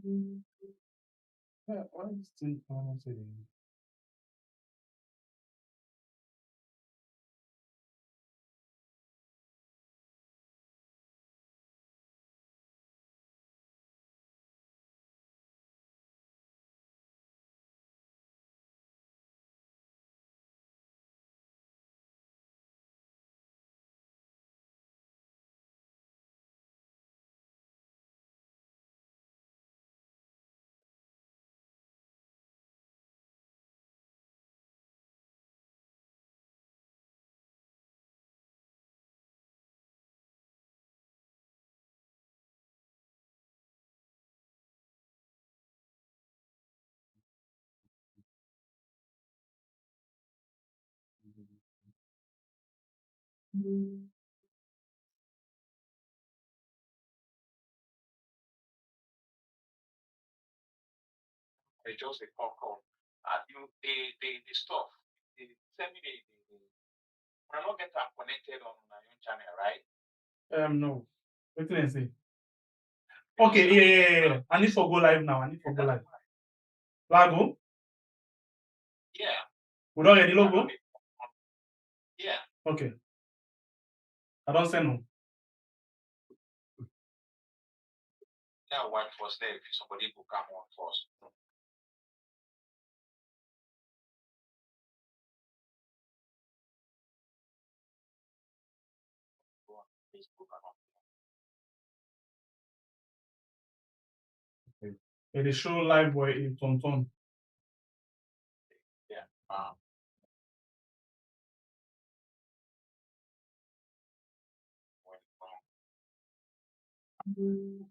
Yeah, why is still saying? They just a phone call. You the stuff. They send me the when I not get am connected on my own channel, right? No. What can I say? Because Okay, yeah. I need for go live now. I need for go live. Lago, yeah, we don't ready I know logo. yeah. Okay, I don't send no. Now what was there if somebody book come on first. Go on Facebook and all. Okay. It is show live boy in Tonton. Yeah. When, in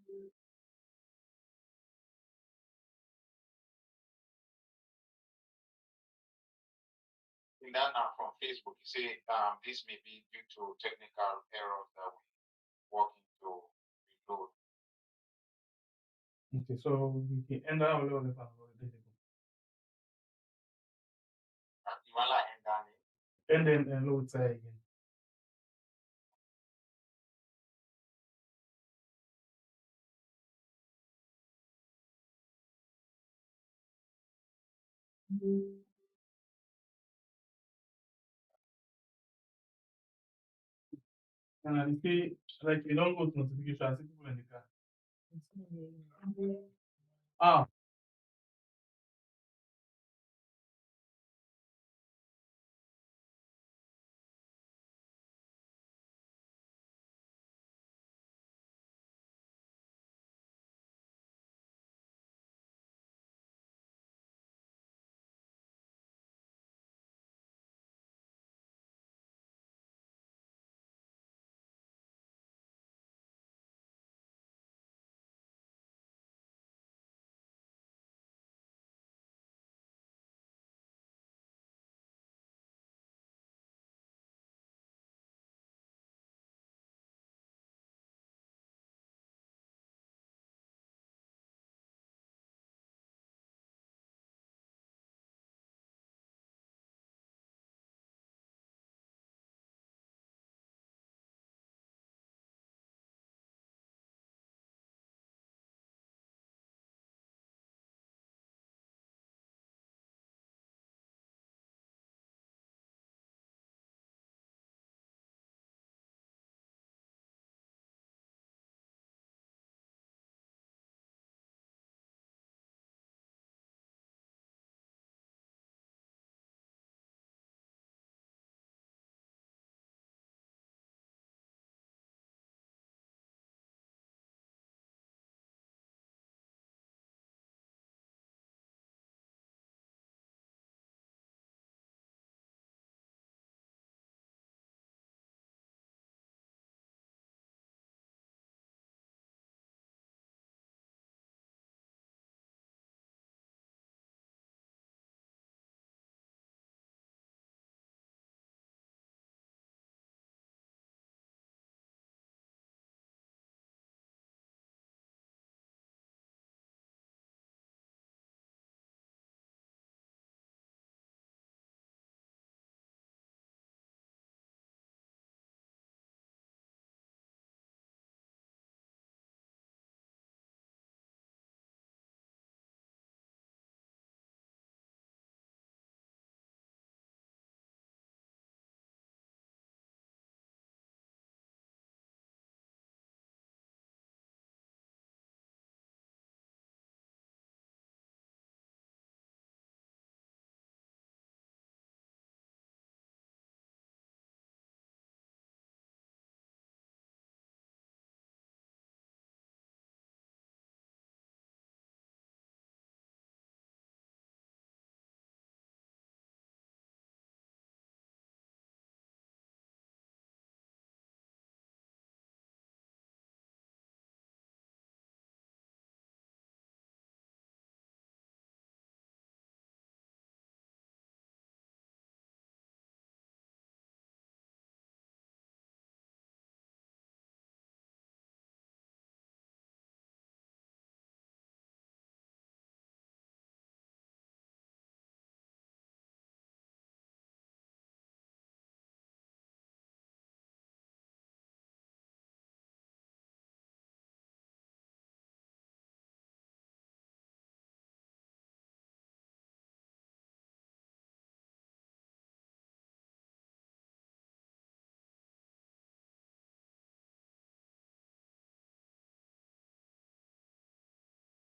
that now from Facebook, you say this may be due to technical errors that we working to reload. Okay, so we can end that all the You want like end down it. and then load say again. And I see like you don't go to notification, I see people in the car. Ah,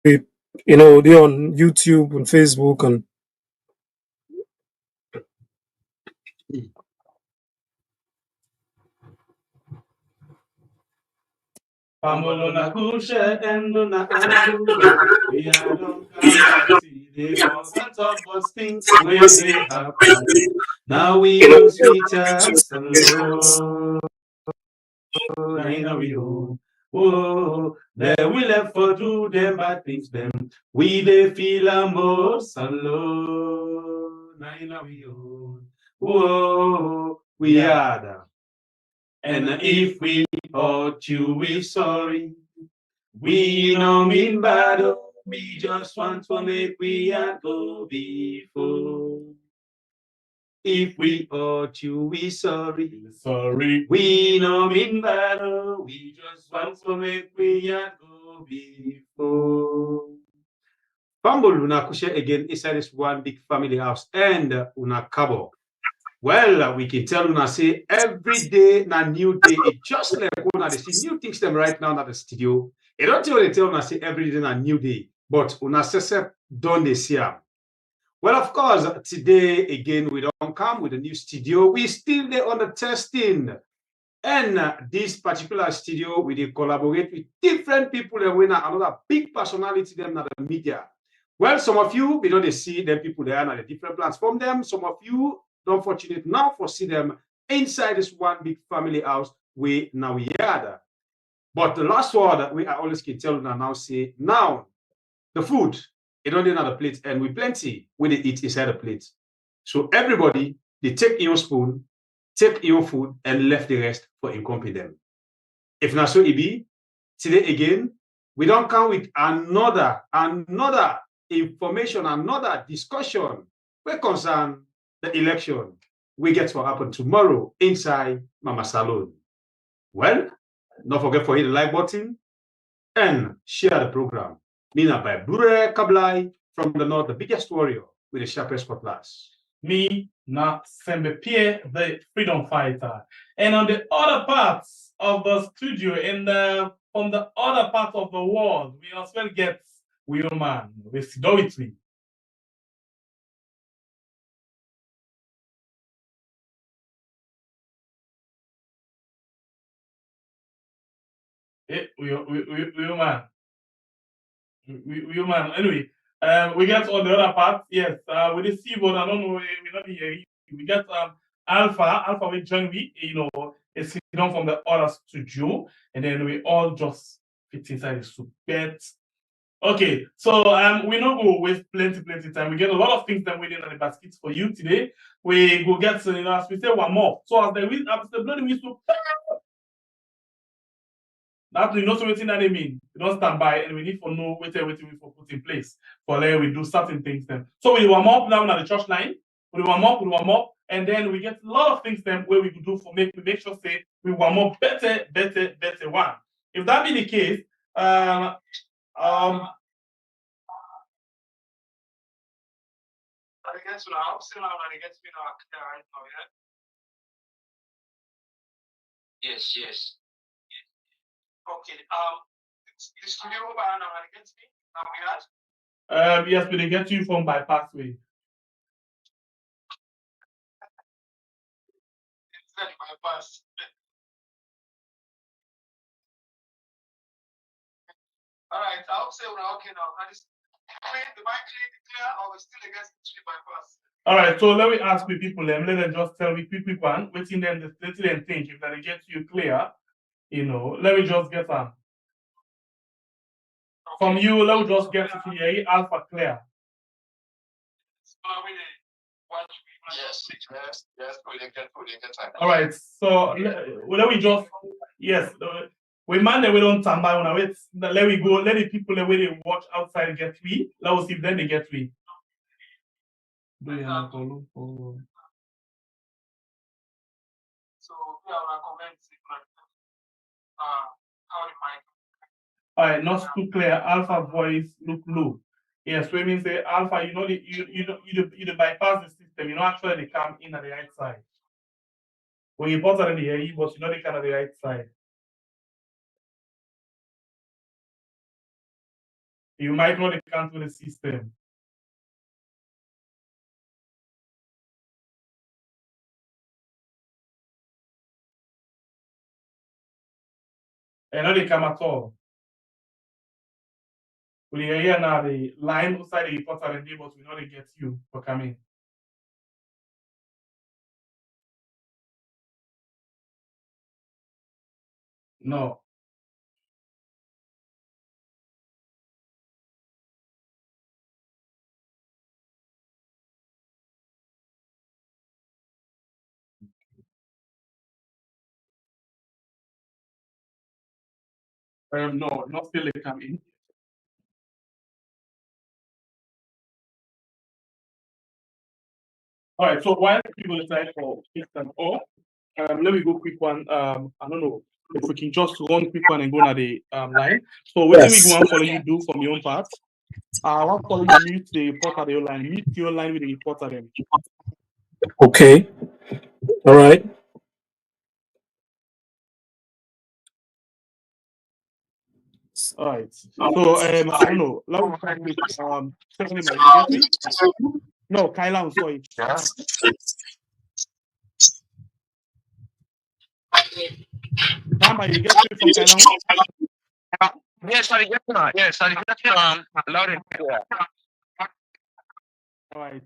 they're on YouTube and Facebook and Pamolona kusha enduna abulo. We are don't come back see they forgot of us things where they happen. Now we do sweet and slow. Now we own. Oh, there we left for do them bad things them. We they feel a most alone. Now we own. Oh, we are the. And if we hurt you, we sorry. We no mean bad, oh, we just want to make we a go before. If we hurt you, we sorry. Sorry. We no mean bad, oh, we just want to make we a go before. Fumble una kushe again inside this one big family house and una kabo. Well, we can tell una say every day na new day. It just like una they see new things them right now at the studio. I don't tell they tell una say every day na new day, but una sese done this year. Well, of course, today again we don't come with a new studio. We still there on the testing. And this particular studio, we dey collaborate with different people and we another big personality them in the media. Well, some of you, we don't see them people there on the different plans from them. Some of you don't fortunate now for see them inside this one big family house we now we are. But the last word we always can tell you now say now the food it don't another plate and we plenty when they eat inside the plate. So everybody they take your spoon, take your food and left the rest for incompetence. If not so it be, today again, we don't come with another information, another discussion we concern the election we get to happen tomorrow inside Mama Salon. Well, don't forget for hit the like button and share the program. Nina by Bure Kablai from the north, the biggest warrior with the sharpest cutlass. Me, na Sembe Pierre, the freedom fighter. And on the other parts of the studio, from the other parts of the world, we as well get Willman with Doitry. Willman. Willman. Anyway, we get on the other part, yes, with the C-board, I don't know, we're not here. We get Alpha will join me, it's down from the other studio, and then we all just fit inside the soup. Okay, so we not go waste plenty time. We get a lot of things that waiting on the baskets for you today. We go get as we say one more. So as the bloody whistle, that we know so waiting that they mean. We don't stand by and we need to know what we for put in place for later we do certain things then. So we warm up now at the church line. We warm up, and then we get a lot of things then where we could do for make sure say we warm up better one. If that be the case, Yes. Okay. The studio against me. Now we have. Yes, but they get you from bypass way. It's not bypass. All right, I'll say we're okay now. The mic clear or we're still against the bypass? All right, so let me ask the people let them just tell me quick one, waiting them let them think if they get you clear, let me just get them. From you, let me just get to here, alpha clear. Yes. All right, so let me just, yes, we man that we don't stand by on our wait. Let me go, let the people the way they watch outside get we. Let us see if then they get we. Do you have So we have a comment how the mic. All right, not too clear. Alpha voice look low. Yes, we mean say alpha. You bypass the system. Actually they come in at the right side. When you put it in the air, but they come at the right side. You might not cancel the system. And now they come at all. We hear now the line outside the reporter and neighbors will not get you for coming. No. No, not still they come in. All right, so while people decide for system or let me go quick one. I don't know if we can just run quick one and go on the line. So what do we go and follow you do from your own part? I want follow you mute the reporter the line. Mute your line with the reporter then. Okay. All right. All right. So I don't know. Let me try with Stephanie, you get me? No, Kyla, I'm sorry. Tamba, you get me from Kyla? Yes, I get that. Yes, I get loud and clear. All right.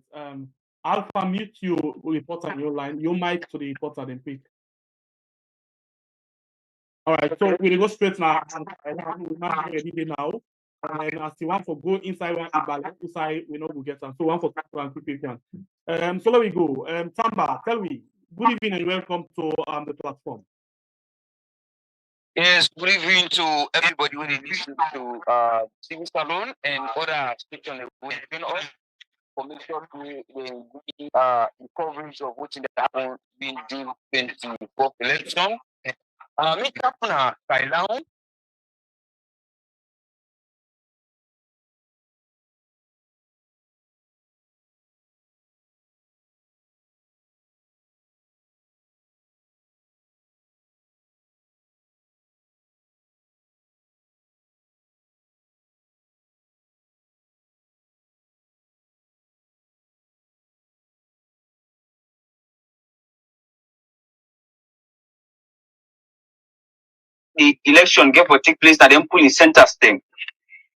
Alpha, mute your reporter on your line. Your mic to the reporter then quick. All right. So we go straight now. We're not ready now. And as the one for go inside one outside, we know we get them. So one for quick one. So let we go. Tamba, tell me. Good evening and welcome to the platform. Yes, good evening to everybody who is listening to TV Salon and other stations we've been on. For make sure they the coverage of what's in the happen in June 24th election. Make happen Thailand. The election get for take place at the polling center stem.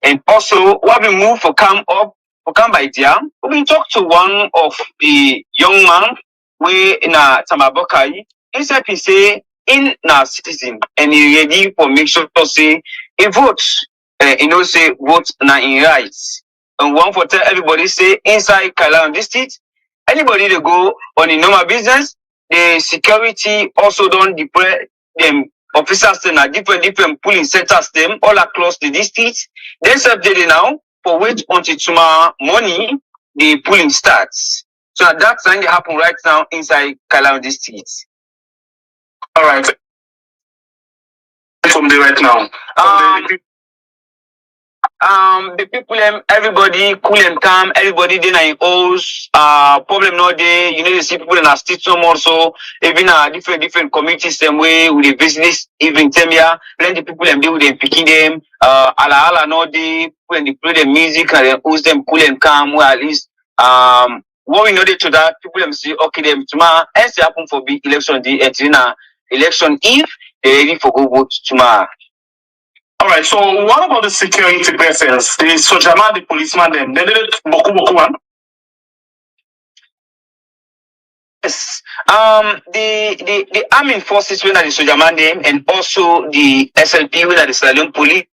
And also, what we move for come by there, we talk to one of the young man we in a Tamabokai. Instead, he say in na citizen and he ready for make sure to say he votes. Say vote na in rights. And one for tell everybody say inside Kailan district, anybody they go on the normal business, the security also don't deploy them officers in different polling centers them all across the district. Then subject now for wait until tomorrow morning the polling starts. So that's going to happen right now inside Kailan district. All right. From the right now. The people everybody cool and calm, everybody then in house, problem no day, you see people in our street some also, even different communities same way with the business, even them here, plenty people and they with them picking them, ala no day, when they play the music and then host them cool and calm, where at least what we know to that, people them say, okay, them tomorrow, as happen for big election day, and election if they ready for go vote tomorrow. All right, so what about the security persons? The sojaman, the policeman, them, they did boku one? Yes. The army forces when are the sojaman them and also the SLP when are the Sierra police,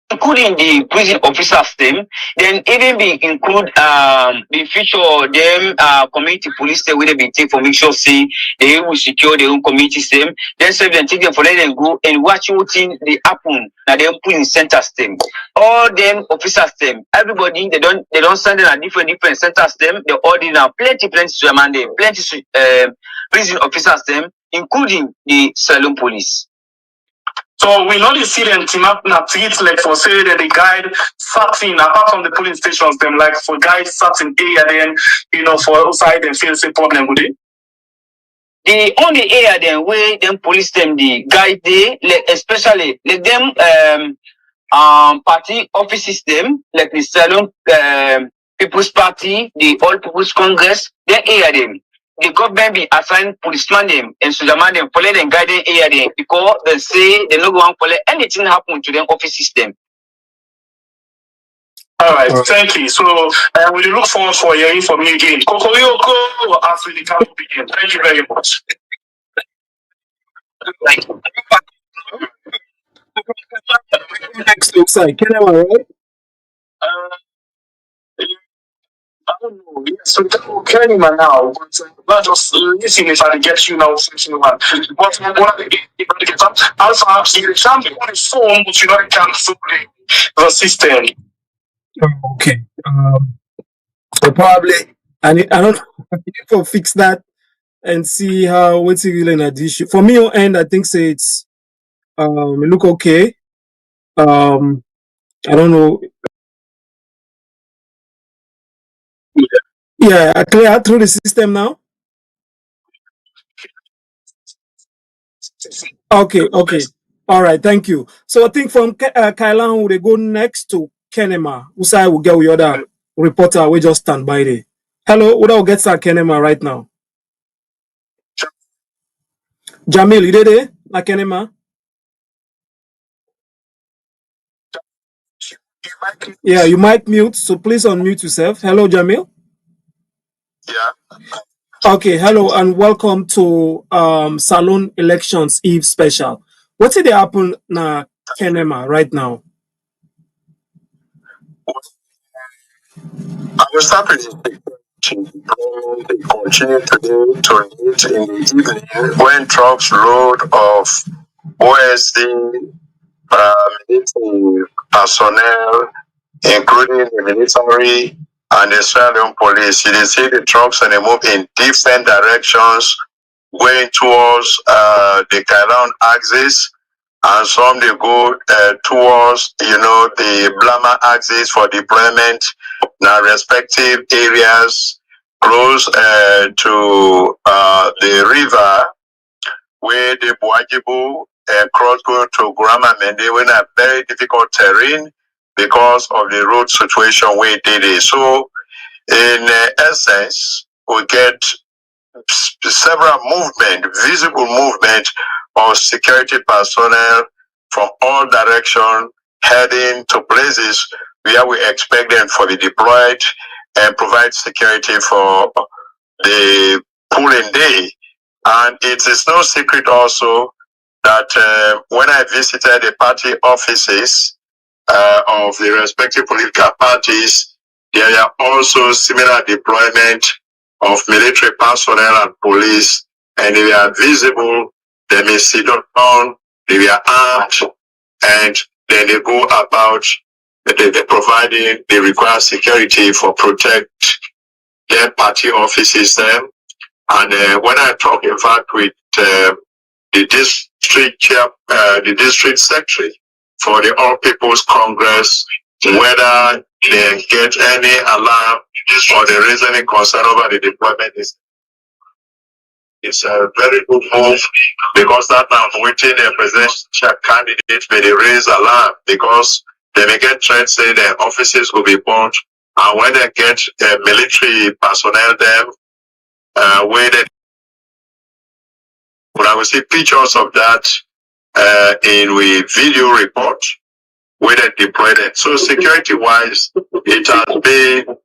including the prison officers them, then even be include the future them community police they will be take for make sure see they will secure their own community them, then serve them take them for let them go and watch what thing they happen now they put in centers them. All them officers them, everybody they don't send them at different centers them, they all in now plenty German them, plenty prison officers them, including the Sierra police. So we know the student team up na treat like for say that the guide certain apart from the polling stations them like for guide certain area then for outside them feel say problem with it. The only area then where them police them the guide they especially let them party office system, like the Salon People's Party, the All People's Congress, then them. The government be assigned policeman them and sojaman them for them guiding them because they say they no go and follow anything happen to them office system. All right, thank you. So we look forward for hearing from you again. Kokoyoko, after the camp begin. Thank you very much. Thank you. Next looks like Kenema, right? I don't know. Yeah, so Kenema now, but not just listen if I get you now, section one. But what Alpha, you can be on the phone, but you know, you can't fill the system. Okay. So probably I don't need to fix that and see how what's really an addition. For me on end, I think say it's it look okay. I don't know. Yeah, I clear out through the system now. Okay. All right, thank you. So I think from Kailan we go next to Kenema. Usai will get with other reporter. We just stand by there. Hello, we will get Kenema right now. Jamil, you there? Na Kenema? Yeah, you might mute, so please unmute yourself. Hello, Jamil. Yeah. Okay, hello and welcome to Salon Elections Eve special. What's it happen na Kenema right now? I will start with the they continue to meet in the evening when trucks load of OSD military personnel, including the military and the Australian police. They see the trucks and they move in different directions, going towards the Kailan axis, and some they go towards the Blama axis for deployment. Now, respective areas close to the river where the Buajibu cross go to Grama Mende in a very difficult terrain because of the road situation where it is. So, in essence, we get several visible movement of security personnel from all directions heading to places where we expect them to be deployed and provide security for the polling day. And it is no secret also that when I visited the party offices of the respective political parties, there are also similar deployment of military personnel and police, and they are visible, they may sit down, they are armed, and then they go about they providing the required security for protect their party offices there. And when I talk in fact with the district chair, the district secretary for the All People's Congress, whether they get any alarm or there is any concern over the deployment, it's a very good move because that now waiting the presidential candidate may they raise alarm because they may get threats saying their offices will be bombed, and when they get military personnel them where they I will see pictures of that in we video report where they deployed it. So security wise, it has been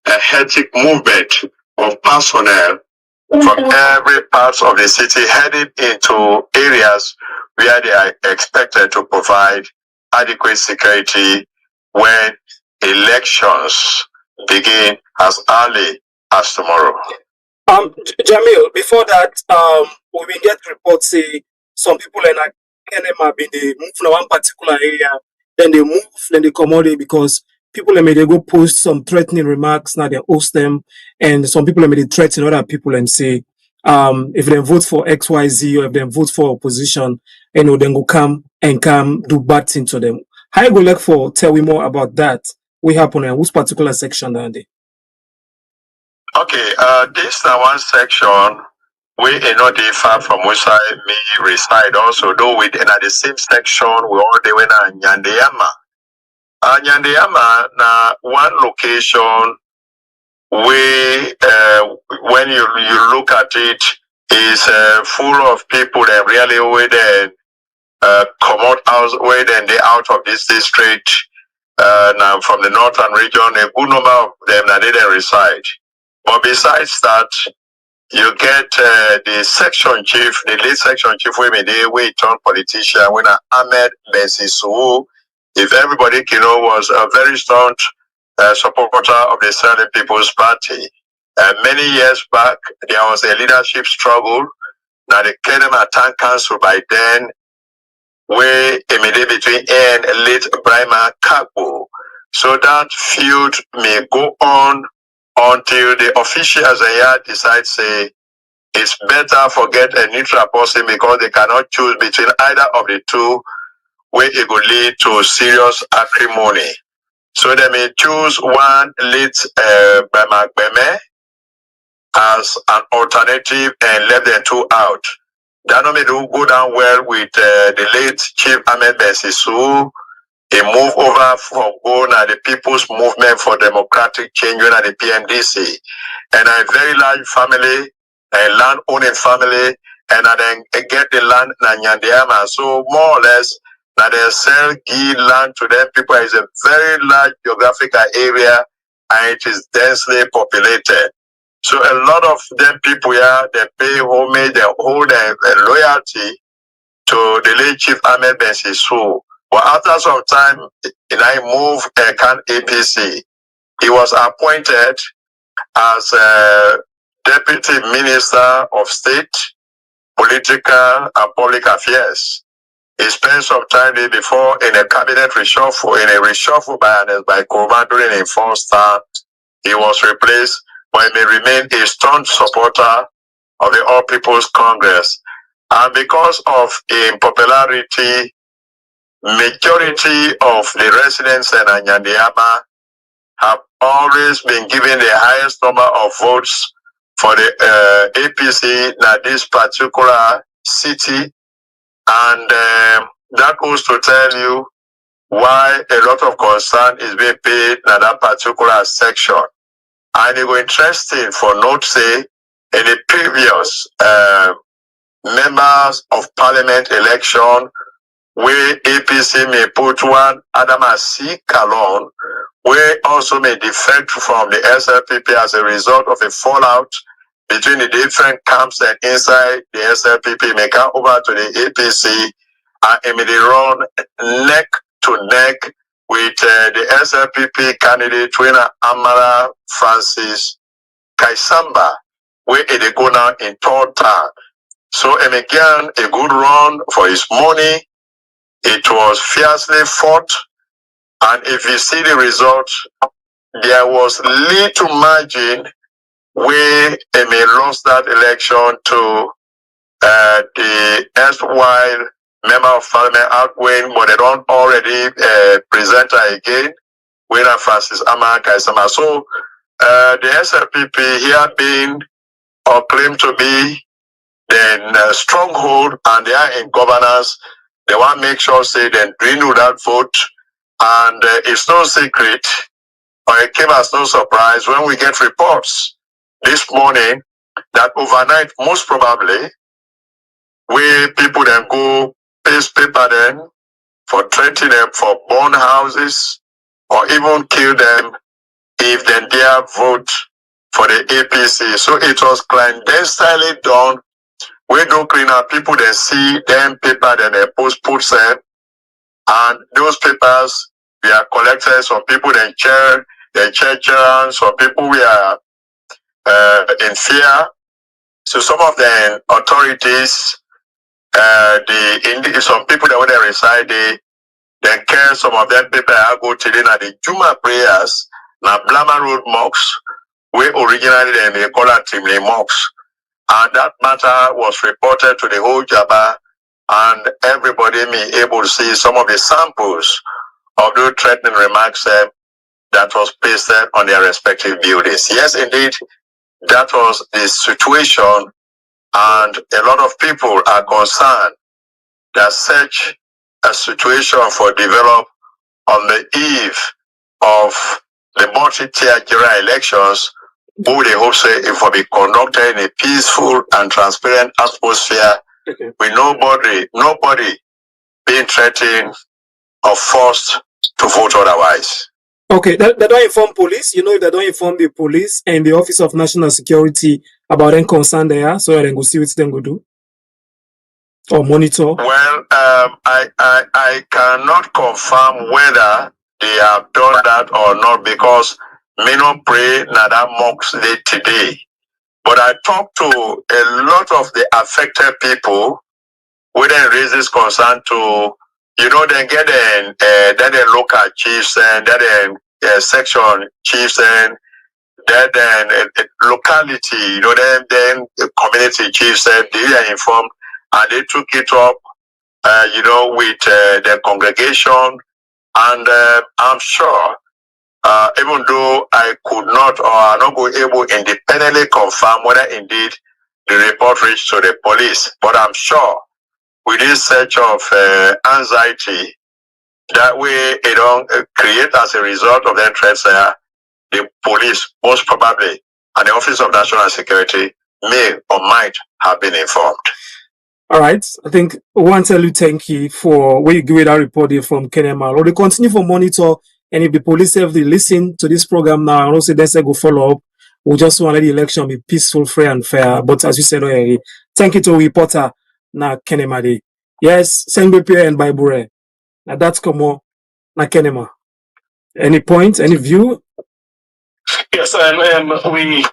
a hectic movement of personnel from every part of the city heading into areas where they are expected to provide adequate security when elections begin as early as tomorrow. Jamil, before that, we will get reports say some people in Kenema they move from one particular area, then they move, then they come out because people may they go post some threatening remarks, now they host them, and some people may they threaten other people and say, if they vote for XYZ or if they vote for opposition, then go come do bad things to them. How you go look for tell me more about that? What happened in which particular section are they? Okay, this is one section we not differ from which I may reside also, though within the same section we all doing in Nyandeyama. Nyandiama na one location where when you look at it is full of people that really where they come out where they out of this district now from the northern region. A good number of them that didn't reside. But besides that, you get the section chief, the lead section chief, we turn politician, when Ahmed Bensisu, if everybody can know, was a very strong supporter of the Sierra People's Party. Many years back, there was a leadership struggle. Now the Kenema Town Council by then, where immediately between A and late Brahma Kagbo. So that feud may go on until the officials here decide, say, it's better forget a neutral person because they cannot choose between either of the two, where it will lead to serious acrimony. So they may choose one late Brahma Beme as an alternative and let the two out. That may do go down well with the late Chief Ahmed Bensisu. He moved over from Ghana, the People's Movement for Democratic Change, at the PMDC, and a very large family, a land-owning family, and then get the land in Nyandiama. So more or less, now they sell land to them. People is a very large geographical area, and it is densely populated. So a lot of them people here, they pay homage, they hold their loyalty to the late Chief Ahmed Bensisu. But after some time, I moved Can APC. He was appointed as Deputy Minister of State, Political and Public Affairs. He spent some time there before in a cabinet reshuffle, in a reshuffle by Kurma during a first term. He was replaced, but he may remain a strong supporter of the All People's Congress. And because of his popularity, majority of the residents in Nyandiama have always been given the highest number of votes for the APC in this particular city. And that goes to tell you why a lot of concern is being paid in that particular section. And it was interesting for note say, in the previous members of parliament election, where APC may put one Adama C. Kalon, where also may defect from the SLPP as a result of a fallout between the different camps and inside the SLPP may come over to the APC and immediately run neck to neck with the SLPP candidate winner Amara Francis Kaisamba, where it go now in third term. So again, a good run for his money. It was fiercely fought, and if you see the result, there was little margin where they may lost that election to the erstwhile member of parliament outgoing, but they don't already present her again, winner Francis Amaka Isama. So the SLPP here being or claimed to be the stronghold, and they are in governance. They want to make sure say they renew that vote, and it's no secret, or it came as no surprise when we get reports this morning that overnight, most probably, we people then go paste paper then for threatening them for burn houses or even kill them if they dare vote for the APC. So it was clandestinely done. We don't clean up people, they see them paper, then they put them, and those papers we are collected. Some people then chair, some people we are in fear. So some of the authorities, some people that when they reside, they care some of them people I go to them at the Juma prayers, now Blama Road mosques, we originally they call it Timley mosques. And that matter was reported to the whole Jaba, and everybody may able to see some of the samples of those threatening remarks that was pasted on their respective buildings. Yes, indeed, that was the situation, and a lot of people are concerned that such a situation for develop on the eve of the multi-tier general elections, who they hope say it will be conducted in a peaceful and transparent atmosphere, with nobody being threatened or forced to vote otherwise. Okay, they don't inform police. You know, if they don't inform the police and the Office of National Security about any concern there, so they go see what they go do or monitor. Well, I cannot confirm whether they have done that or not, because me no pray na that mocks day today. But I talked to a lot of the affected people who then raise this concern to, you know, then get then local chiefs and then section chiefs and then locality, you know, then community chiefs said they are informed and they took it up, you know, with their congregation. And I'm sure, even though I could not or are not able to independently confirm whether indeed the report reached to the police, but I'm sure with this search of anxiety that way it don't create as a result of that threats, the police most probably and the Office of National Security may or might have been informed. All right. I think we want to tell you thank you for where you give that report here from Kenema. Or they continue for monitor, and if the police have to listen to this program now and also then go follow up, we just want the election be peaceful, free, and fair. But as you said already, thank you to reporter na Kenema Day. Yes, Sengbe and Bible. Now that's come on na Kenema. Any point, any view? Yes, we.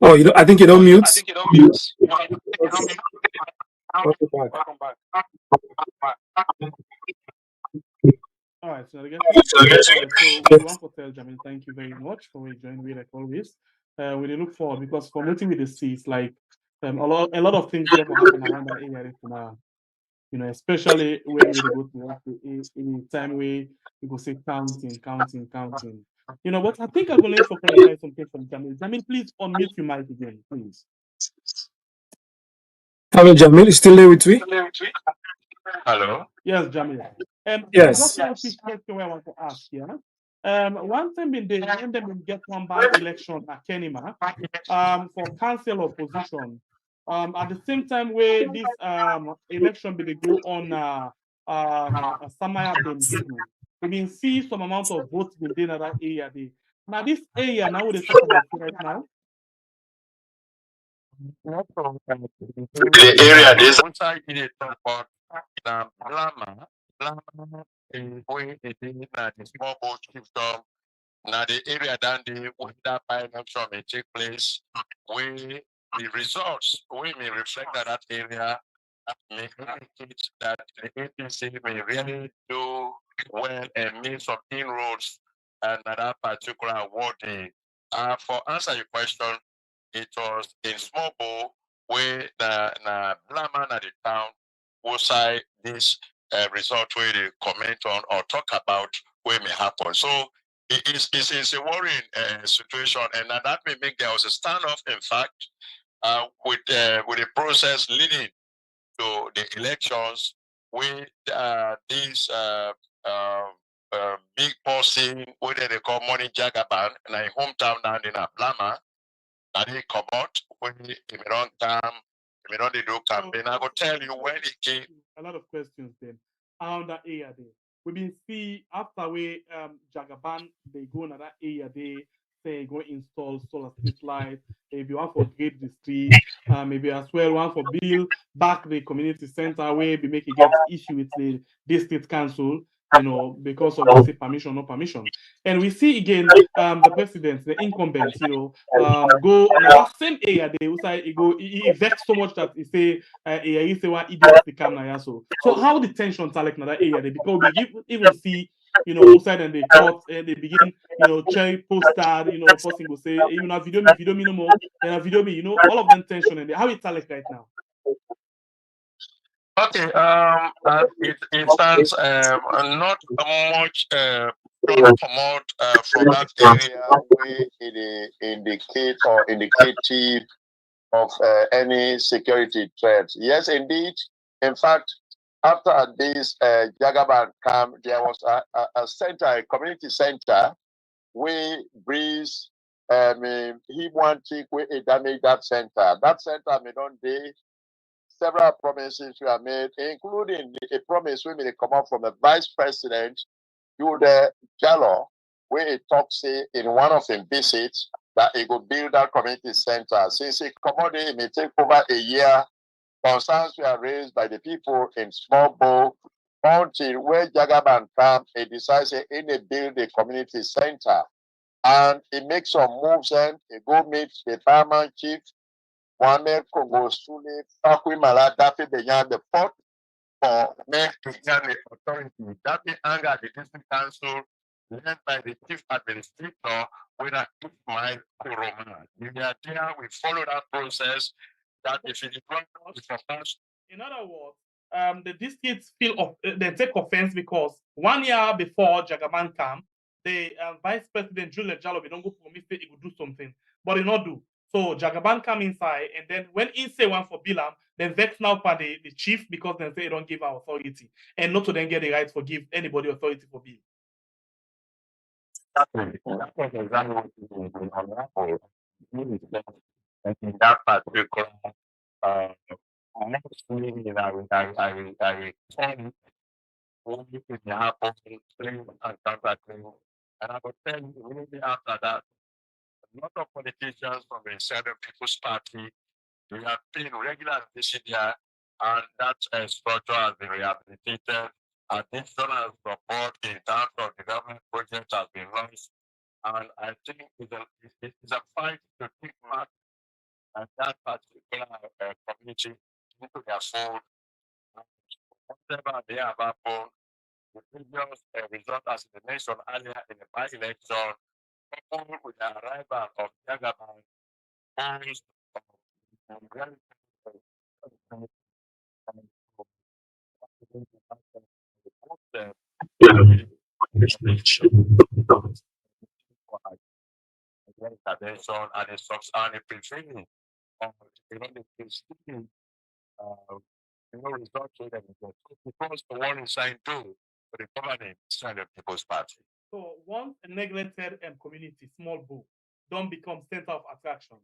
Oh, you don't, I think you don't mute. Welcome back. All right, so I guess so we want to tell Jamil, thank you very much for joining me like always. We look forward because from what we see, it's like a lot of things that happen around that area now. You know, especially when we go to in time where we go say counting. You know, but I think I'm going to clarify something from Jamil. Jamil, please unmute your mic again, please. Hello, Jamil, you still there with me? Hello. Yes, Jamil. Yes. Just one quick question I want to ask here. One time in the when they will get one by election at Kenema, for council opposition. At the same time where this election will go on Samaya Bendigo, we can see some amount of votes within that area. Now this area now we talk about right now. The area this Outside in the top of Blama is where it is that the small boat chiefdom. Now the area down there where that by-election may take place, where the results we may reflect that area may indicate that the APC may really do well and make some inroads and that particular wording. For answer your question, it was in small bowl where the Blama at the town will say this result where they comment on or talk about where may happen. So it's a worrying situation, and that may make there was a standoff, in fact, with the process leading to the elections with these big posting, what they call money jagaban, like hometown down in Ablama, and they come out when in the wrong time, in the wrong do campaign. I will tell you when it came. A lot of questions then around that area there. We been see after we Jagaban they go in that area they say go install solar street light, maybe one for grade the street, maybe as well one for build back the community center where we make it get issue with the district council, you know, because of the permission, no permission. And we see again the president, the incumbent, you know, go in that same area they say he go he vex so much that he say he say what idiot the camera so. So how the tensions are like in that area they because we even see you know outside and they cut and they begin you know cherry poster you know person will say hey, you know video me no more and video me you know all of them tension and how it's like right now. Okay, it stands not much promote from that area where it indicate or indicative of any security threat. Yes, indeed. In fact, after this Jagaban camp, there was a center, a community center, where Breeze, he wanted to damage that center. That center may not be. Several promises were made, including a promise we made come up from the vice president, Jude Jallo, where he talks in one of his visits that he could build that community center. Since he commodity, it may take over a year. Concerns were raised by the people in Small Bow until where Jagaban camp, he decides he build a community center. And he makes some moves and he go meet the fireman chief, Mohamed Kongo Sule, Pakwimala Dafi Beyan, the fourth for men to the authority. That may anger the district council led by the chief administrator with a Ismail Kuroma. In the idea, we follow that process that if it is not in other words, the districts they take offense because 1 year before Jagaban camp, the vice president Julian Jallo don't go promise he would do something, but he not do. So Jagaban come inside, and then when he say one for Bilam, then vex now for the chief because they say he don't give our authority, and not to then get the right to give anybody authority for Bill. That was exactly what in that particular mostly I return only if you have claim and counterclaim. And I will tell you immediately after that, a lot of politicians from the Southern People's Party, we have been regular visit here, and that structure has been rehabilitated. Additional support in terms of development projects has been launched. And I think it's a fight to take back that particular community into their fold. Whatever they are about, the previous result as the nation earlier in the by-election, coupled with the arrival of Jagaban, posed very intervention and a prevailing result to them because the one is signed to the governing Southern People's Party. So once a neglected community, Small Bow, don't become center of attraction.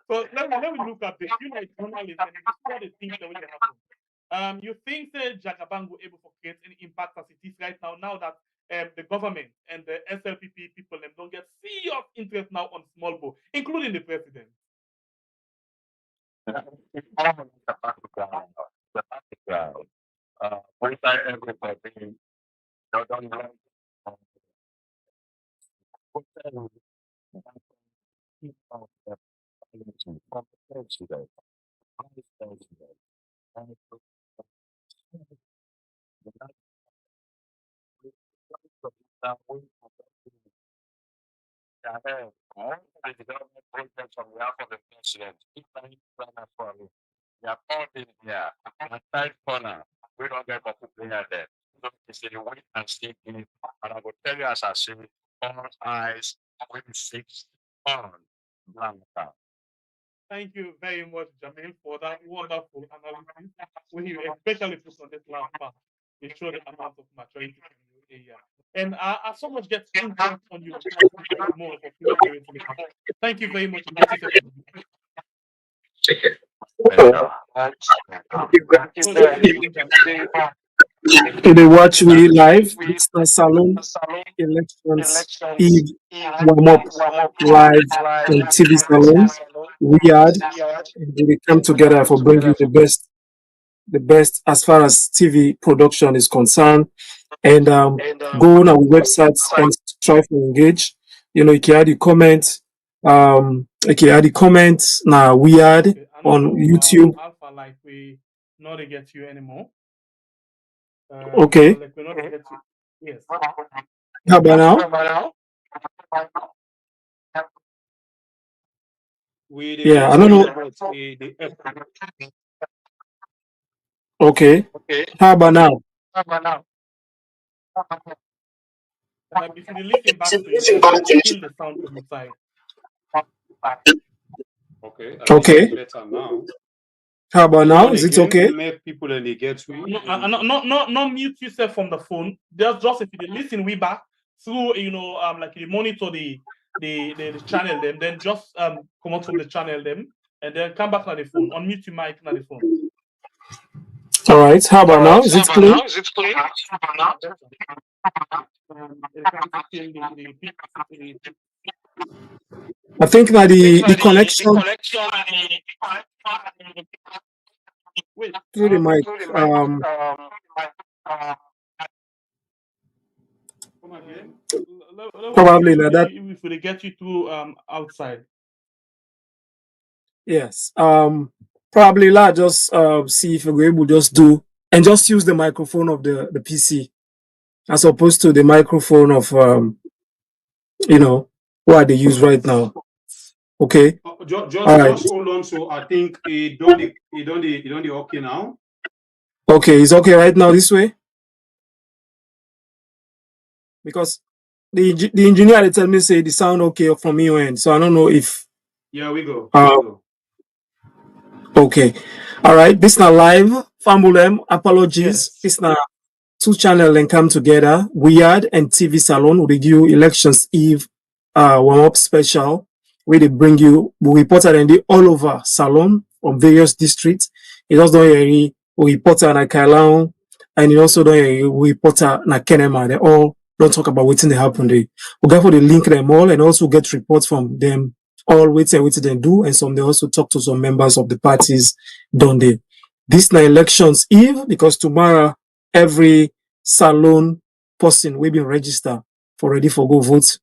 So let me look at this. You like journalists and this is what the things that will happen. You think that Jagaban will able to create any impact as it is right now? Now that the government and the SLPP people don't get serious interest now on Small Bow, including the president. The development projects on behalf of the president, they are all in here. At that corner, we don't get what we there. So it's a wait and see. And I will tell you as I say, all eyes will be fixed on Blanca. Thank you very much, Jamil, for that wonderful analysis. We especially put on this last part. It showed the amount of maturity in the area. And as so much gets interest on you, more of thank you very much. In the watch we live, it's the Salon Elections Eve warm up live on TV Salon. We are, and we come together for bringing the best as far as TV production is concerned. And go on our website and try to engage. You know, you can add the comments. You can add the comments now. We add on YouTube. Alpha, like we not get you anymore. Okay. Like we're not get you. Yes. How about now? Yeah, I don't know. Okay. How about now? Like if you listen back to it, it will kill the sound from inside. Okay. Okay. Better now. How about now? Is it okay? Make people and they get Not mute yourself from the phone. Just if you listen we back through, like you monitor the channel them, then just come out from the channel them, and then come back on the phone. Unmute your mic on the phone. All right. How about now? Is it clear? I think that the connection through the mic. Probably like that. If we get you through outside. Yes. Probably just see if we're able to just do and just use the microphone of the PC as opposed to the microphone of what they use right now. Okay. Just hold on. So I think it don't okay now. Okay, it's okay right now this way. Because the engineer they tell me say the sound okay from your end, so I don't know if. Yeah, we go. Okay, all right. This now live. Fambulem, apologies. Yes. This now two channels and come together. Weird and TV Salon will give you elections eve warm up special where they bring you. We reported in the all over Salon from various districts. It also don't reporter na Kailan, and it also don't reporter na Kenema. They all don't talk about what's in the happen. They we go for the link them all and also get reports from them all what they do, and some they also talk to some members of the parties, don't they? This na elections eve because tomorrow every Salon person will be registered for ready for go vote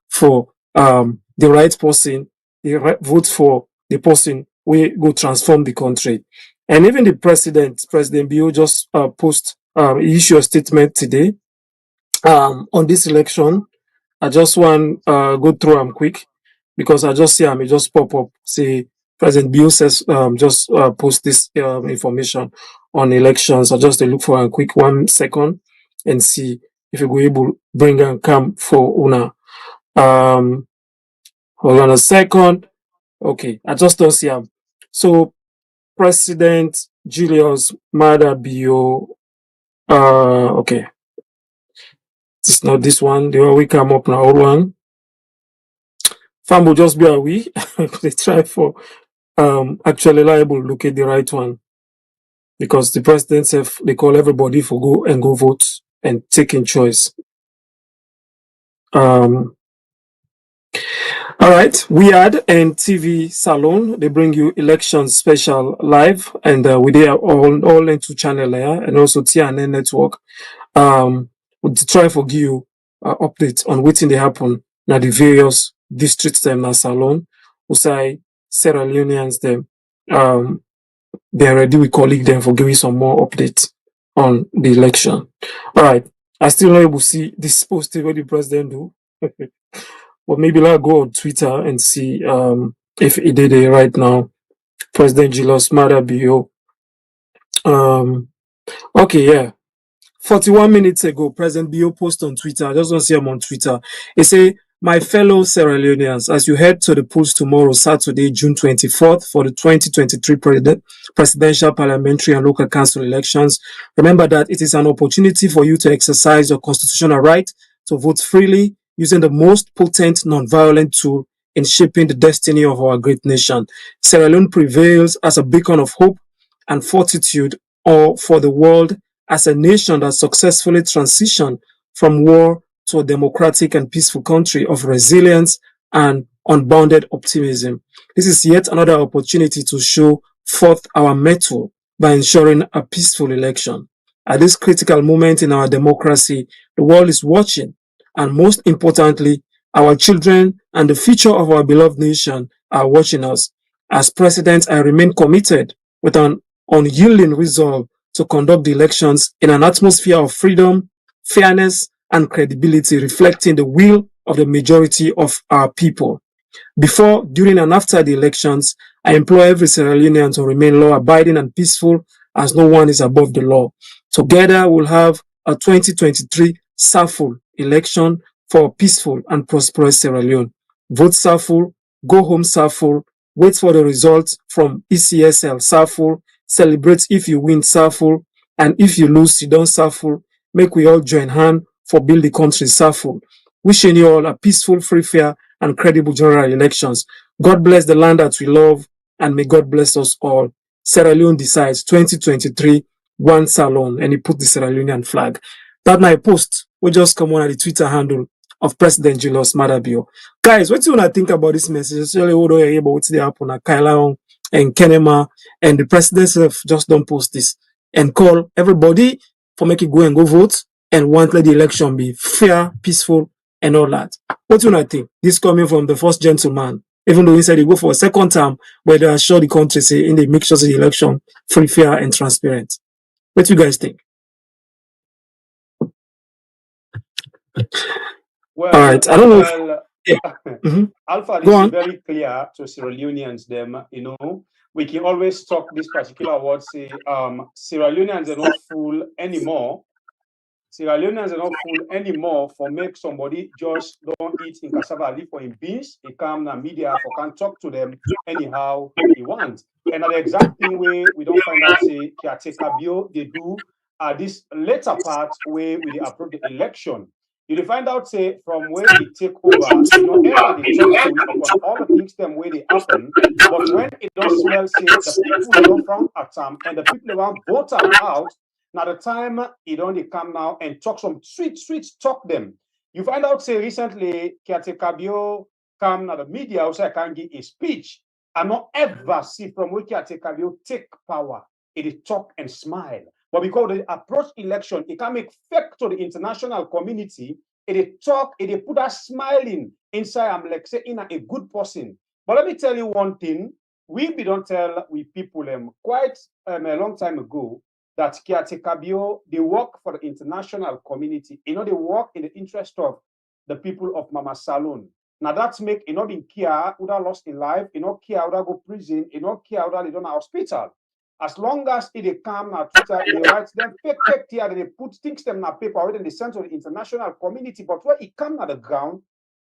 for the right person, vote for the person we go transform the country. And even the President Bio just issue a statement today on this election. I just want go through them quick because I just see it just pop up. Say President Bio says just post this information on elections. I just look for a quick 1 second and see if we go able bring and come for Una. Hold on a second. Okay, I just don't see him. So President Julius Maada Bio. Okay. It's not this one. The one we come up now, old one. Fam will just be a we. They try for actually liable look at the right one. Because the president said they call everybody for go and go vote and take in choice. All right, Weird and TV Salon, they bring you election special live, and we they are all into channel there, and also TNN network. We'll try for give you updates on what's in the happen now the various districts them na Salon. We say Sierra Leoneans them they're ready we colleague them for giving some more updates on the election. All right, I still not able to see this post what the president do. But maybe I'll go on Twitter and see if he did it right now. President Julius Maada Bio. Okay, yeah. 41 minutes ago, President Bio posted on Twitter. I just want to see him on Twitter. He say, my fellow Sierra Leoneans, as you head to the polls tomorrow, Saturday, June 24th, for the 2023 presidential, parliamentary, and local council elections, remember that it is an opportunity for you to exercise your constitutional right to vote freely using the most potent non-violent tool in shaping the destiny of our great nation. Sierra Leone prevails as a beacon of hope and fortitude for the world as a nation that successfully transitioned from war to a democratic and peaceful country of resilience and unbounded optimism. This is yet another opportunity to show forth our mettle by ensuring a peaceful election. At this critical moment in our democracy, the world is watching, and most importantly, our children and the future of our beloved nation are watching us. As president, I remain committed with an unyielding resolve to conduct the elections in an atmosphere of freedom, fairness, and credibility, reflecting the will of the majority of our people. Before, during, and after the elections, I implore every Sierra Leonean to remain law-abiding and peaceful, as no one is above the law. Together, we'll have a 2023 SAFUL election for a peaceful and prosperous Sierra Leone. Vote SAFU, go home SAFU, wait for the results from ECSL SAFU, celebrate if you win SAFU, and if you lose, you don't SAFU. Make we all join hand for build the country SAFU. Wishing you all a peaceful, free, fair, and credible general elections. God bless the land that we love, and may God bless us all. Sierra Leone decides 2023, one Salon, and he put the Sierra Leonean flag. That my post will just come on at the Twitter handle of President Julius Madabio. Guys, what do you want to think about this message? Especially what do you hear about what's happening at Kailahun and Kenema, and the president just don't post this and call everybody for making go and go vote and want let the election be fair, peaceful, and all that. What do you want to think? This coming from the first gentleman, even though he said he go for a second term, but they assure the country say in the make sure the election free, fair, and transparent. What do you guys think? Well, all right, I don't know. Yeah. Alpha, this is very clear to Sierra Leoneans. Them, we can always talk this particular word. Say, Sierra Leoneans are not fool anymore. Sierra Leoneans are not fool anymore for make somebody just don't eat in cassava leaf or in beans. He come na media for can talk to them anyhow he wants. And at the exact thing way we don't find out say caretaker bio they do this later part where we approach the election. You find out say from where they take over, ever they talk to it upon all the things them where they happen. But when it does smell say the people don't frown at them and the people want vote them out. Now the time it only come now and talk some sweet talk them. You find out say recently Caretaker Bio come now the media also can give a speech. I not ever see from where Caretaker Bio take power. It is talk and smile. But because they approach election, it can make fake to the international community. It is talk, it is put us smiling inside. I'm like say in a good person. But let me tell you one thing. We don't tell we people quite a long time ago that Caretaker Bio, they work for the international community. They work in the interest of the people of Mama Salon. Now that's make in care who are lost in life, care who are go prison, care who are they don't hospital. As long as they come now Twitter, they write them fake here, they put things them on paper, then they send to the international community. But when it comes at the ground,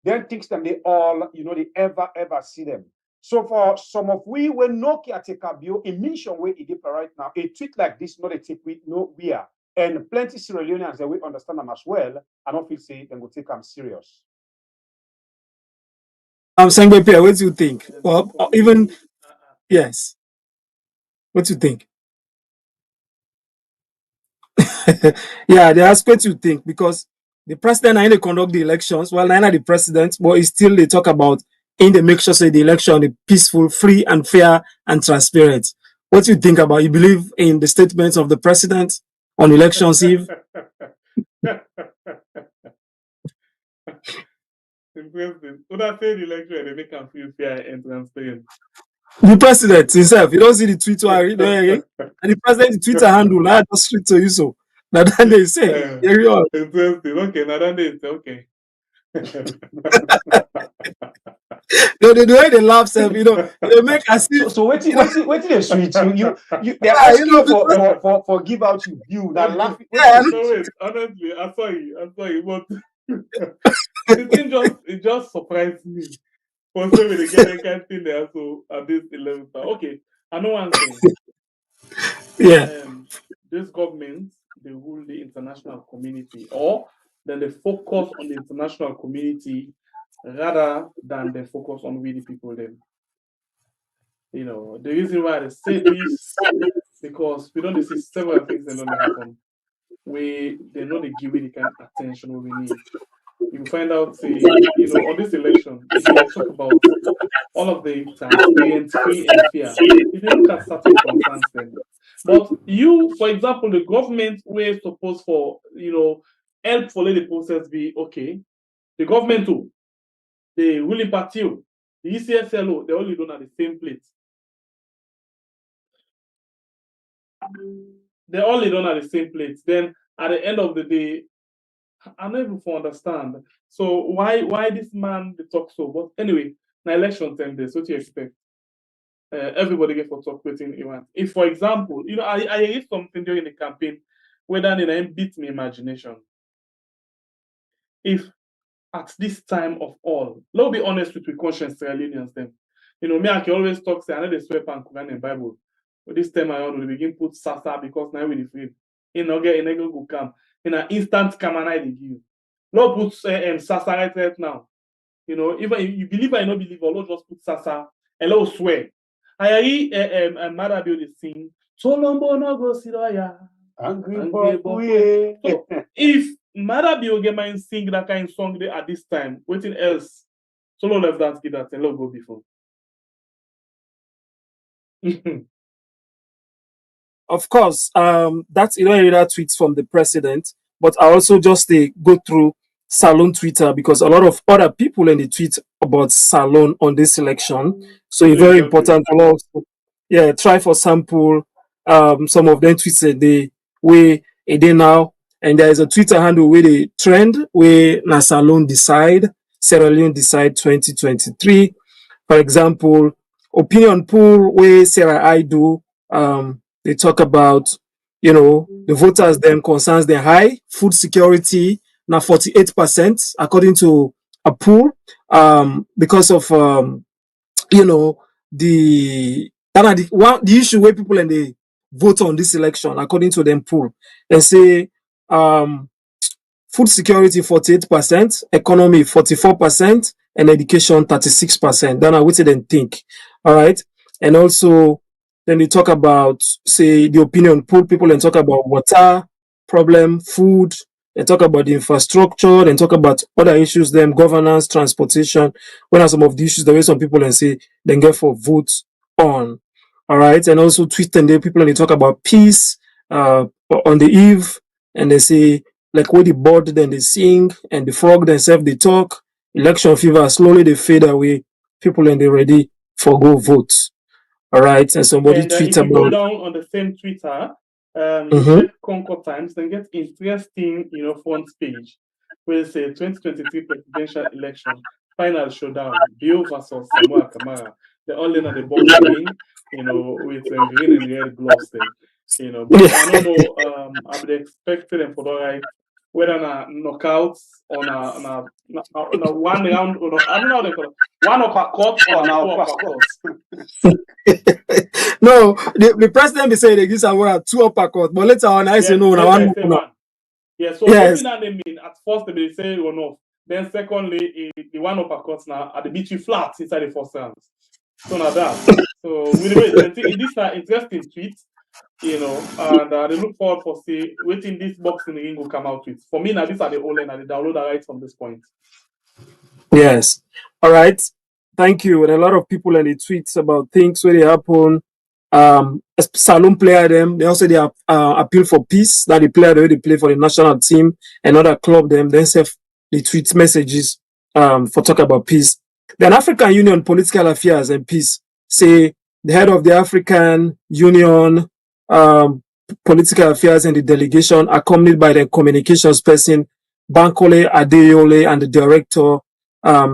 then things them they all, they ever see them. So for some of we no caretaker bio, a mission where it is right now, a tweet like this, not a tip we know we are. And plenty Sierra Leoneans that we understand them as well, I don't feel say them will take them serious. I'm saying, what do you think? Well, even yes. What do you think? Yeah, they ask what you think because the president ain't conduct the elections. Well, not the president, but it's still they talk about in the make sure say the election is peaceful, free, and fair and transparent. What do you think about? You believe in the statements of the president on elections eve? Interesting. Would I say the election they make them feel fair and transparent? The president himself, you don't see the tweet and the president the Twitter handle, I just tweet to you so. Now then they say, interesting. Okay, now then they say, okay. No, the way they laugh, they make us see. So wait till they switch you. They're asking for give out your view. That laugh. Yeah, honestly, I saw you, but the thing just surprised me. For some they get that kind of thing there, so at this 11th. Okay, I know one thing. Yeah. This government, they rule the international community, or then they focus on the international community rather than they focus on we the people then. The reason why they say this because we don't see several things that don't happen. They know they give it the kind of attention we need. You find out, on this election, if they talk about all of the transparent, free and fair, if they look at certain concerns then. But for example, the government were supposed for, help for let the process be okay. The government too, the ruling party, the ECSLO, they only done at the same place. They only done at the same place. Then at the end of the day, I don't even understand. So why this man they talk so? But anyway, now election 10 days. What do you expect? Everybody get for talk waiting Iran. If, for example, I read something during the campaign where they beat my imagination. if at this time of all, let's be honest with conscience Sierra Leoneans them. You know, me I can always talk say I know they swear and Quran and Bible. But this time around we begin put sasa because now we free. You know, get a go come. In an instant come and I give you. Lord put sasa right now. You know, even if you believe I not believe, or Lord just put sasa and Lord swear. I hear Mother Bill is sing. So Lombo no go see Angry So if Mother Bill get mind sing that kind of song there at this time, waiting else. Solo left that give that and Lord go before. Of course, that's that tweets from the president, but I also just go through Salon Twitter because a lot of other people in the tweet about Salon on this election. So it's very important to also, try for sample. Some of them tweets a day way a day now, and there is a Twitter handle where the trend where na Salon decide Sierra Leone decide 2023. For example, opinion poll where Sarah I do. They talk about, the voters then concerns the high food security, now 48%, according to a poll, because of, the issue where people and they vote on this election, according to them poll. They say, food security 48%, economy 44%, and education 36%. Then I waited and think. All right. And also, then they talk about, say, the opinion pool people and talk about water problem, food, they talk about the infrastructure, then talk about other issues, then governance, transportation. What are some of the issues the way some people and say then get for votes on? All right. And also tweet and the people and they talk about peace on the eve, and they say like where the bird then they sing and the frog themselves they talk. Election fever slowly they fade away. People and they ready for go vote. All right, and somebody and tweet if you about go down on the same Twitter, you check Concord Times, then get interesting, front page where it say 2023 presidential election final showdown, Bill versus Samoa Kamara. They're all in at the box ring, with green and red gloves there. But I don't know. I'd be expecting them for the right whether na knockouts or na one round or I don't know how they call it. One uppercut or na two uppercuts. No, the president be saying they give Samoa two uppercuts, but later on I say no, one. Yeah, so yes. what they mean at first they say or no. Then secondly, the one uppercuts now at the beat you flat inside the first round. So now that. So we wait. This are interesting tweets, and they look forward for see waiting this boxing ring will come out with. For me now, these are the all and the download right from this point. Yes. All right. Thank you. And a lot of people in the tweets about things where they happen. Salon player them. They also they appeal for peace. That the player they play for the national team, another club them. Then they tweet messages for talk about peace. Then African Union Political Affairs and Peace say the head of the African Union Political Affairs and the delegation, accompanied by the communications person Bankole Adeyole and the director.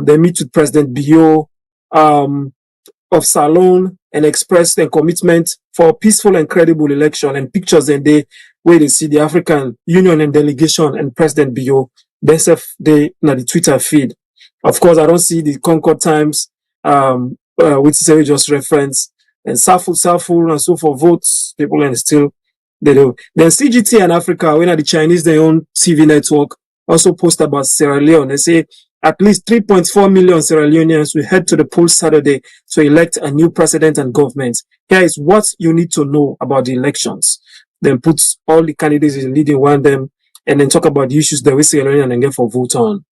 They meet with President Bio of Salon and express their commitment for a peaceful and credible election, and pictures and they where they see the African Union and delegation and President Bio themselves they na the Twitter feed. Of course, I don't see the Concord Times, which is just reference and Saful and so for votes people and still they do. Then CGT and Africa, when the Chinese their own TV network also post about Sierra Leone. They say at least 3.4 million Sierra Leoneans will head to the polls Saturday to elect a new president and government. Here is what you need to know about the elections. Then put all the candidates in leading one them, and then talk about the issues that we Sierra Leone and get for vote on.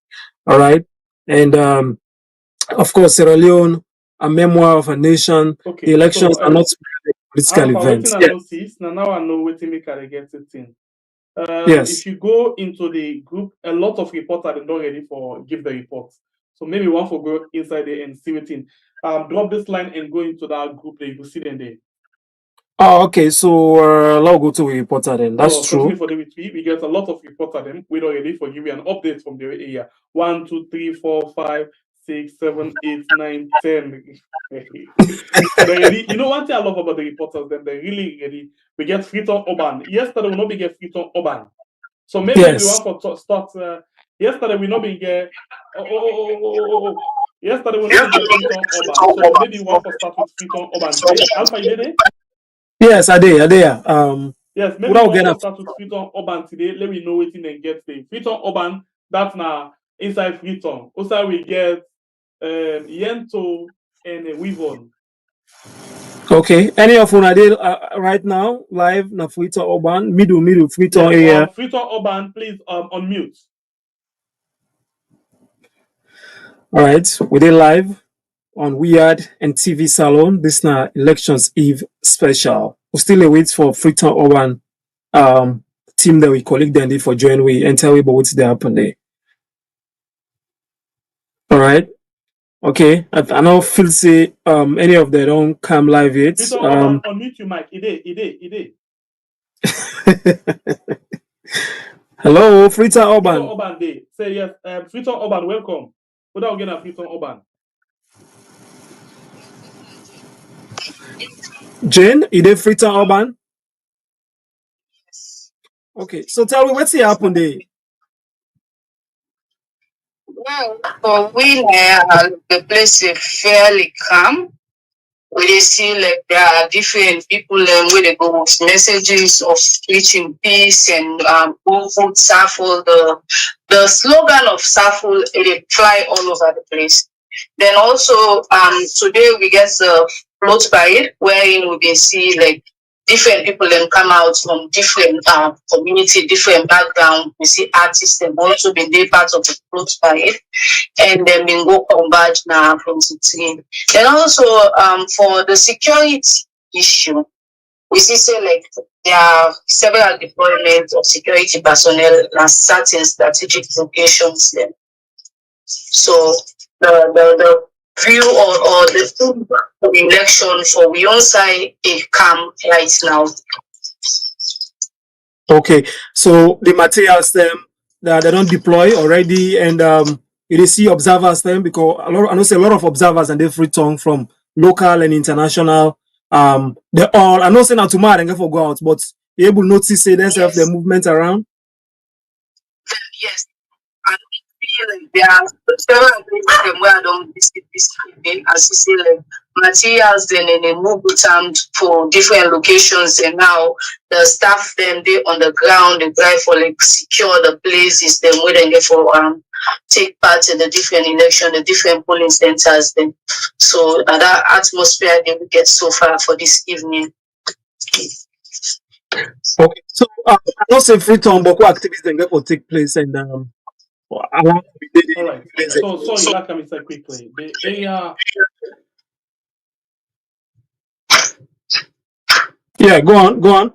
All right, and of course Sierra Leone, a memoir of a nation. Okay, the elections are not political events. Now I know what to make I get it in. Yes. If you go into the group, a lot of reporters are not ready for give the reports. So maybe one for go inside there and see it in. Drop this line and go into that group there. You will see them there. Oh, okay. So let's go to a reporter then. That's true. For the we get a lot of reporter them. We're not ready for give you an update from the area. 1, 2, 3, 4, 5, 6, 7, 8, 9, 10. So they're ready. You know one thing I love about the reporters, then they're really ready. We get Freeton Oban. Yesterday we not be get Freeton Oban. So maybe we want to start Yesterday we not been get. Yesterday we not been get Freetown Urban. So maybe you want to start with Freetown Urban today. Alpha, you did it? Yes, I did. Yes, maybe Without you want getting to start with Freetown Urban today. Let me know what and get there. Freetown Urban, that's now inside Freetown. Also we get Yento and Weavon. okay. Any of una did right now live na Freetown Urban middle Freetown area. Freetown Urban, please unmute. All right, we did live on Weird and TV Salon. This na Elections Eve special. We still wait for Freetown Urban team that we colleague them for join we and tell we about what's there happen there. All right. Okay. I don't feel say any of them don't come live yet. Freetown Urban, unmute your mic. Ide. Hello, Freetown Urban. Freetown Urban Day. Say yes. Freetown Urban, welcome. Without getting a Freetown Urban. Jane, you did Freetown Urban? Okay, so tell me what's happened there? Well, for we the place is fairly calm. We see like there are different people where they go with messages of preaching peace and go food Saful. The slogan of Saful it fly all over the place. Then also today we get the float by it wherein we can see like different people then come out from different community, different background. We see artists and also been they part of the float by it and then been go converge now from the team. And also for the security issue, we see say like there are several deployments of security personnel at certain strategic locations then. So the view or the theme of the election for we on side a calm right now. Okay, so the materials them that they don't deploy already, and you see observers them because I know say a lot of observers and they Freetown from local and international. They all I know say not tomorrow and go out, but you able to notice say themselves the movement around. Yes. And like there are several places where I don't visit this evening as you see like materials then in a mobile time for different locations and now the staff then they on the ground they try for like secure the places then where they get for take part in the different election, the different polling centers then. So that atmosphere they will get so far for this evening. Okay, so I don't say Freetown, but what activities then get for take place and all right. So sorry, that can be said quickly. The area. Yeah, go on.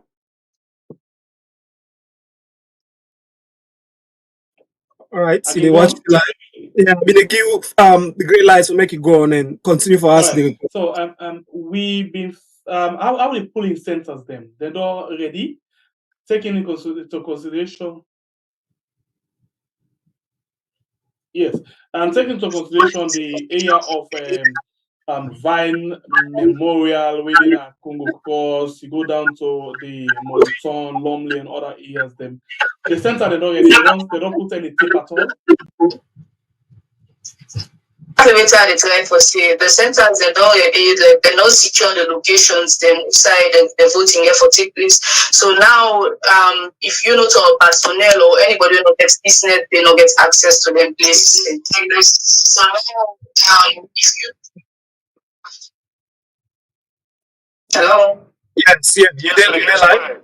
All right, see they watch the live. Yeah, I mean they give the great lights will make it go on and continue for us. Right. So we've been how the polling centers them? They're not ready. Taking into consideration. Yes, and taking into consideration the area of Vine Memorial, within Congo Cross, you go down to the Moliton, Lumley, and other areas. Them the center they don't put any tape at all. The centers they don't already they don't secure the locations them inside the voting here for take place. So now if you know to personnel or anybody who gets business, they don't get access to them places. So if you hello? Yes, yeah, you did live.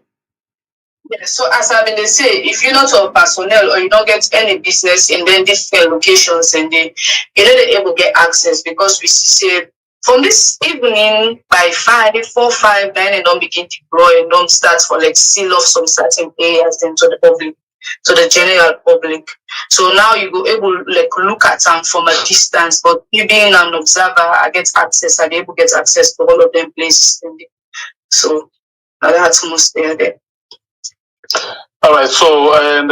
Yeah, so as I've been say, if you're not a personnel or you don't get any business in then different locations and then you're not able to get access because we say from this evening by 4, 5, 9 and don't begin to grow and don't start for like seal off some certain areas then to the public, to the general public. So now you go able like look at them from a distance, but you being an observer, I get access, I'm able to get access to all of them places. So that's atmosphere there. All right, so and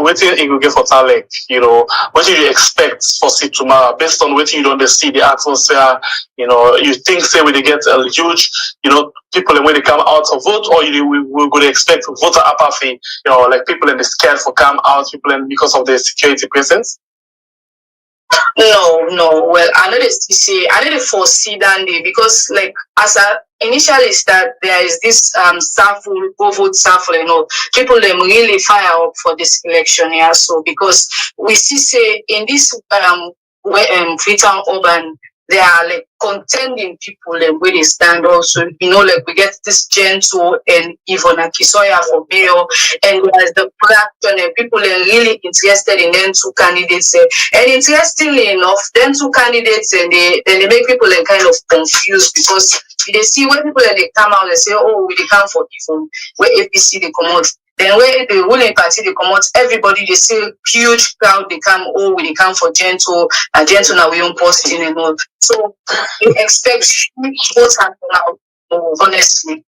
waiting you get for talent, what do you expect for tomorrow based on waiting you don't see the atmosphere, you think say we get a huge, people and when they come out to vote, or we could expect voter apathy, like people in the scared for come out, people and because of the security presence? No. Well, I didn't foresee that day because, like, as I initially start, there is this go vote sample, people them really fire up for this election here. So because we see say in this Freetown urban, there are like contending people where they stand also, like we get this Gentle and Ivona Kisoya for mayor, and there's the production and people are really interested in them two candidates. And interestingly enough, them two candidates and they make people kind of confused because they see when people they come out, they say, oh, we come for Ivon, where APC they come out. Then where the ruling party they come out, everybody they see huge crowd they come, oh, we come for Gentle, and Gentle now we own posting and all. So we expect huge votes happen now, honestly.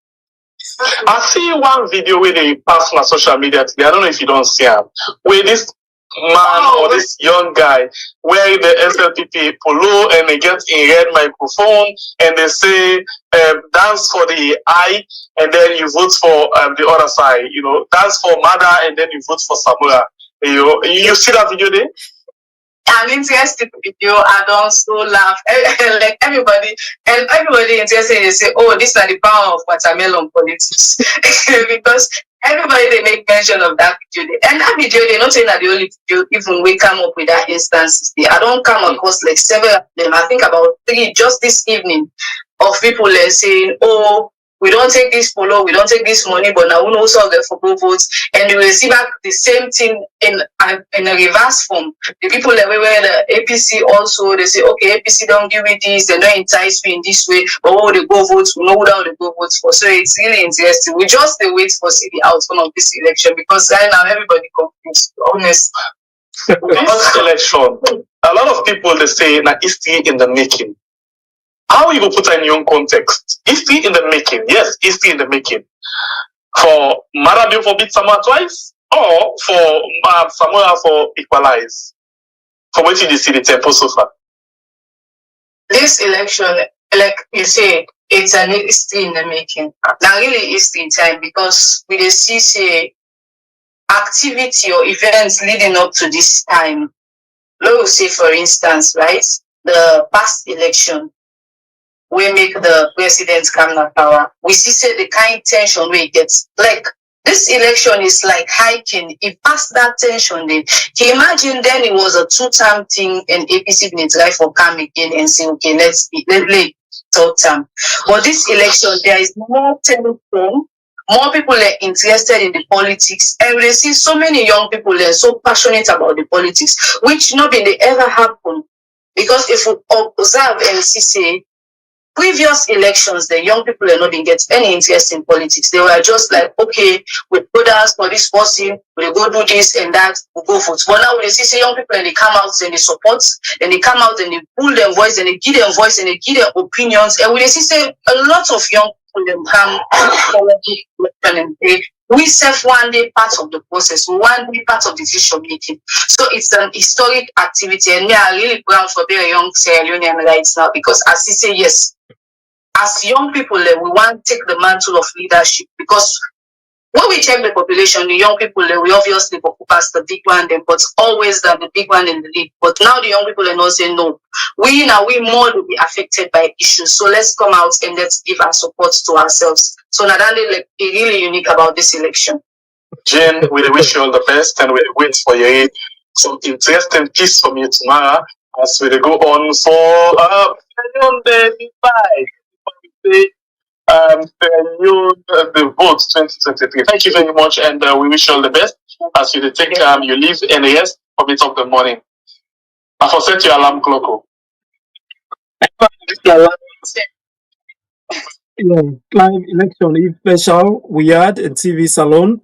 I see one video where they pass on social media today. I don't know if you don't see him. Where this man or this young guy wearing the SLPP polo and they get a red microphone and they say dance for the eye and then you vote for the other side. Dance for Mada and then you vote for Samura. You see that video there? An interesting video, I don't so laugh. Like everybody interested, they say, oh, this is the power of watermelon politics. Because everybody they make mention of that video. And that video, they're not saying that the only video, even we come up with that instances. I don't come across like several of them. I think about 3 just this evening of people saying, oh, we don't take this polo, we don't take this money, but now we also get for go votes, and we will see back the same thing in a reverse form. The people that we were the APC also, they say, okay, APC don't give me this, they don't entice me in this way, but what they go votes, we know what they go votes for. So it's really interesting. We just wait for see the outcome of this election because right now everybody confused, honestly. This election, a lot of people they say that it's still in the making. How you go put in your own context? It's still in the making. Yes, it's still in the making. For Marabio for beat Samoa twice, or for Samoa for equalize. For what you see the tempo so far. This election, like you say, it's still in the making. Now really it's in time because we see say activity or events leading up to this time. Let us say for instance, right, the past election. We make the president come to power. We see say the kind of tension we get. Like this election is like hiking. If past that tension, then can you imagine then it was a 2-term thing and APC been try for come again and say, okay, let's play third term. But this election, there is more tension, more people are interested in the politics, and we see so many young people are so passionate about the politics, which not been ever happen. Because if we observe and see previous elections, the young people are not been get any interest in politics. They were just like, okay, we put us for this person, we go do this and that, we go vote. But now when they see young people and they come out and they support, and they come out and they pull their voice and they give them voice and they give their opinions, and when they see a lot of young people them come forward and say, we serve one day part of the process, one day part of the decision making. So it's an historic activity, and we are really proud for being a young Sierra Leonean right now because as you say, yes, as young people, we want to take the mantle of leadership because when we check the population, the young people, we obviously pass the big one, but always the big one in the lead. But now the young people are not saying no. We more will be affected by issues. So let's come out and let's give our support to ourselves. So now that's really unique about this election. Jane, we wish you all the best and we wait for your some interesting piece from you tomorrow as we go on for the vote 2023. Thank you very much, and we wish you all the best as you take you leave and rest a bit of the morning. I for set your alarm clock. Yeah, live election if special we had in TV salon.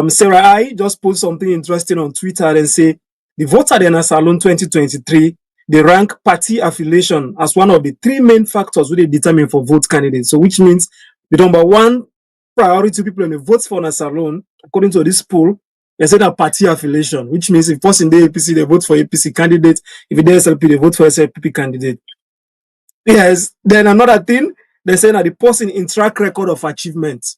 Sarah I just put something interesting on Twitter and say the voter in salon 2023. They rank party affiliation as one of the 3 main factors they determine for vote candidates. So which means the number 1 priority people in the votes for Nasalon according to this poll, they said a party affiliation, which means if person the APC, they vote for APC candidate. If they SLP, they vote for SLP candidate. Yes. Then another thing, they say that the person in track record of achievement.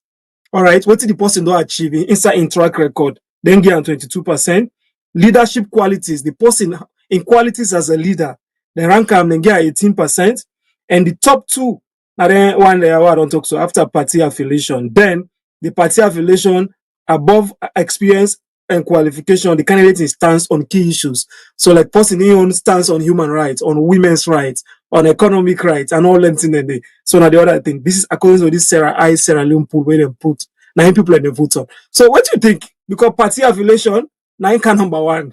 All right, what did the person do achieve inside in track record? Then get on 22%. Leadership qualities, the person in qualities as a leader, the rank then get 18%. And the top two, now then one there I don't talk so after party affiliation. Then the party affiliation above experience and qualification, the candidate stands on key issues. So like person he own stands on human rights, on women's rights, on economic rights, and all them things in there. So now the other thing, this is according to this Sierra Leone pool where they put 9 people in the vote on. So what do you think? Because party affiliation, 9 can number 1.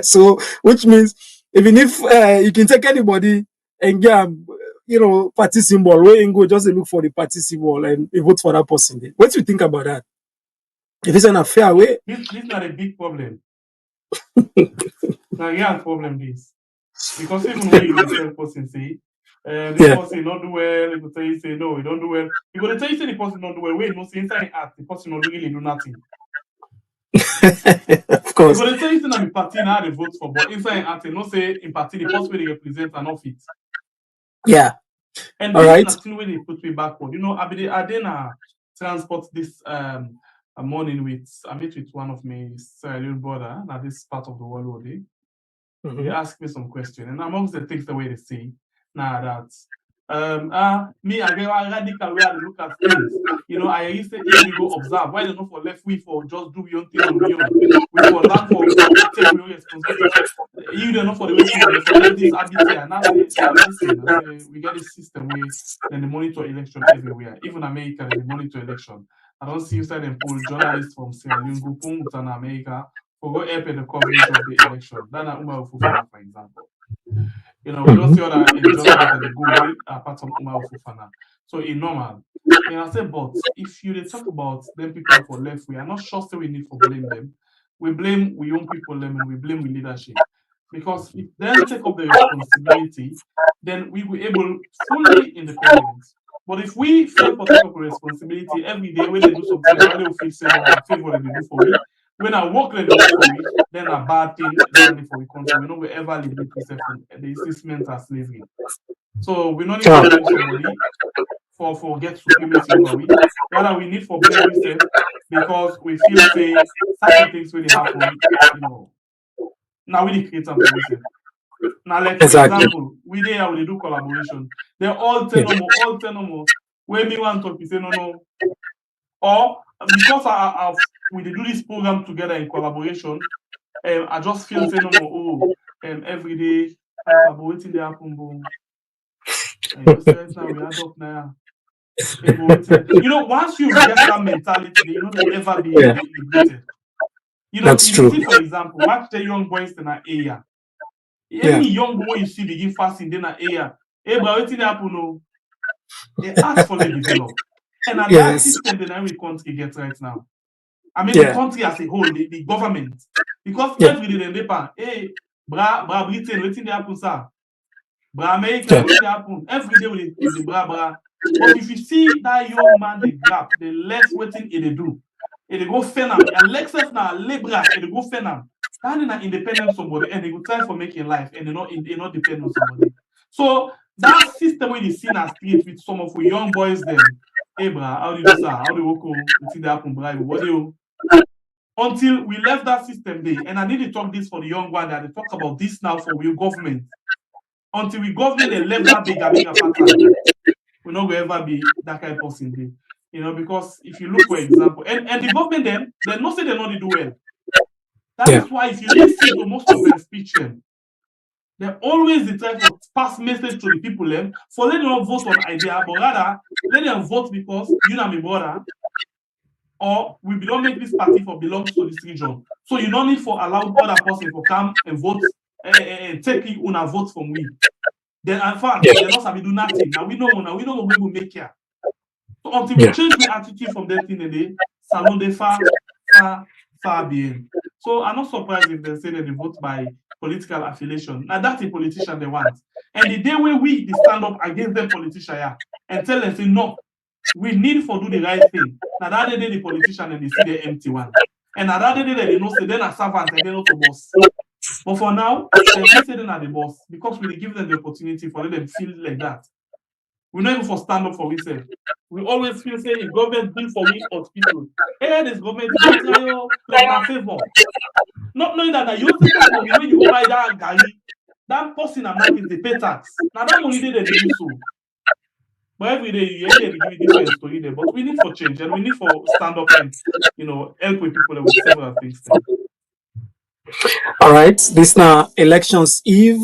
So which means even if you can take anybody and get party symbol, where you go just look for the party symbol and you vote for that person. What do you think about that? If it's an unfair way, this not a big problem. Now, yeah, problem is because even when you tell person say, this person not do well, they tell you say no, he don't do well. You gonna tell you say the person don't do well. Wait, no, say inside act, the person not really do nothing. Of course. You gonna tell you say that the party now they vote for, but inside act, no say in party the person they represent are not fit. Yeah. And all right. Nothing when they put me backward. I did transport this a morning I met with one of my Sierra Leone brother, now this part of the world day. They asked me some question, and amongst the things the way they say now that me I get a radical way I look at things. I used to go observe why they not for left we for just do your own thing on your own. We for learn for take your responsibility. You don't know for the way for let this RBT and now listen, we get this system where then they monitor election everywhere. Even America they monitor election. I don't see inside and poll journalists from Sierra Leone go put in America for go help in the coverage of the election. That's Umar Fufana, for example. We don't see other journalists that they go apart from Umar Fufana. So it's normal. And I said, but if you talk about them people for left, we are not sure still we need to blame them. We blame we young people them and we blame we leadership. Because if they take up the responsibility, then we will able fully independent. But if we fail to take up responsibility every day when they do something, they will feel say favor they do for me. When I work they do for me, then a bad thing for the country. We know we ever liberate ourselves from the assessment as slavery. So we don't need to blame somebody for get supremacy over we. Rather we need for blame ourselves because we feel say certain things really happen, now we create something for ourselves. Now, like for example, we do collaboration. They're all tell no more. When me want to talk, we say no. Or because we do this program together in collaboration, I just feel say no more. Every day I'm waiting there happen boom. Now we adopt now. Once you get that mentality, you don't ever be liberated. That's true. See, for example, watch the young boys in that area. Any young boy you see begin fasting in that area. Hey, but what's happen? No, they ask for the develop, and that system the every country gets right now. I mean, the country as a whole, the government, because every day they pan, hey, bra Britain, what's happen, sir? Bra America, what's happen? Every day with the bra. But if you see that young man, the gap, the less waiting they do, they go fenam. And Lexus now labor, they go fenam. That is an independent somebody, and they go try for making life, and they not depend on somebody. So that system where they see in a street with some of the young boys, them, hey bra, how do you do sir? How do you work? What they happen, bra? What do you? Until we left that system there, and I need to talk this for the young one that they talk about this now for real government. Until we government they left that bigger pattern, we not going ever be that kind of person there. Because if you look for example, and the government then they not say they not do well. That is why if you listen to most of their speech, they always try to pass message to the people for let them not vote on idea, but rather let them vote because you and my brother, or we don't make this party for belongs to this region. So you don't need for allow other person to come and vote and take you on a vote from we. Then in fact, they not do nothing. Now we know when we make here. So until we change the attitude from that thing today, salon de far being. So I'm not surprised if they say that they vote by political affiliation. Now that's a politician they want. And the day where we stand up against them politician and tell them say no, we need for do the right thing. Now that day the politician and they see the empty one. And now that day they know say then a servant and then also boss. But for now, they feel say they are the boss because we give them the opportunity for them to feel like that. We not even for stand up for ourselves. We always feel say if government do for we or people, hey, this government is like my favor. Not knowing that you take that money when you go buy that gari, that person and market they pay tax. Now that money they use so. But every day you give a different story there. But we need for change and we need for stand up and help with people with several things. All right, this now elections eve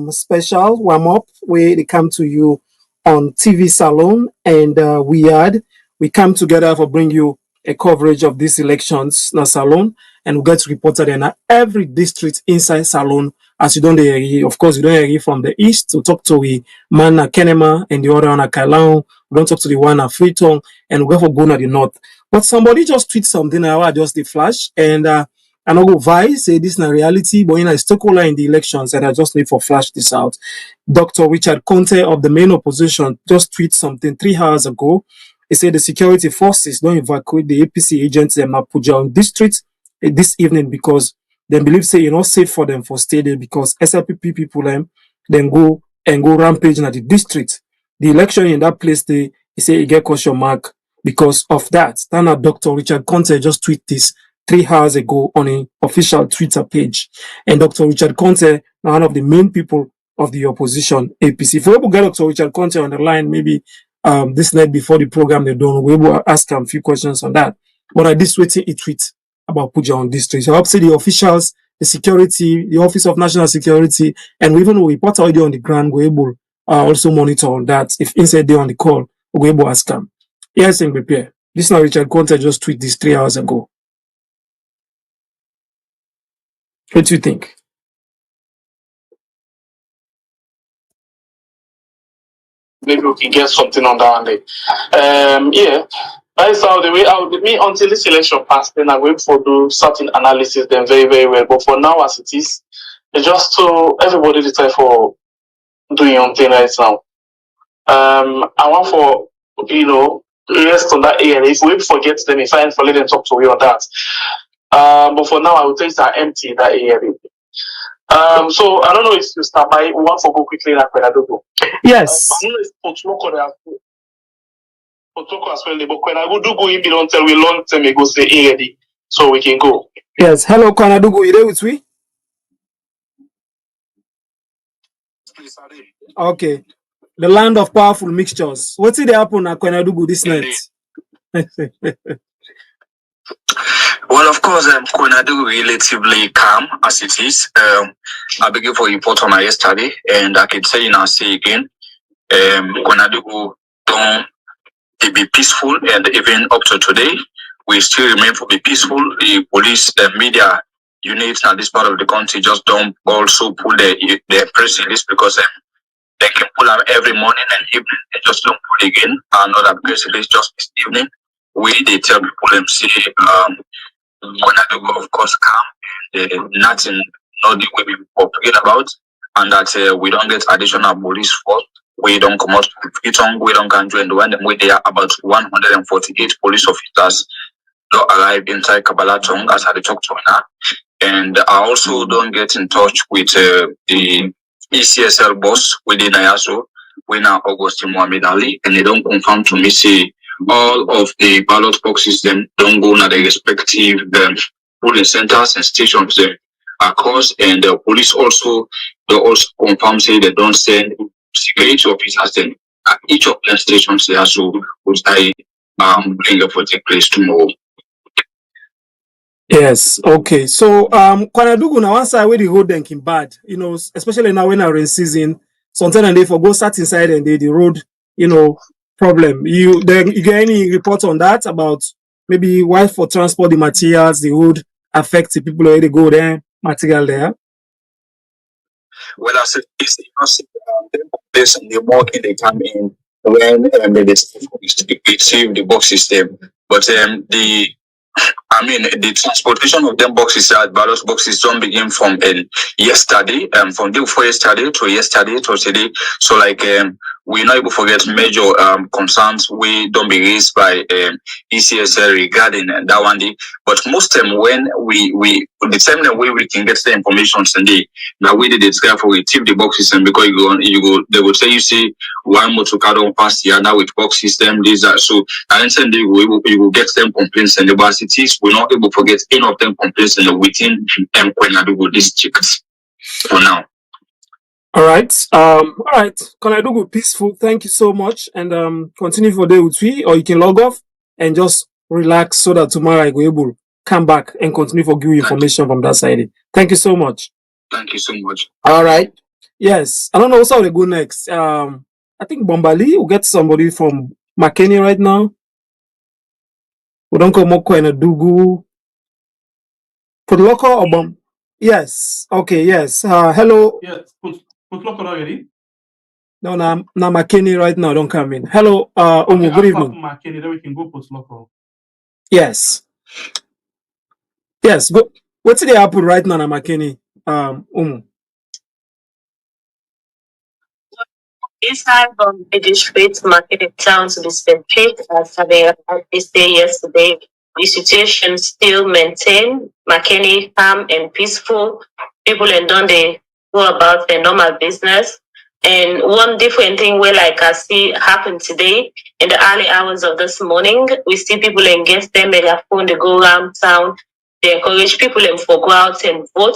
special warm up where they come to you on TV Salon and we come together for bring you a coverage of these elections na Salon and we get reported in every district inside Salon as you don't hear, of course you don't hear from the east to talk to the man at Kenema and the other one at Kailan, we don't talk to the one at Freetown and we go for Gona the north. But somebody just tweet something I just the flash and I don't go vice say this is not reality, but a stakeholder in the elections, and I just need for flash this out. Dr. Richard Conte of the main opposition just tweeted something 3 hours ago. He said the security forces don't evacuate the APC agents in Mapuja district this evening because they believe say it's not safe for them for stay there because SLPP people then go rampage in the district. The election in that place he say he get question mark because of that. Then Dr. Richard Conte just tweet this 3 hours ago on an official Twitter page. And Dr. Richard Conte, one of the main people of the opposition, APC. If we able to get Dr. Richard Conte on the line, maybe this night before the program they done, we will ask him a few questions on that. But I this waiting a tweet about Puja on district. So I hope say the officials, the security, the Office of National Security, and we even report audio on the ground, we're able also monitor on that. If inside they on the call, we're able to ask him. Yes, and prepare. This now Richard Conte just tweet this 3 hours ago. What do you think? Maybe we can get something on that one day. Yeah, that's how the way out. Me until this election passed, then I wait for do certain analysis. Then very very well. But for now, as it is, it's just so everybody to try for doing your own thing right now. I want for rest on that area. If we forget them, if I for let them talk to me on that. But for now, I will think that empty that area. So I don't know if you start by one for go quickly like when I do go. Yes. I don't know if Potoko as well, but when I go do go in, don't tell we long time ago say ready, so we can go. Yes. Hello, Kwanadugu, you there with me? Okay. The land of powerful mixtures. What's it happen at Kwanadugu this night? Well, of course, Kwanadugu relatively calm as it is. I began for report on yesterday, and I can say now say again, Kwanadugu don't be peaceful, and even up to today, we still remain to be peaceful. The police, media units in this part of the country just don't also pull their press release because they can pull them every morning and evening. They just don't pull again. Another press release just this evening. They tell people them say Kwanadugu, of course, calm, nothing, not the way we forget about, and that we don't get additional police force. We don't come out to Freetown, we don't can join the one where there are about 148 police officers don't arrive inside Kabalaton as I talk to now. And I also don't get in touch with the ECSL boss within IASO, when Augustine Mohamed Ali, and they don't confirm to me say all of the ballot boxes them don't go to the respective polling centers and stations them across, and the police also they also confirm say they don't send security officers then at each of the stations there, so which I bring up for take place tomorrow. Yes, okay. So Kwanadugu now one side where the road then came bad, especially now when we're in season, sometimes they for go start inside and the road, problem. You get any report on that about maybe why for transport the materials, the road affect the people where they go there, material there? Well, I said, it's this in the morning they come in when they receive the box system. But the transportation of them boxes at ballot boxes don't begin from yesterday, from day before yesterday to yesterday to today. So like we not able to forget major concerns we don't be raised by ECSL regarding that one day. But most time when we determine the way we can get the information today, now we did it for we tip the box system because you go they will tell you see one motor car don't pass here now with box system these are so and then they will get them complaints and the cities we're not able to forget any of them complaints and within Kwenadugu district for now. All right. Konadugu, peaceful. Thank you so much. And continue for day with me, or you can log off and just relax so that tomorrow I go able to come back and continue for give you information from that side. Thank you so much. Thank you so much. All right. Yes. I don't know what's how they go next. I think Bombali will get somebody from McKinney right now. We don't call Moko and a Dugu. For the local or bomb? Yes. Okay. Yes. Hello. Yes. Put local already. No, now McKinney right now. Don't come in. Hello. Umu. Good evening. McKinney, then we can go post local. Yes. Yes. Go. What's the happen right now, McKinney? Umu. Inside from the district market in town to be spent as having this day yesterday. The situation still maintained. McKinney calm and peaceful. People and don't they go about their normal business. And one different thing where like I see happen today in the early hours of this morning, we see people engage their megaphone, they go around town, they encourage people and for go out and vote.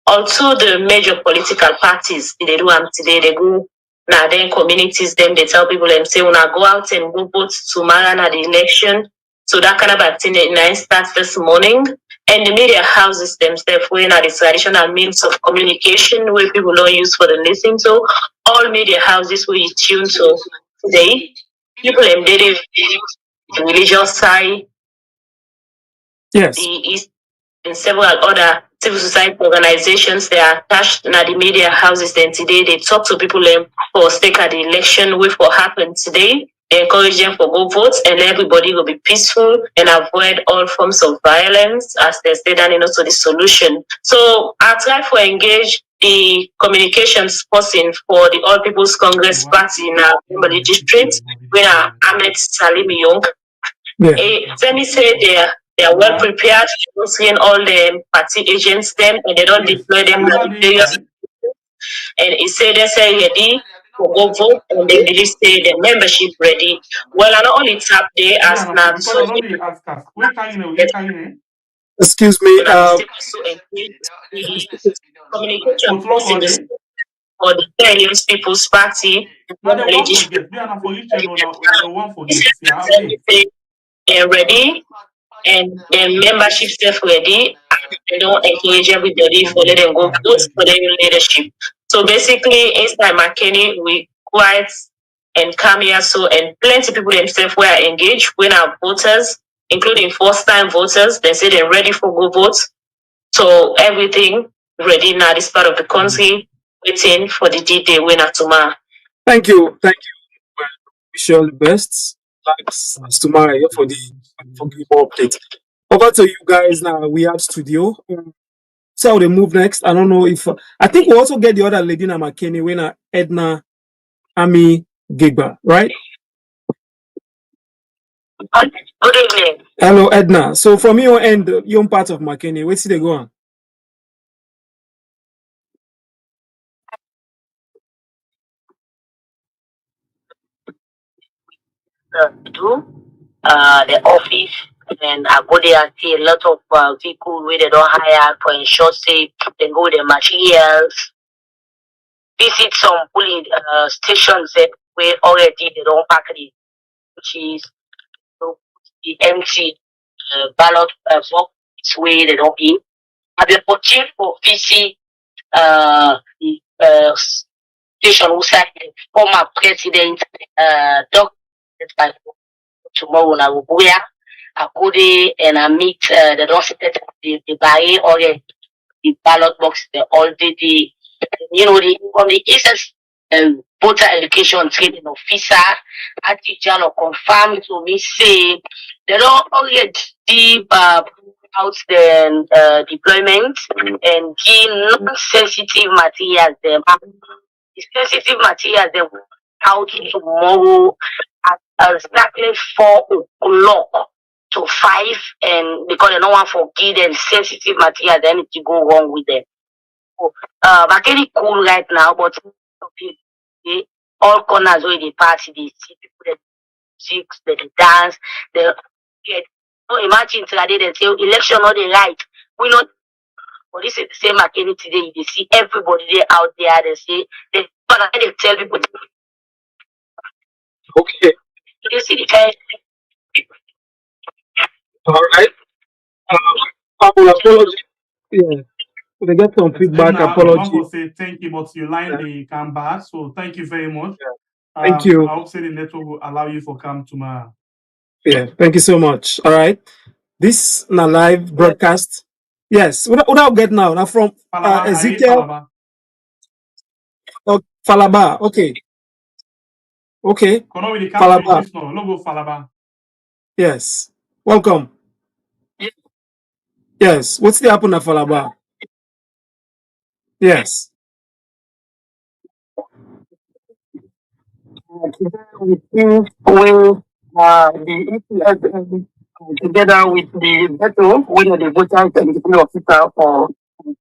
Also the major political parties they do today, they go now then communities them they tell people and say when I go out and go vote tomorrow at the election. So that kind of activity starts this morning. And the media houses themselves when are the traditional means of communication where people don't use for the listening to. All media houses we tune to today. People embedded the religious side, Yes. the East and several other civil society organizations they are attached to the media houses. Then today they talk to people for stake at the election which will happen today. They encourage them for go vote and everybody will be peaceful and avoid all forms of violence as they say that also the solution. So I try to engage the communications person for the All People's Congress Party in our district where Ahmed Salim Young. Let me say they are well prepared, seeing all the party agents them and they don't deploy them at the various. And he said they say ready to go vote and they really say the membership ready. Well, I not only tap there as now so excuse me. Communication person for the Italians People's Party. Ready and the membership self ready. They don't encourage everybody for let them go vote for their leadership. So basically, inside McKinney, we quiet and come here so and plenty of people themselves were engaged when our voters, including first-time voters, they say they're ready for go vote. So everything ready now this part of the country, waiting for the D-Day winner tomorrow. Thank you. Wish you all the best. Thanks tomorrow for the update. Over to you guys now. We have studio. So how they move next. I don't know if I think we also get the other lady na McKinney winner Edna Ami Gigba, right? Good evening. Hello, Edna. So from your end, your part of McKinney, where see they go on? The office and I go there and see a lot of people where they don't hire for ensure safe, they go with the materials, visit some polling stations where already they don't pack it, which is the empty ballot box where they don't be. I've been watching for visit the station who said the former president Dr. Tomorrow I will go there. I go there and I meet the representative the buy or the ballot box the already on the essence voter education training officer I teacher or confirm to me say they don't already out the deployment and give non-sensitive materials them. The sensitive materials them out tomorrow at exactly 4 o'clock to 5, and because they don't want to forgive them sensitive material, then it to go wrong with them. So, very cool right now, but all corners where they party, they see people that six, they dance, they get. So imagine today they say election not the right. We not. But this is the same McKinney today. You see everybody there out there. They say they tell people. Okay. You see the kind. All right. I will apologize. Yeah. They get some feedback. Now, we want Apology. to say thank you, but your line they come back. So thank you very much. Thank you. I hope say the network will allow you to come tomorrow. Yeah. Thank you so much. All right. This na live broadcast. Yes. What I get now? Now from Ezekiel. Oh, Falaba. Okay. Okay. Falaba. Logo Falaba. Yes. Welcome. Yes. What's the happen at Falaba? Yes. We the EPS together with the veto, when the voters and the officer for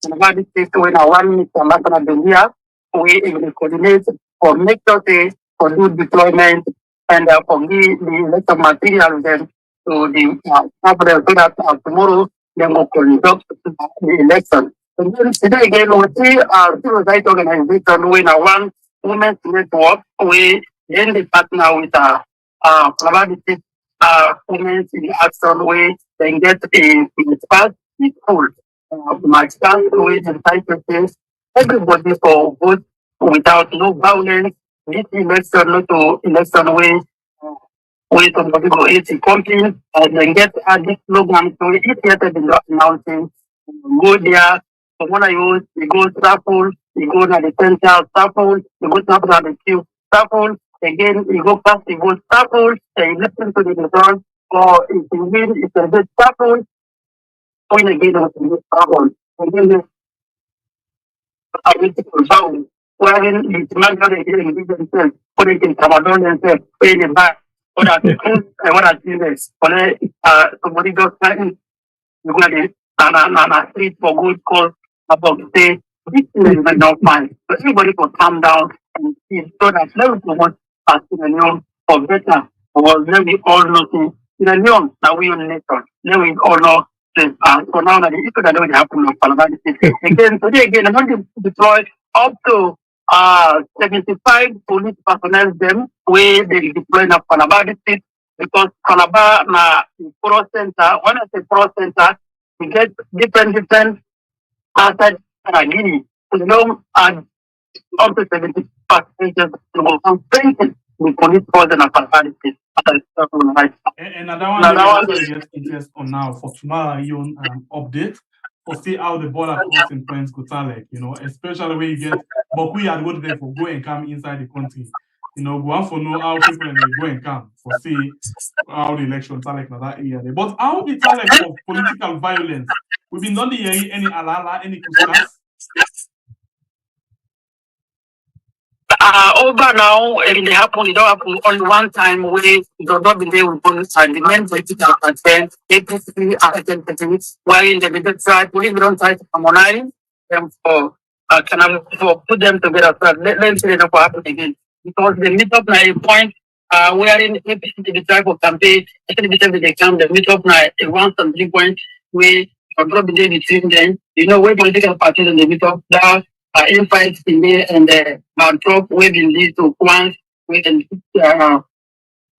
the state when I want Mr. Makana Belia, we coordinate for make sure they for do deployment and for the electoral material then to the capital so that tomorrow they will conduct the election. And then today again we see civil rights organization when I want women's network, we then they partner with collaborative women in action way, then get a past school. My stand with the type everybody for vote without no violence. This election, not to election way, way somebody go eat the company and then get this slogan. So if you get the announcing, go there. So when I use, you go shuffle, you go to the center, shuffle, you go to the queue, shuffle. Again, you go past, you go shuffle, and you listen to the result. Or if you win, it's a good shuffle. Point again with the shuffle. Again, I need to confirm. Wherein the commander again themselves, put it in Ramadan themselves, pay the back. What are the things and what are the things? When somebody goes you got it, and a street for good cause about say this is not fine. So everybody can calm down and see so that level to what as in a new or better or let me all know in a new that we on nation. Let me all know this so now that the issue that don't happen in Parliament again today again I'm going to deploy up to 75 police personnel them where they deploy in Parliament because Calabar na pro center, one of the pro center, we get different outside Guinea. You know, and up to 70% of the police force and and another one we get interest on now for tomorrow you update for see how the border crossing points go like, especially when you get but we are going there for go and come inside the country. Go on for know how people and they go and come for see how the elections are like that area. But how it's like of political violence. We've been not hearing any alala, any kuskas. Over now, it don't happen only one time where it does not be there with police and the main political concern, APC identity, wherein the middle tribe, we don't try to harmonize them for put them together. So let's say that will happen again. Because the meet up now a point wherein APC the tribe of campaign, actually they come, the meet up now a one something point where not be there between them. Where political parties and the meet up that infights in there and Trump will lead to once we can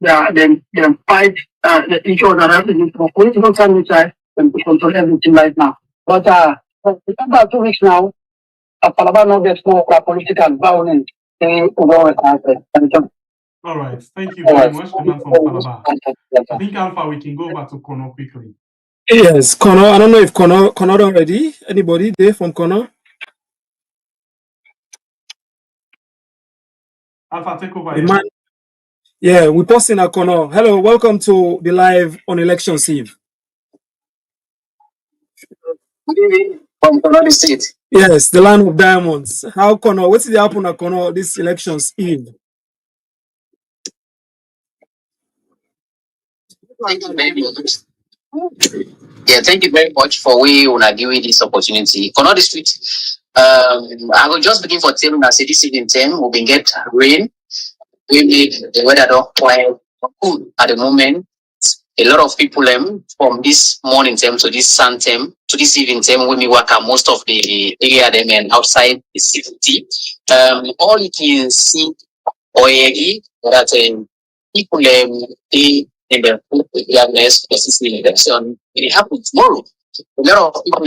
then fight the issue that happens for political time side and to control everything right now. But about 2 weeks now, Palaba now there's more political violence. All right, thank you very much, the man from Falaba. I think Alpha, we can go back to Kono quickly. Yes, Kono. I don't know if Kono already. Anybody there from Kono? Alpha, take over. Yeah, we're posting at Kono. Hello, welcome to the live on Elections Eve. From Kono State. Yes, the land of diamonds. How Kono? What's the happen at Kono this Elections Eve? Thank you very much. Yeah, thank you very much for we una give me this opportunity. On the street, I will just begin for telling us this evening 10 we been get rain. We make the weather don't quite good at the moment. A lot of people from this morning time to this sun time to this evening time when we work at most of the area them and outside the city. All you can see already that people they in the awareness the election it happen tomorrow. A lot of people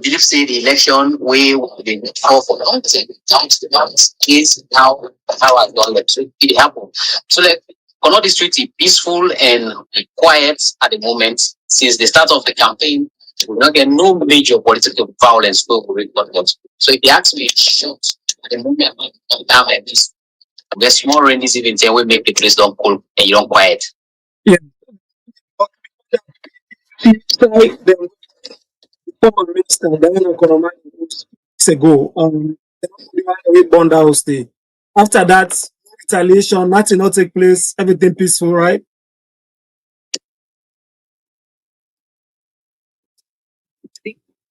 believe say the election way been call for long time down to the balance is how I done that so it happen. So like Kono district is peaceful and quiet at the moment since the start of the campaign. We not get no major political violence over it. So if you ask me, it's short at the moment. Time like this, there's small rain this evening, we make the place don't cool and you don't quiet. Yeah. The former minister Diana Konomani weeks ago, the bond house day. After that, retaliation, nothing not take place, everything peaceful, right?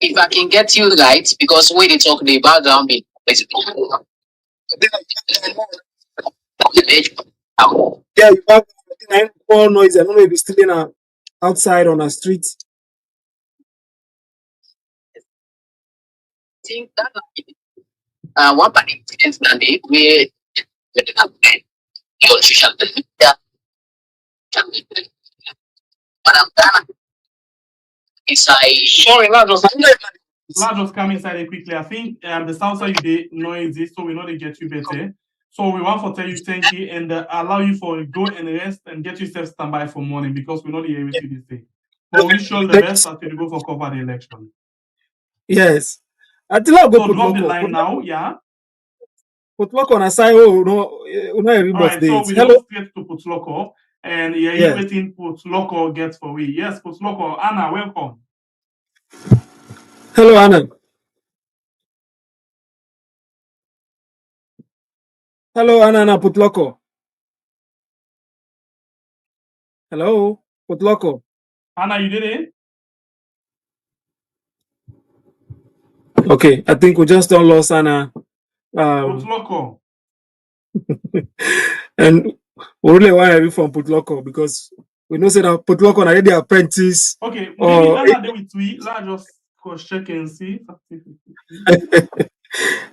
If I can get you right, because when they talk the background, be basically. Yeah, you have all noise. I don't know if it's still in outside on a street. Think that one party instantly we your social yeah. Madam Dana is I Sorry, let's just come inside it quickly. I think the sound side you did noisy, so we know they get you better. So we want to tell you thank you and allow you for go and rest and get yourself standby for morning because we know the area this day. But we wish you all the best as we go for cover the election. Yes. I think I'll go So put drop the lock line now, yeah. Put lock on a side. Oh no, every All right, so we Hello. go straight to Putloko and yeah, you waiting Putloko gets for we. Yes, Putloko, Anna, welcome. Hello, Anna. Hello, Anna Putloko. Hello, Putloko. Anna, you did it? Okay, I think we just don't lost Anna. Putloko. And we really want to be from Putloko because we know that Putloko are the apprentice. Okay, maybe Anna there with we. Let's just cross check and see.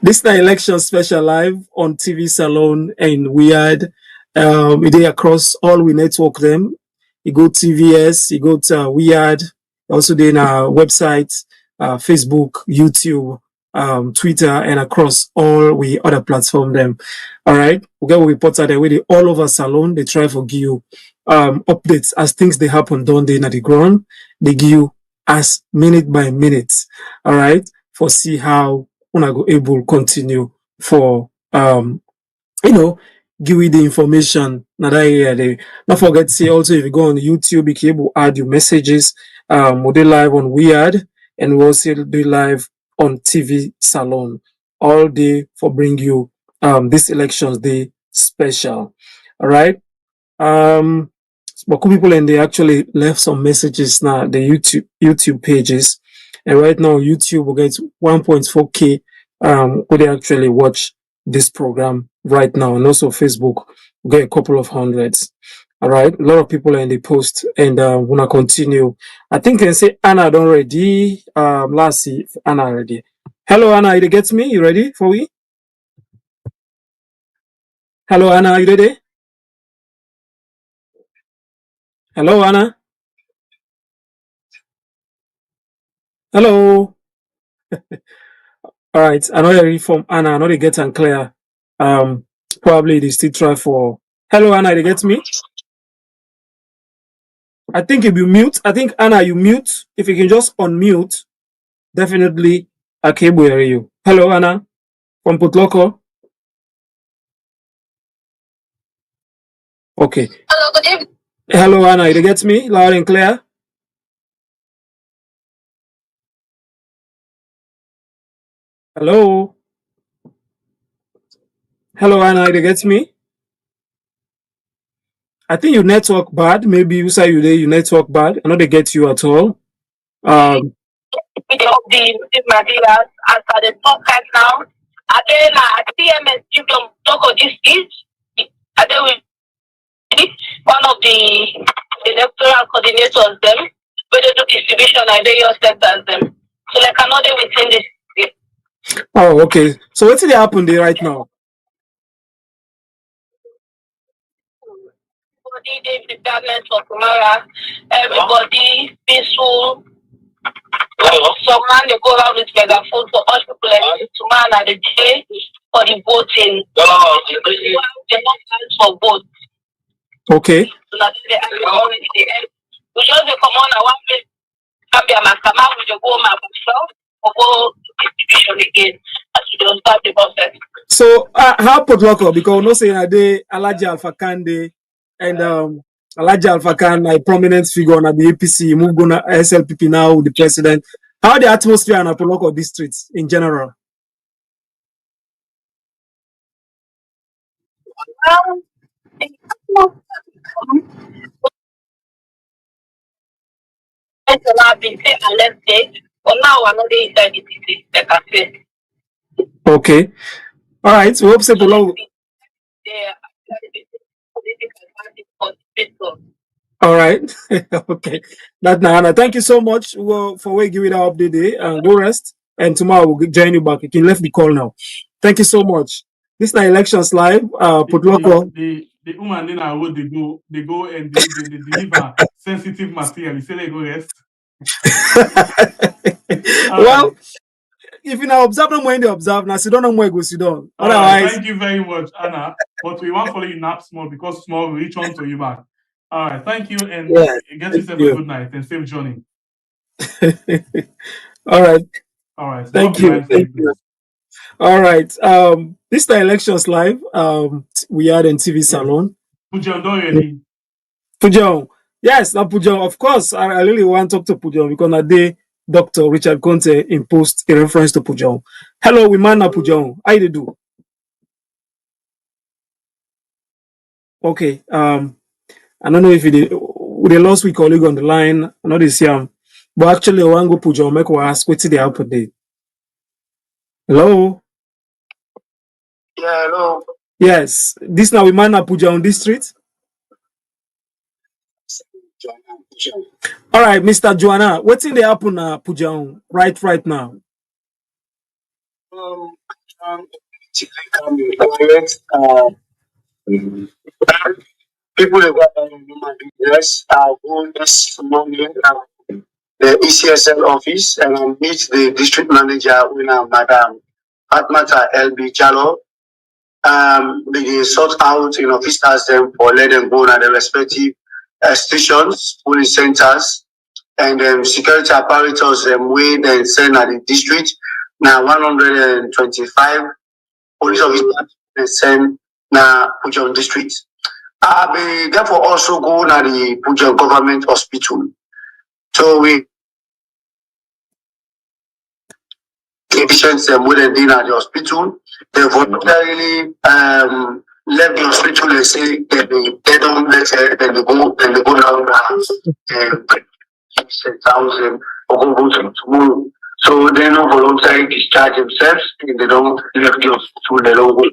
This is the election special live on TV Salon and Weird. We did across all we network them. You go TVS, you go to Weird, also did our website, Facebook, YouTube, Twitter, and across all we other platform them. All right, we get reported that way all over Salon. They try to give you updates as things they happen, don't they? At the ground, they give you as minute by minute. All right, for see how una go able continue for give you the information na that area there. Not forget say also if you go on YouTube, you can able add your messages. We do live on Weird and we also do live on TV Salon all day for bring you this elections day special. All right. But cool people and they actually left some messages now the YouTube pages. And right now YouTube will get 1.4K who they actually watch this program right now. And also Facebook will get a couple of hundreds. All right. A lot of people are in the post and wanna continue. I think I can say Anna don't ready. Let's see if Anna ready. Hello Anna, you get me? You ready for we? Hello Anna, are you ready? Hello Anna. Hello. All right, I know you read from Anna. I know they get unclear. Probably they still try for. Hello, Anna. They get me. I think if you mute, I think Anna, you mute. If you can just unmute, definitely I can hear you. Hello, Anna from Putloko. Okay. Hello, good evening. Hello, Anna. You get me loud and clear. Hello. Hello, Anna. You get me. I think your network bad. Maybe you say you network bad. I know they get you at all. Video of the materials as at the top right now. Again, TMS Kingdom Toko this is again with one of the electoral coordinators them where they do distribution and they your centers them. So like another within this. Oh, okay. So what's happen there right now? Everybody they preparedness for tomorrow. Everybody peaceful. Some man they go around with megaphone to urge people like tomorrow at the day for the voting. They want hands for vote. Okay. So that they are already the end. We just come on and one place can be a mastermind with the go map myself or go distribution again as we don't start the process. So how put local because no saying a day Alaji Alpha Kande and Alaji Alpha Khan, a prominent figure on the APC, move going to SLPP now with the president. How the atmosphere in Apoloko districts in general? Okay. All right. So hope Apoloko. All right. Okay. That Nana. Thank you so much for we give it our update day and go rest. And tomorrow we'll join you back. You can left the call now. Thank you so much. This is the elections live. Put local. The woman then they go and they deliver sensitive material. You say they go rest. Well, if you now observe them when they observe, now sit down and go sit down. Otherwise, thank you very much, Anna. But we want to follow you nap small because small we reach on to you back. All right, thank you and get yourself a good night and safe journey. All right. All right. Thank you. Thank you. All right. This is the elections live. We are in TV Salon. Pujong, don't ready. Pujong. Yes, now Pujong. Of course, I really want to talk to Pujong because a day Dr. Richard Conte imposed a reference to Pujong. Hello, we man Pujong. How you do? Okay. I don't know if we lost we colleague on the line. I know this but actually I want to go Pujong make ask what's the output day. Hello. Yeah, hello. Yes, this now we man Pujong district. All right, Mr. Joanna, what's in the happen Pujong right now? People have got yes, I'll go this morning the ECSL office and I'll meet the district manager with Madam Atmata LB Jalo. They sort out officers them for let them go to the respective stations, police centers, and security apparatus way they send at the district. Now 125 police officers they send now Pujong district. They therefore also go to the Pujong government hospital. So we the patients wouldn't be at the hospital. They voluntarily left the hospital and say they don't let then they go down and 6,000 or go to tomorrow. So they don't voluntarily discharge themselves and they don't leave the hospital, they don't go.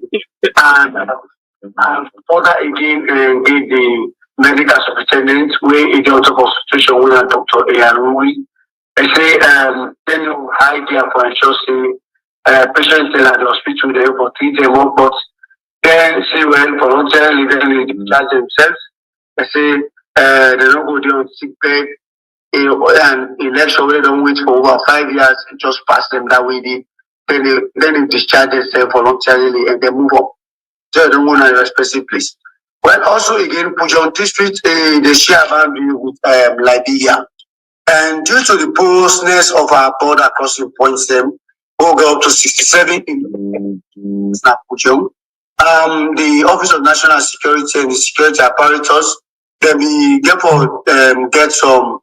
And further again give the medical superintendent where a doctor of situation with Dr. Ayarui. I say then you hide there for ensure say patients in at the hospital they for 3 days more, but then say well voluntarily they discharge themselves. I say they don't go there on sick bed and election where they don't wait for over 5 years, just pass them that way then they discharge themselves voluntarily and they move up. So I don't want to specific place. Well, also again, Pujong district, they share boundary with Liberia. And due to the porousness of our border crossing points, them will go up to 67 in Pujong. The Office of National Security and the security apparatus, they be get some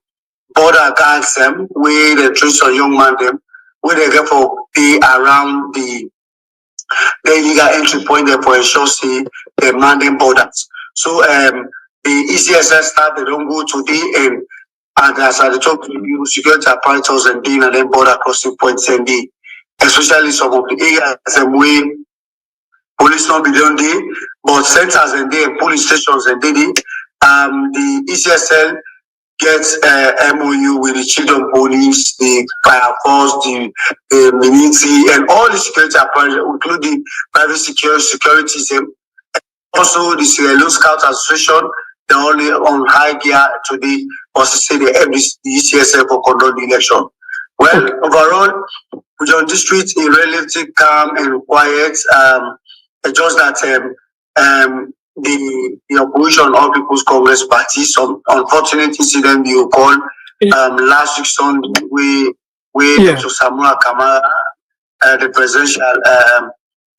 border guards them where they trace some young man them where they get for be around the illegal entry point there for ensure say the manding borders. So the ECSS staff, they don't go today, and as I talk to you, security apparatus and then border crossing points and especially some of the areas and way police not be done there, but centers and there, police stations and there, the ECSL gets MOU with the children police, the fire force, the military, and all the security apparatus, including private securities, also the Sierra Leone Scout Association. They're only on high gear today, also say they have the ECSL for conduct the election. Well, overall, Pujon district is relatively calm and quiet. Just that the opposition, All People's Congress Party, some unfortunate incident you call last week Sunday, where Dr. Samuel Kamara, the presidential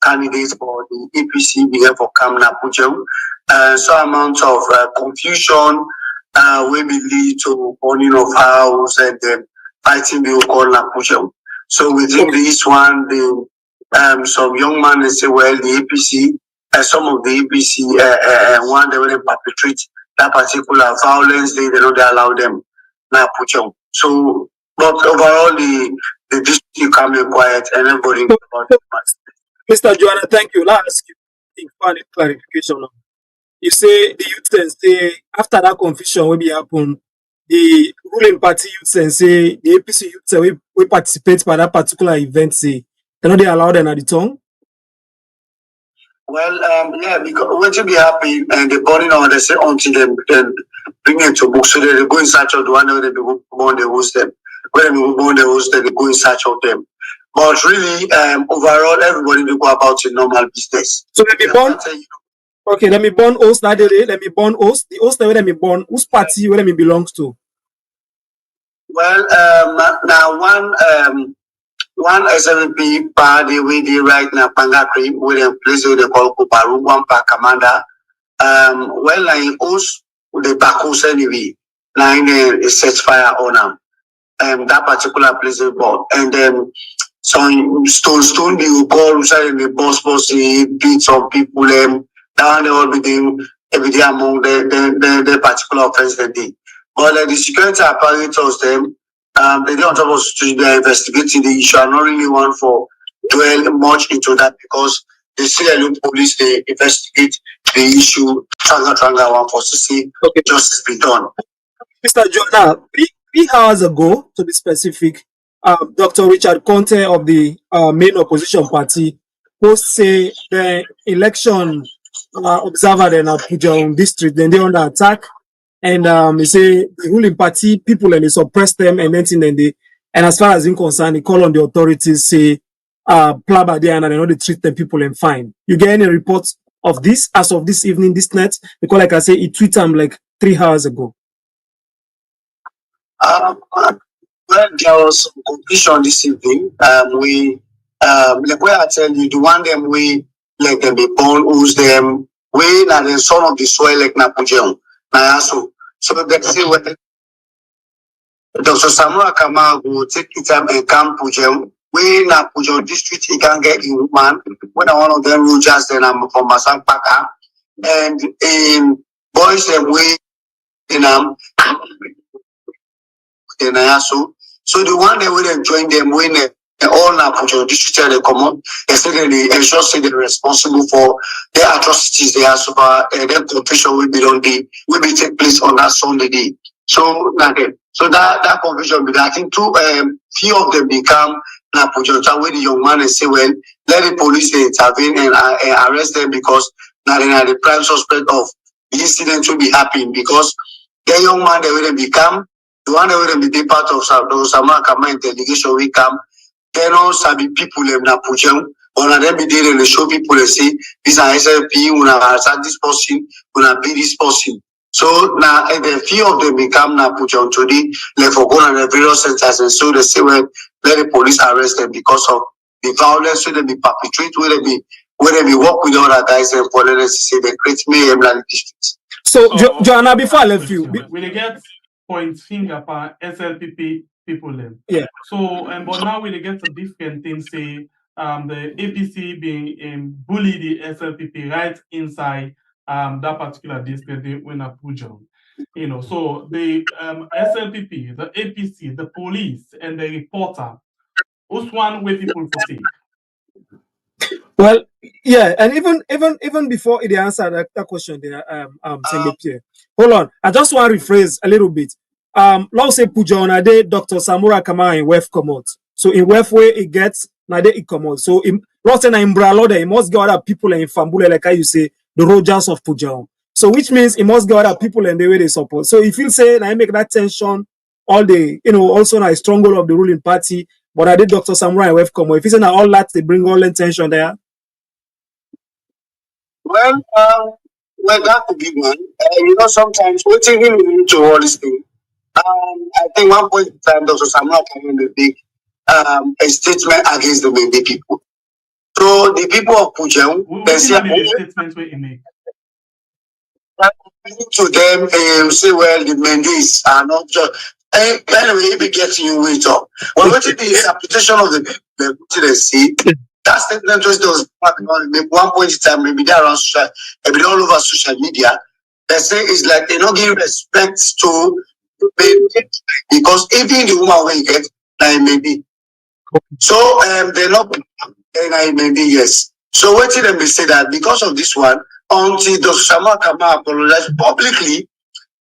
candidate for the APC, began for Kamna Pujon. So amount of confusion will be lead to burning of house and fighting the call Pujon. So within this one, some young man they say, well, the APC, some of the APC, one they will perpetrate that particular violence, they don't allow them now put on. So, but overall, the district can be quiet and everybody. Mr. Joanna, thank you. Let's ask you for clarification. You say the youth and say after that confusion will be happen, the ruling party youth and say the APC youth will participate by that particular event, say cannot they allow them at the tongue? Well, yeah, because what to be happy and the burning on they say until them then bring it to book, so they go in search of the one that they be born they host them. When they be born they host them, they go in search of them. But really, overall, everybody will go about your normal business. So let me born. Okay, let me born host that day. Let me born host. The host that let me born. Whose party where me belongs to? Well, now one SMP party we did right now Panga Cream with a place where they call Kuparu, one pack commander. Well, I host the Bakus anyway. Now in set fire on them. That particular place they bought, and then some stone you call inside the boss beat some people that one they all be doing every day among the particular offense they did. But the security apparatus them they don't have us to be investigating the issue. I'm not really one for dwell much into that because the Sierra Leone police they investigate the issue tranga one for to see justice be done. Mr. Jonah, 3 hours ago, to be specific, Dr. Richard Conte of the main opposition party post say the election observer in Abuja district, then they're under attack. And he say the ruling party people and they suppress them and then and as far as I'm concerned, they call on the authorities, say plaba there and they know they treat the people and fine. You get any reports of this as of this evening, this night? Because like I say, he tweeted them like 3 hours ago. Well, there was some confusion this evening. Like where I tell you, the one them we let them be born, who's them, we na the son of the soil like Napujeon. So they say when Dr. Samuel Kamara will take it up and come Pujem, we na Pujem district he can get in man. When one of them Rogers, then I'm from Masang Paka, and in boys them we in so the one that will join them when all now put your district they come on, especially ensure say they're responsible for their atrocities they are so far and their confusion will be on the will be take place on that Sunday day. So that confusion I think few of them become now put your time with the young man and say, well, let the police intervene and arrest them because now they are the prime suspect of the incident will be happening because the young man they will become the one that will be part of Samuel Kamara delegation we come, then also be people in Napujem, or then be there and show people and say, this is SLP, when I attack this person, when I beat this person. So now the few of them become Napujem today, like for going on the various centers, and so they say, well, let the police arrest them because of the violence, will they be perpetrate, will they be work with other guys and for them to say they create mayhem like the districts. So, Joanna, before I left you, will they get point finger for SLPP people then? Yeah. So, but now we get a different thing. Say, the APC being bully the SLPP right inside that particular district they win a Pujan. So the SLPP, the APC, the police, and the reporter, which one way people for take? Well, yeah, and even before they answer that question there, Sengbe, hold on. I just want to rephrase a little bit. Let's say Puja on a day, Dr. Samura Kama in Wef Komot. So in Wef way it gets na day it come out. So in lots in Imbralo there, it must get other people in Fambule, like how you say, the Rogers of Puja. So which means it must get other people in the way they support. So if you say I make that tension all the also a stronghold of the ruling party, but I did Dr. Samura in Wef Komot. If you say now all that they bring all the tension there. Well, that could be one. Sometimes what's even into all this thing. I think one point in time, Dr. Samuel came to make a statement against the Mende people. So the people of Pujang, they say the statement where he make. To them, say, well, the Mendes are not just. Anyway, he be getting you way up. Well, what is the interpretation of the see? That statement just does one point in time, maybe they're around social, maybe all over social media. They say it's like they're not giving respect to Mendy, because even the woman will get like Mendy. So they're not like Mendy, yes. So what did they say that because of this one, until Dr. Sama Kama apologized publicly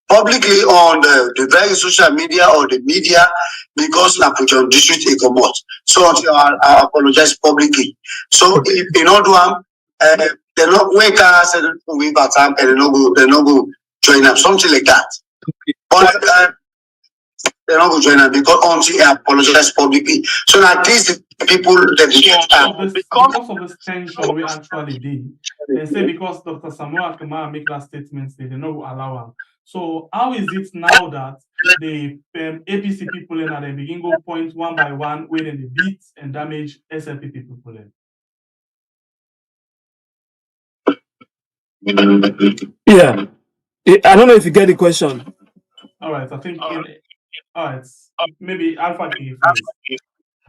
on the very social media or the media, because Napujon district a commot. So until I apologize publicly. So if you know do they're not wake us and we back and they're not go join up, something like that. But they're not going to join us because until I apologize publicly. So now these people that because of this tension we actually did, they say because Dr. Samuel Akama make that statement, they don't allow him. So how is it now that the APC people in they begin go point one by one where they beat and damage SLP people in? Yeah. I don't know if you get the question. All right, I think all right, maybe Alpha K.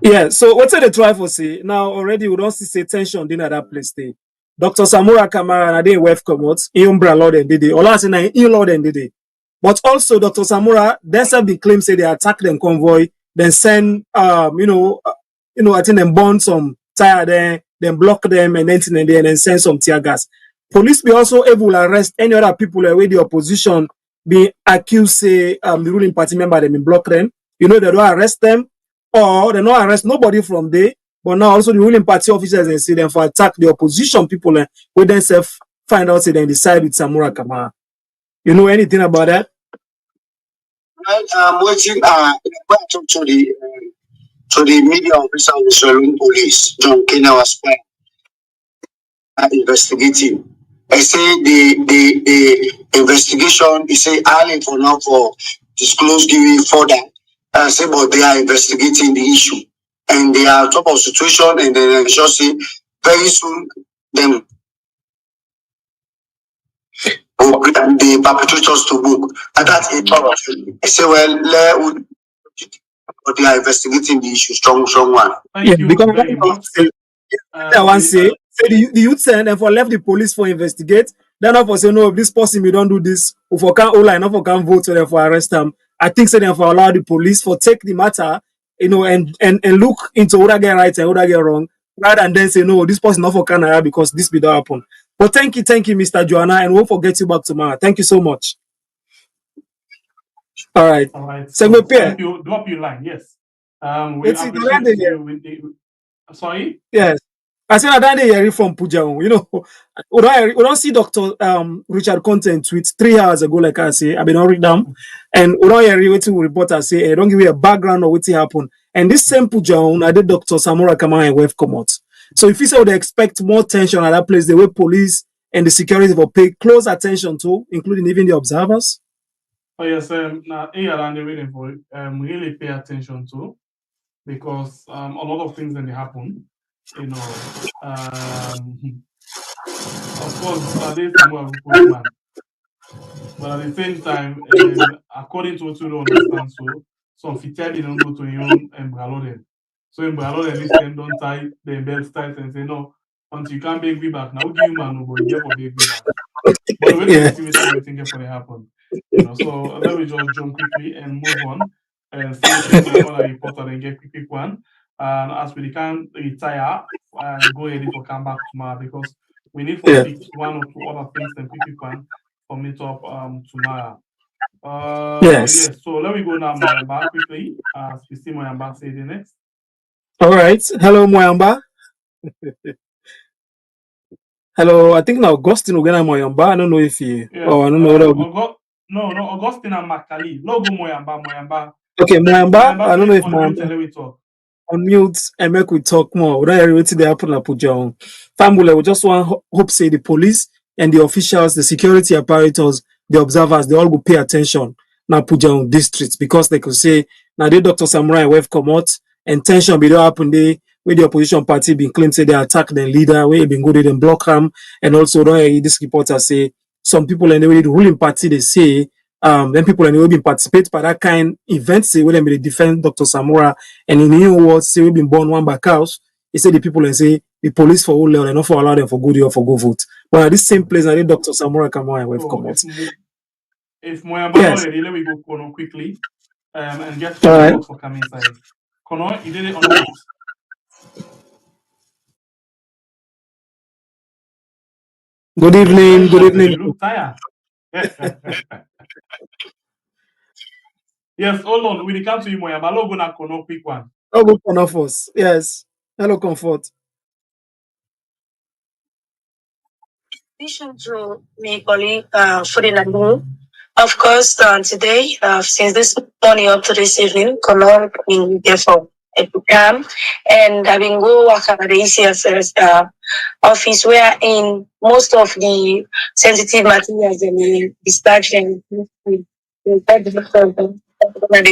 Yeah, so what's the try for say? Now already we don't see tension in that place there. Dr. Samura Kamara and they wave come out, Umbra Lord and Didi, or last night, Lord and Didi. But also Dr. Samura, there's have been claims say they attack them convoy, then send I think them burn some tire there, then block them and then send some tear gas. Police be also able to arrest any other people where the opposition be accused say the ruling party member them in block them. They don't arrest them, or they not arrest nobody from there, but now also the ruling party officers and say them for attack the opposition people and we themselves find out say they decide with Samura Kamara. You know anything about that? Well, I'm waiting to the media officer of the Saloon Police, John Kenya was investigating. I say the investigation is say early for now for disclose giving further. I say but they are investigating the issue and they are top of situation and then just say very soon them will bring the perpetrators to book. And that's a problem. I say well but they are investigating the issue, strong one. Thank you because very much. I want to say the youth send and for left the police for investigate. Then of say no, if this person we don't do this, if we can't line up, can't vote so for arrest them. I think say them for allow the police for take the matter, and look into what I get right and what I get wrong, rather than then say no, this person not for Canada because this be don't happen. But thank you, Mr. Joanna, and we'll forget you back tomorrow. Thank you so much. All right. So thank you. Drop your line. Yes. We appreciate you with the. Sorry. Yes. I said I don't hear from Pujang. We don't see Dr. Richard Content tweet 3 hours ago, like I say, I've been on read them, and we don't hear what reporter say, hey, don't give me a background of what happened. And this same Pujang, I did Dr. Samura Kamara and Wave come out. So if you say they expect more tension at that place, the way police and the security will pay close attention to, including even the observers. Oh yes, now around the waiting for really pay attention to, because a lot of things then they happen. Of course, there's some policeman, but at the same time, according to what you don't understand, so some fitel don't go to your own embraloden. So embraloden this time don't tie the belt tight and say no, until you can't beg me back. Now give you man, but you get for beg me back. But wait till Yeah. we see what we think for the happen. You know, so let me just jump quickly and move on and see my other reporter and get quick one. And as we can retire and go ready for come back tomorrow because we need to Yeah. pick one or two other things and quick one for meet up tomorrow. Yes. Yes, so let me go now, Moyamba, quickly. As we see Moyamba say the next. All right. Hello, Moyamba. Hello. I think now Augustine Ugana Moyamba. I don't know if you. Yes, Oh, I don't know. no, Augustine and Makali. Logo Moyamba. Okay, Moyamba. Moyamba, I don't know please if unmute Moyamba and let me talk. unmute and make we talk more. We don't hear wetin dey happen na Abuja. Family, we just want hope say the police and the officials, the security apparatus, the observers, they all go pay attention na Abuja districts because they could say now the Dr. Samurai wave come out and tension be don't happen there where the opposition party been claim say they attack the leader, where been go there and block him, and also don't hear this reporter say some people in the ruling party they say then people anyway been participate by that kind event say when they defend Dr. Samura and in new words say we been born one back house. He said the people and say the police for all level and not for allow them for good or for go vote. But at this same place, I think Dr. Samura come out and we've come out. If Moyamba Yes. not ready, let me go Kono quickly and get All your right. report for coming inside. Kono, you did it on mute. Good evening. Good evening. You look tired. Yes, hold on. When it comes to you, Moyamba, logo na Kono quick one. Oh, good for enough us. Yes. Hello, Comfort. Addition to me, colleague, of course, today, since this morning up to this evening, Color in there for a program, and I've been go work at the ECSS office where in most of the sensitive materials and the distraction, they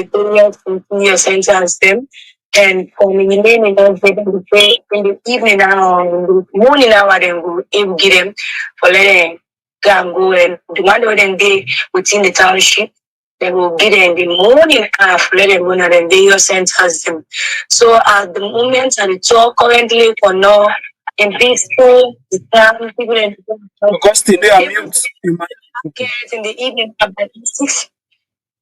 put in your centers them. And for me, in the evening now, in the morning hour, then go able get them for letting go and go and the one where then they within the township. They will get in the morning half, let them go and then they your centers them. So at the moment, and it's all currently for now in peaceful, the town people in Augustine, they are mute. You might. in the evening about 6.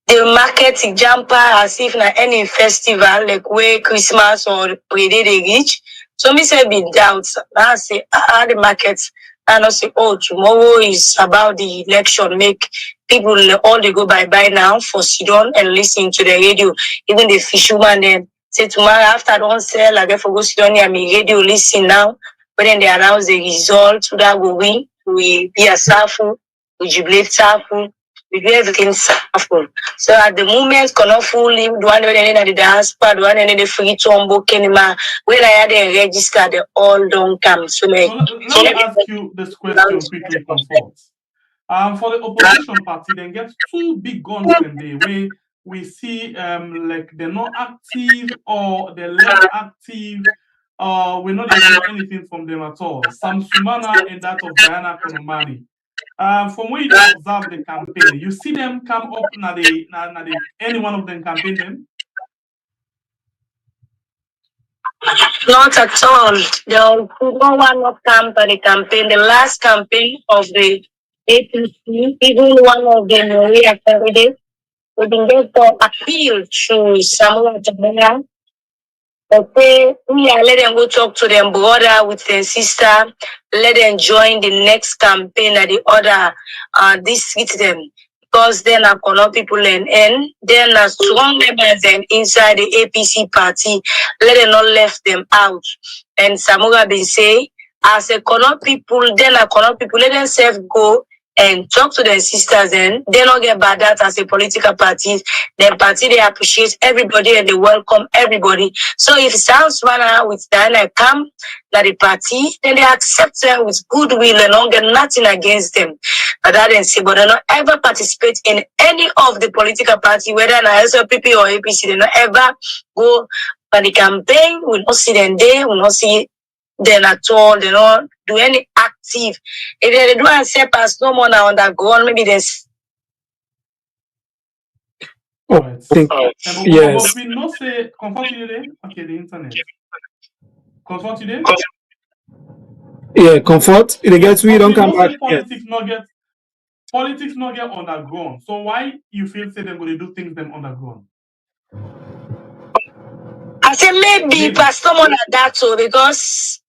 The market jumper as if na any festival like where Christmas or holiday they reach. So me say be doubt. I say the market and I say oh tomorrow is about the election. Make people all they go buy now for sit down and listen to the radio. Even the fisherman then say tomorrow after I don't sell I get for go sit down near me radio listen now. But then they announce the result that will win. We be a safu, we jubilate safu. We do everything successful. So at the moment, cannot fully the one in the diaspora, the one in the free tombo kenima. When I had a register, they all don't come. So let me ask you this question quickly, Comfort. For the opposition party, they get two big guns in there where we see like they're not active or they're less active. We're not hearing anything from them at all. Sam Sumana and that of Diana Konomani. From where you observe the campaign, you see them come up na any one of them campaign them? Not at all. No one will come for the campaign. The last campaign of the APC, even one of them we are candidates, we didn't get to appeal to Samuel Jamila. Okay, we are let them go talk to them brother with their sister. Let them join the next campaign at the other district them. Because then are Kono people and then are strong members and inside the APC party, let them not left them out. And Samura been say, as a Kono people, then are Kono people, let them self go and talk to their sisters and they don't get bad that as a political party. Their party they appreciate everybody and they welcome everybody. So if sounds manner with Diana come that the party, then they accept them with goodwill and don't get nothing against them. But that and say, but they don't ever participate in any of the political party, whether an SLPP or APC, they don't ever go for the campaign, we don't see them there, we don't see them at all, they don't do any active. If they do accept us no more now undergone, maybe there's Right. Yes. But we not say Comfort today. Okay, the internet. Comfort today. Yeah, comfort. They get we don't come back. Politics not get underground. So why you feel say they're going to do things them underground? I say maybe Pastor more like that too, because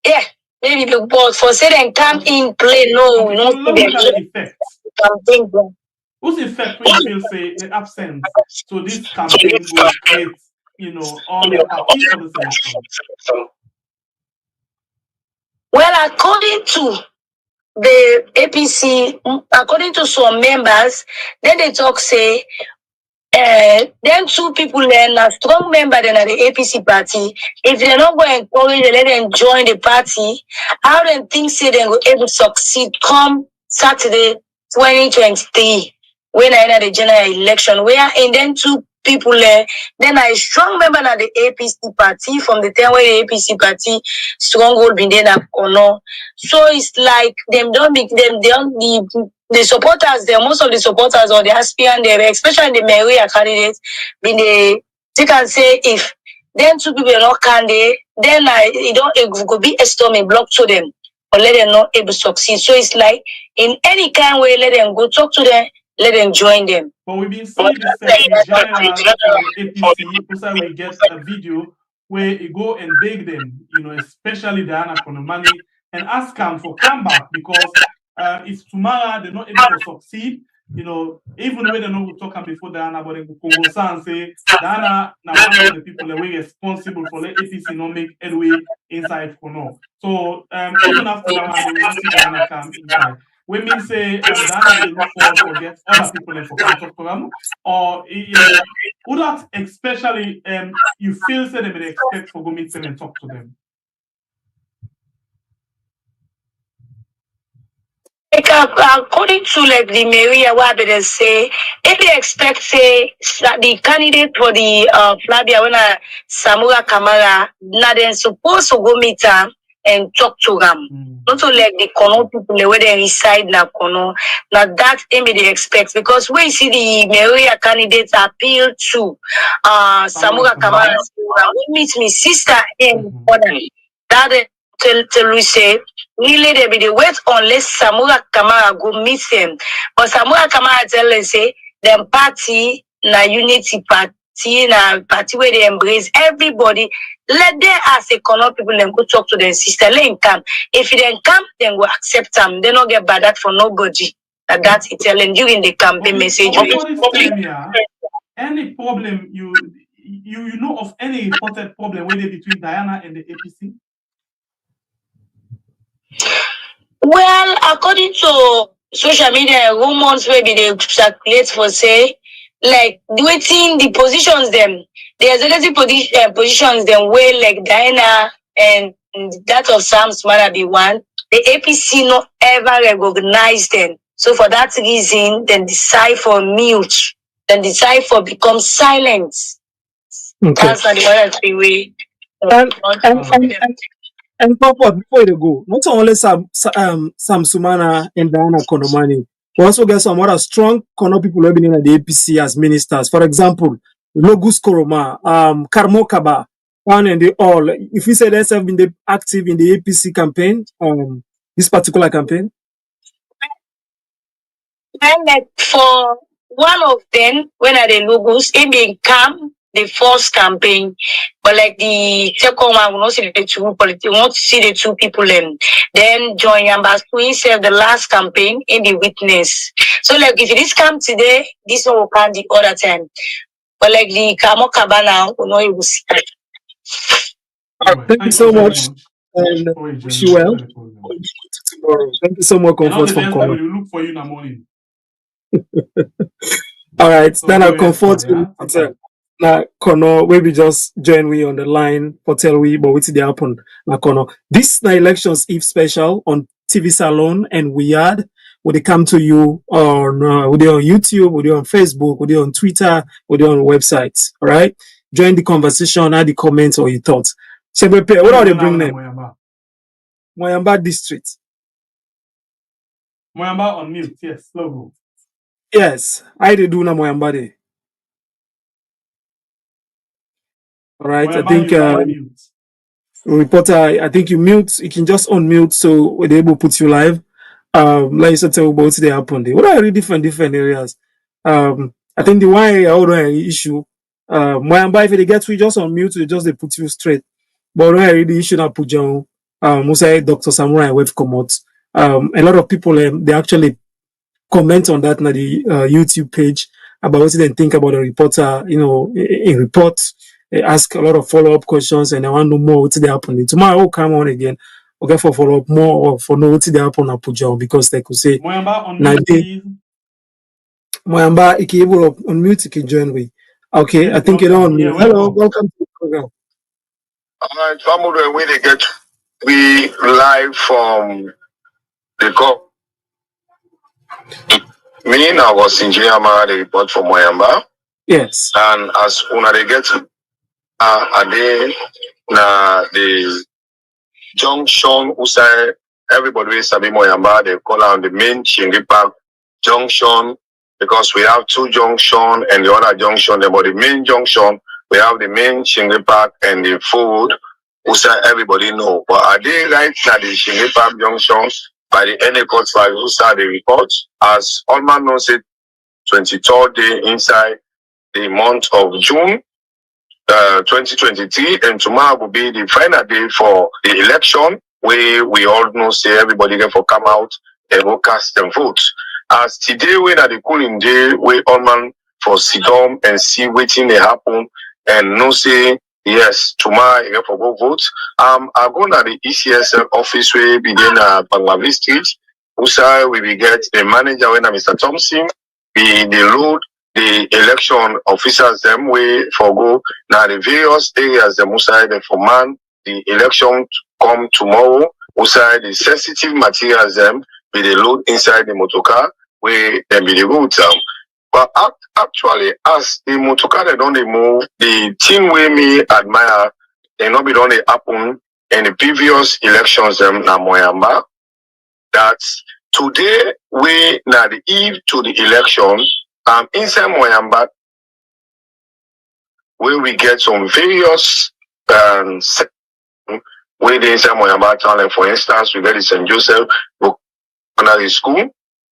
yeah, maybe the board for say them come in play. No, Okay, no, so let's look at the effects. something. Whose effect when you feel say the absence? So this campaign will create, all the party for this election. Well, according to the APC, according to some members, then they talk say, then two people then a strong member then at the APC party. If they're not going to encourage, they let them join the party. How then think say they will able to succeed come Saturday 2023 when I had the general election? Where and then two people then a strong member at the APC party from the time where the APC party stronghold been there or no. So it's like them don't be them they don't the supporters, most of the supporters or the aspirant, especially the Maria candidates, been they can say if then two people are not candidate, then it could be a storm and block to them or let them not able to succeed. So it's like in any kind way, let them go talk to them, let them join them. But we've been seeing this in general for the APC. Also, we get a video where you go and beg them, especially Diana Konomani, and ask them for comeback because if tomorrow they're not able to succeed, even when they know we talk before Diana, but they go and say Diana now one of the people that we responsible for the APC not make headway inside for now. So even after that one, they will not see Diana come inside. We mean say Diana they look for get other people in for come talk to them, or would that especially you feel say they may expect for go meet them and talk to them. Like, according to like the Maria, what they say, if they expect say the candidate for the Flavia when Samura Kamara, now then supposed to go meet her and talk to them. Not to like the Kono people where they reside now Kono. Now that maybe they expect because when you see the Maria candidates appeal to Samura Kamara, we meet me sister in that tell we say really they be the wait unless Samura Kamara go meet them. But Samura Kamara tell them say them party na unity party na party where they embrace everybody. Let them ask a Kono people them go talk to their sister. Let them come. If they then come, then go accept them. They not get bad that for nobody. That's it telling during the campaign message. Any problem you know of any reported problem whether between Diana and the APC? Well, according to social media, rumors maybe they circulate for say, like waiting the positions them, the executive positions them where like Diana and that of Sam Smart be one. The APC not ever recognize them. So for that reason, then decide for mute, then decide for become silent. Okay. That's not the other three way. And Papa, before they go, not only Sam Sumana and Diana Konomani, we also get some other strong Kono people who have been in the APC as ministers. For example, Logus Koroma, Karmo Kaba, one and they all. If we say they have been active in the APC campaign, this particular campaign. And like for one of them, when are the logos, it being come the first campaign, but like the second one, we not see the two politics, we want to see the two people then join Ambassador himself the last campaign in the witness. So like if this come today, this one will come the other time. But like the Kamo Kabana, we know it will see. Thank you so much. And wish you well. Tomorrow. Thank you so much, Comfort, for calling. We will look for you in the morning. All right, so then I'll comfort you. Now, Kono, we be just join we on the line for tell we, but what's the happen? Now, Kono, this na elections Eve special on TV Salon and Weird. Would they come to you on would they on YouTube, would they on Facebook, would they on Twitter, would they on websites? All right, join the conversation, add the comments or your thoughts. What are they bring them? Moyamba District. Moyamba on mute, yes, logo. Yes, I do na Moyamba de. All right, Moyamba, I think reporter, I think you can just unmute so we're able to put you live. Like you said, tell about what they happen there. What are really different areas? I think the one area I any issue. If they get you just unmute, they just they put you straight. But what I really issue that put you Musa Dr. Samurai wave come out. A lot of people they actually comment on that on the YouTube page about what they think about the reporter, in reports. They ask a lot of follow-up questions and I want to know more what they happen. Tomorrow I will come on again. Okay, for follow-up more or for know what they happen at Pujao because they could say Moyamba, unmute, please. Moyamba, if you able to unmute, you can join me. Okay, Yes, I think you don't unmute. Yeah, Hello, welcome to the program. All right, family, when they get we live from the call. Me, I was in Jiyama, the report from Moyamba. Yes. And as una they get a day na the junction usai everybody is Sabi Moyamba, they call on the main Chingi Park junction because we have two junction and the other junction, but the main junction, we have the main Chingi Park and the food usai everybody know. But are they right at the Chingi Park junction by the NA court file usai the report as all man knows it 23rd day inside the month of June 2023, and tomorrow will be the final day for the election where we all know say everybody get for come out and go cast them votes. As today when at the cooling day we all man for sit down and see waiting they happen and no say yes tomorrow you get for go vote. I go to the ECSL office where begin Bangladesh Street. Usa we will get the manager when Mr. Thompson be the load the election officers them way for go now the various areas them outside for man the election come tomorrow outside the sensitive materials them be the load inside the motorcar where them be the route but actually as the motorcar they don't move the thing way me admire they not be done happen in the previous elections them na Moyamba that today we now the eve to the election inside Moyamba, where we get some various where the inside Moyamba town, like for instance, we get the St. Joseph Secondary School,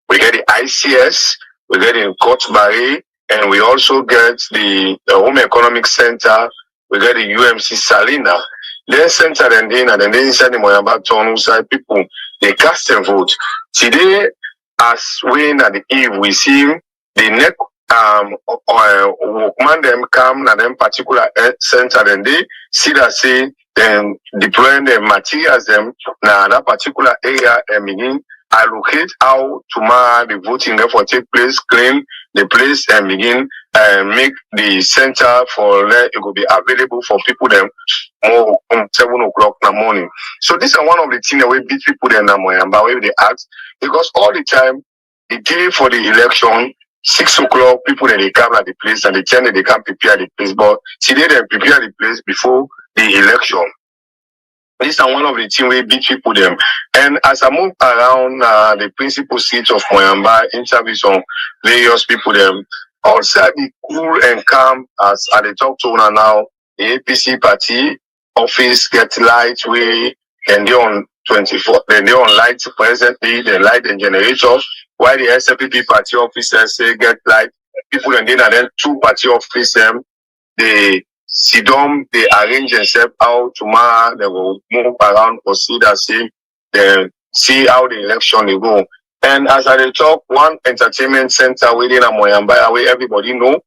we get the ICS, we get the Court-Barry, and we also get the Home Economic Center, we get the UMC Salina. Their center and then inside the Moyamba town, inside people, they cast and vote. Today, as we at the eve, we see the next workman them come na them particular center and they see that say them deploying the materials them na that particular area and begin allocate how tomorrow the voting therefore take place, clean the place and begin make the center for it will be available for people them more 7 o'clock in the morning. So this is one of the things that we beat people them na Moyamba where they ask because all the time the day for the election 6 o'clock, people that they come at the place and they tell them they can't prepare the place, but today they prepare the place before the election. This is one of the things we beat people them. And as I move around the principal seat of Moyamba, interview some various people them, also be cool and calm as I talk to now, the APC party office get light way and they on 24, then they on light presently, they light and generators. Why the SLPP party officers say get light, people and then two party officers, they sit down, they arrange themselves out tomorrow, they will move around for see that same, then see how the election they go. And as I talk, one entertainment center within a Moyamba, where everybody know,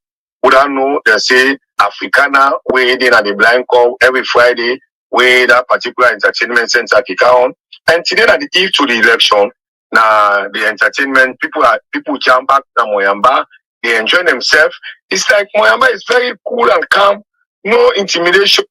would I know they say Africana within at the blind call every Friday, where that particular entertainment center kick on. And today at the eve to the election, now the entertainment people jump back to Moyamba, they enjoy themselves. It's like Moyamba is very cool and calm, no intimidation,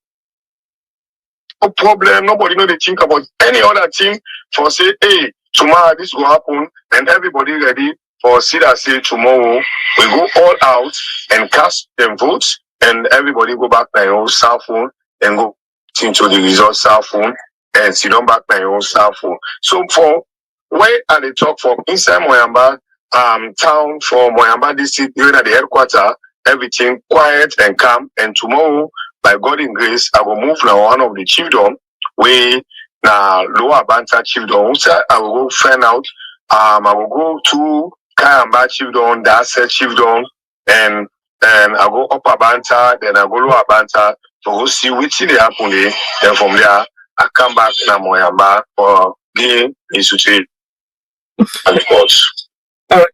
no problem. Nobody know they think about any other thing for say, hey, tomorrow this will happen, and everybody ready for see that say tomorrow we go all out and cast them votes, and everybody go back to your own cell phone and go into the result cell phone and sit down back to your own cell phone. So for where are they talk from inside Moyamba town for Moyamba district, even at the headquarters, everything quiet and calm. And tomorrow, by God in grace, I will move now one of the chiefdom we na lower Banta Chiefdom. I will go find out. I will go to Kayamba Chiefdom, Dasa Chiefdom, and I go upper Banta, then I go lower Banta to go see which they happen there. Then from there, I come back to Moyamba for the institute and the courts. All right.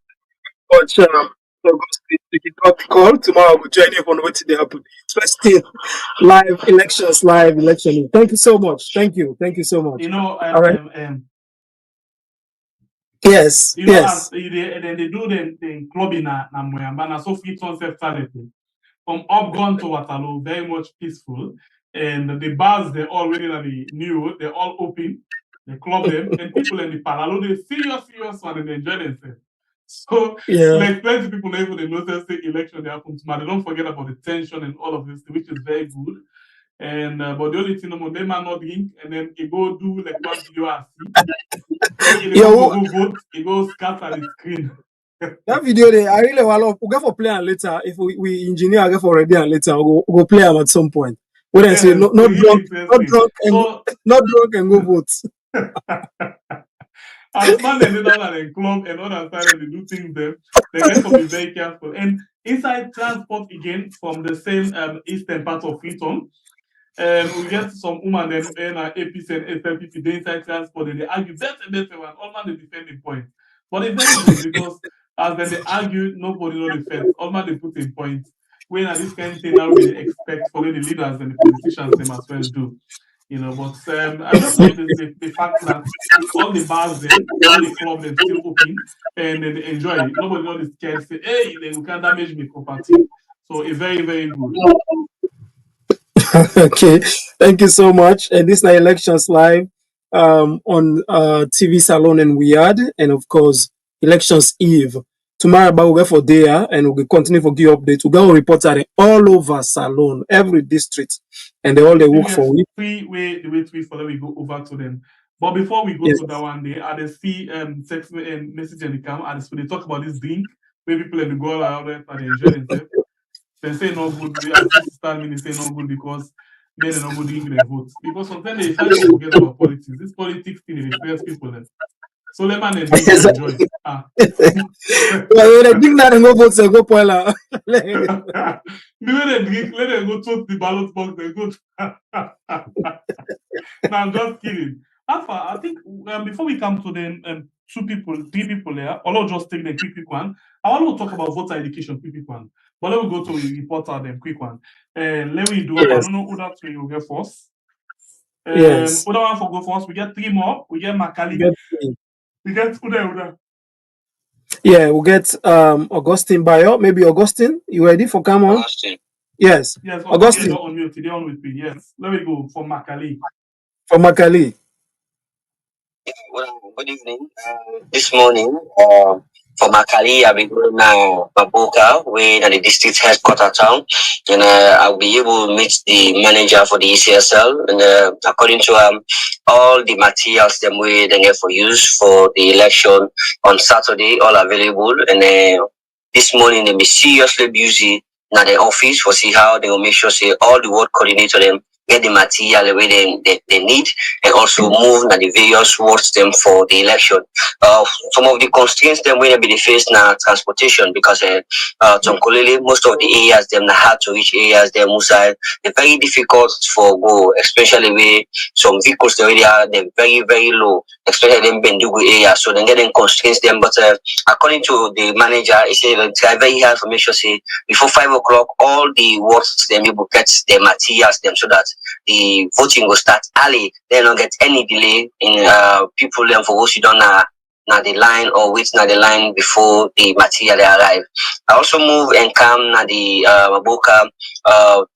Coach, you can drop the call. Tomorrow we'll join you on what they happen. Especially live elections, live election. Thank you so much. Thank you. Thank you so much. You know, all right. Yes. You know, yes. They do the club in Moyamba, and so fit on self-talent. From Upgun to Waterloo, very much peaceful. And the bars, they're all really new, they're all open, they club them, and people in the parallel, they serious one, and they enjoy themselves. So, like plenty of people able to notice the election they happen tomorrow. They don't forget about the tension and all of this, which is very good. And but the only thing, they might not drink, and then you go do like one video I see. You go vote, you go scatter the screen. That video there, I really want to go for play and later. If we engineer, I go for ready and later. We'll go play them at some point. When I say not drunk, not drunk and go vote. As man they do that at a club and other side they do things there, they get to be very careful. And inside transport again from the same eastern part of Freetown, we get some woman then APC and SLPP the inside transport and they argue better one. All man they defend the point. But it's very good because as then they argue, nobody know the facts. All man they put in points. When this kind of thing now we expect for the leaders and the politicians them as well do. You know, but I just like the fact that all the bars there, all the clubs are still open and they enjoy it. Nobody know is scared say, hey, then you can damage my property. So it's very, very good. Okay, thank you so much. And this is Elections Live on TV Salon and Weird, and of course, Elections Eve. Tomorrow, we'll go for there and we'll continue for give updates. We'll go report at all over Salon, every district, and they all they work for week. The way for them, we go over to them. But before we go to that one day, I see text and message in the camp, and they talk about this drink where people have to go out there and they enjoy themselves. They say no good. They say no good because men are not good drink their votes. Because sometimes they try to forget about politics. This politics thing is the people then. So let man enjoy. Well, they drink that and go vote, so go poila. The way they drink, let them go to the ballot box. They go. No, I'm just kidding. Alpha, I think before we come to the three people there, I'll just take the quick one. I want to talk about voter education, quick one. But let me go to the reporter, them quick one. Let me do. I don't know who that will go first. Yes. Other one for go first. We get three more. We get Makali. We get Uda. Yeah, we'll get Augustine Bayo. Maybe Augustine, you ready for come on? Augustine. Yes. Yes, Augustine. On mute. Today on with me. Yes. Let me go for Makali. For Makali. Well, good evening. This morning, for Makali, I'll be going now Maboka, where at the district headquarters town, and I'll be able to meet the manager for the ECSL. And according to all the materials them we then get for use for the election on Saturday, all available. And this morning they be seriously busy in the office for see how they will make sure say all the work coordinator them get the material the way they need, and also move the various wards them for the election. Some of the constraints them will be the face now transportation because Tonkolele, most of the areas them hard to reach areas them Musa, they're very difficult for go, especially where some vehicles they already are they're very, very low, especially in Bendugu area. So they're getting constraints them, but according to the manager, he said it's very hard for me to say before 5 o'clock all the wards them able get their materials them so that the voting will start early. They don't get any delay in people them for those who don't now the line or wait now the line before the material arrive. I also move and come now the Maboka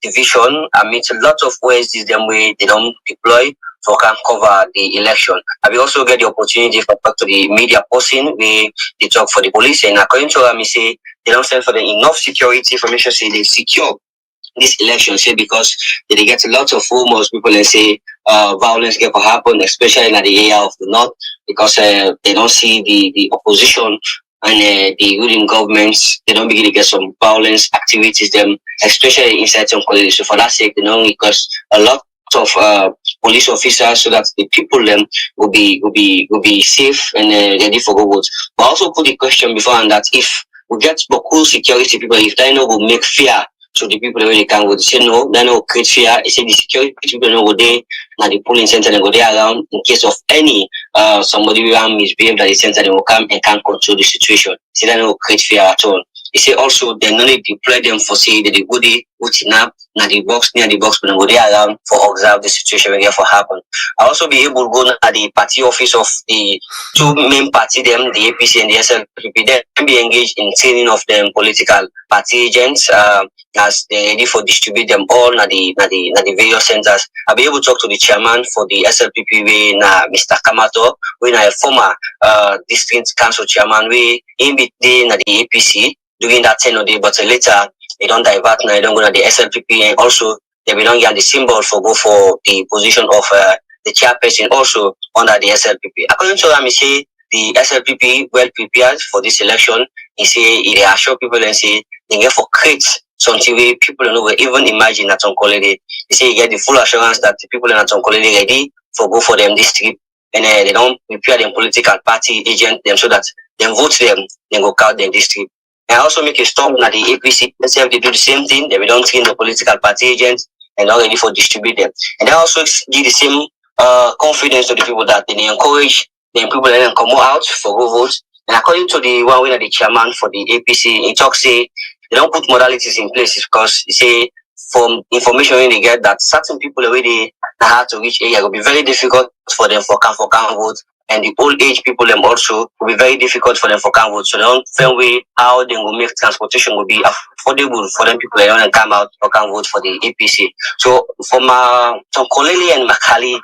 division. I meet a lot of ways this them way they don't deploy so can cover the election. I will also get the opportunity to talk to the media person where they talk for the police, and according to them, say they don't send for the enough security for me to say they secure this election, say because they get a lot of rumors, people and say violence get to happen, especially in the area of the north, because they don't see the opposition and the ruling governments, they don't begin to get some violence activities them, especially inside some colleges. So for that sake, they don't because a lot of police officers so that the people them will be safe and ready for go vote. But also put the question before and that if we get cool security people, if they know will make fear to the people when they can go, say no, they know create fear. They say the security people know go there, now the polling center and go there around in case of any somebody will misbehave that the center they will come and can control the situation. See they know create fear at all. They say also they no need deploy them for say that they go there, putting up now the box near the box, but go there around for observe the situation when for happen. I also be able to go at the party office of the two main party them, the APC and the SLPP, then be engaged in training of them political party agents as they ready for distribute them all na the various centers. I'll be able to talk to the chairman for the SLPP way na Mr. Kamato, we na a former district council chairman we in between na the APC during that 10 day, but later they don't divert now, they don't go to the SLPP and also they belong get the symbol for go for the position of the chairperson also under the SLPP. According to them, he say the SLPP well prepared for this election. He say he assure people and say they get for create something where people don't know even imagine that on Colony. He say he get the full assurance that the people in Aton Colony ready for go for them this trip and they don't prepare them political party agent them so that they vote them, then go count them this trip. And also make a stop that the APC themselves they do the same thing. They don't train the political party agents and not ready for distribute them. And they also give the same confidence to the people that they encourage the people let them come out for go vote. And according to the one winner, the chairman for the APC, he talks say they don't put modalities in place because he say from information when they get that certain people already hard to reach area will be very difficult for them for can vote. And the old age people them also will be very difficult for them for can vote. So they don't find way how they will make transportation will be affordable for them people that want to come out or can vote for the APC. So from Koleli and Makali,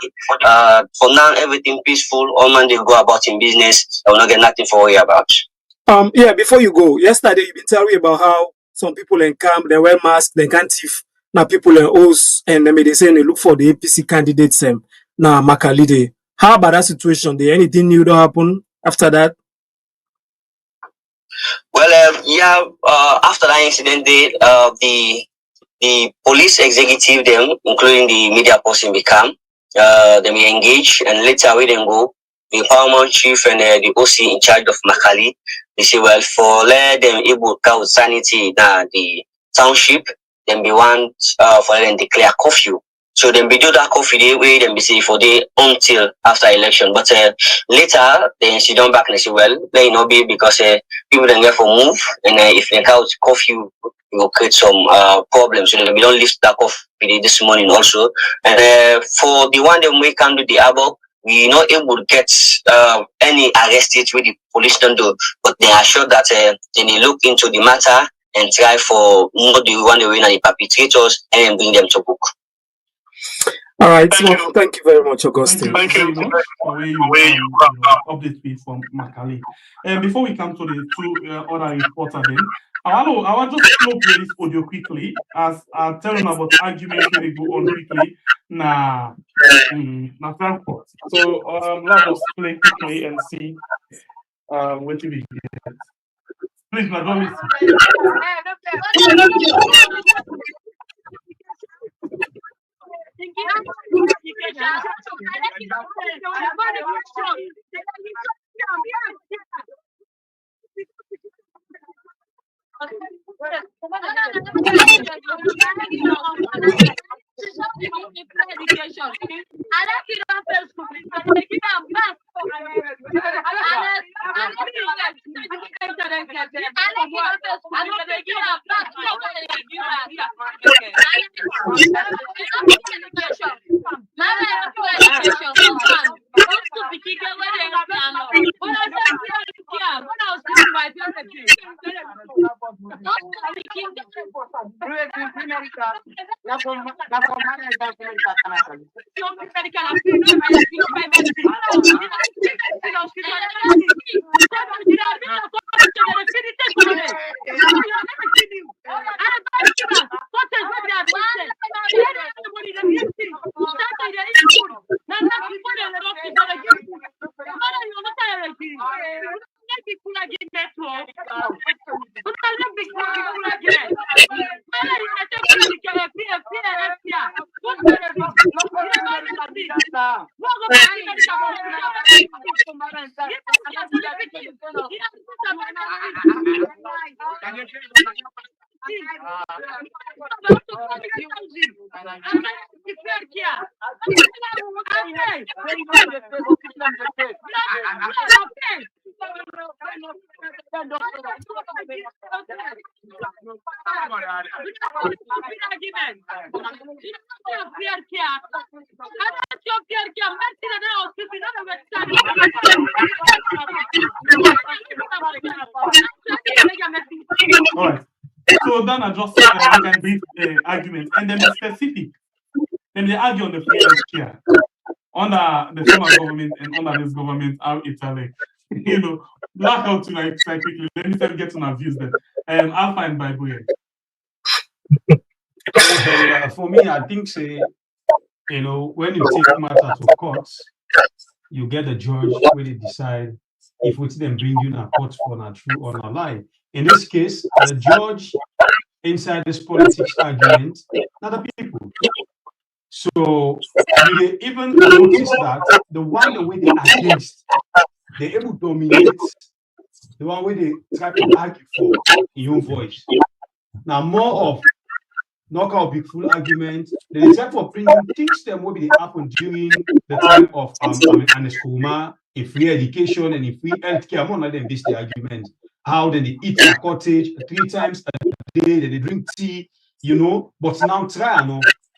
for now everything peaceful. All man they go about in business. I will not get nothing for worry about. Yeah, before you go, yesterday you've been telling me about how some people in camp they wear masks, they can't thief. Now people in O's and they say they look for the APC candidates now Makalide. How about that situation? Did anything new to happen after that? Well, after that incident, the police executive them, including the media person, become then we engage, and later we then go the paramount chief and the OC in charge of Makali. They say, well, for let them able to count sanity now the township, then we want for them declare curfew. So then we do that coffee day wait and be say for day until after election. But later then she don't back and say, well, they not be because people then get for move and if they count coffee it will create some problems. So then we don't lift that coffee day this morning also. And for the one that we can do the above, we not able to get any arrested with the police don't do, but they are sure that then they look into the matter and try for not the one that win the perpetrators and bring them to book. All right, so thank you very much, Augustine. Thank you very much for where you update me from Makali. And before we come to the two other reporter then, I want just to play this audio quickly as I tell them about arguments when they go on quickly. Nah, Frankfurt. So let us play quickly and see what we get. Please, now don't listen. All right. So then I just we can brief argument and then be specific. Then they argue on the free healthcare under the former government and under this government, how it's you know, black out tonight quickly. Let me get to my views then. I'll find Bible here. For me, I think say, you know, when you take matter to courts, you get a judge where they decide if what them bring you in a court for not true or not lie. In this case, the judge inside this politics argument, not the people. So you even notice that the one the way they against, they able to dominate the one way they try to argue for in your voice. Now more of knockout big full argument. They try to bring things them what they happen during the time of Aneskuma, a free education and a free healthcare. I'm not them this the argument. How then they eat a cottage 3 times a day, then they drink tea, you know. But now try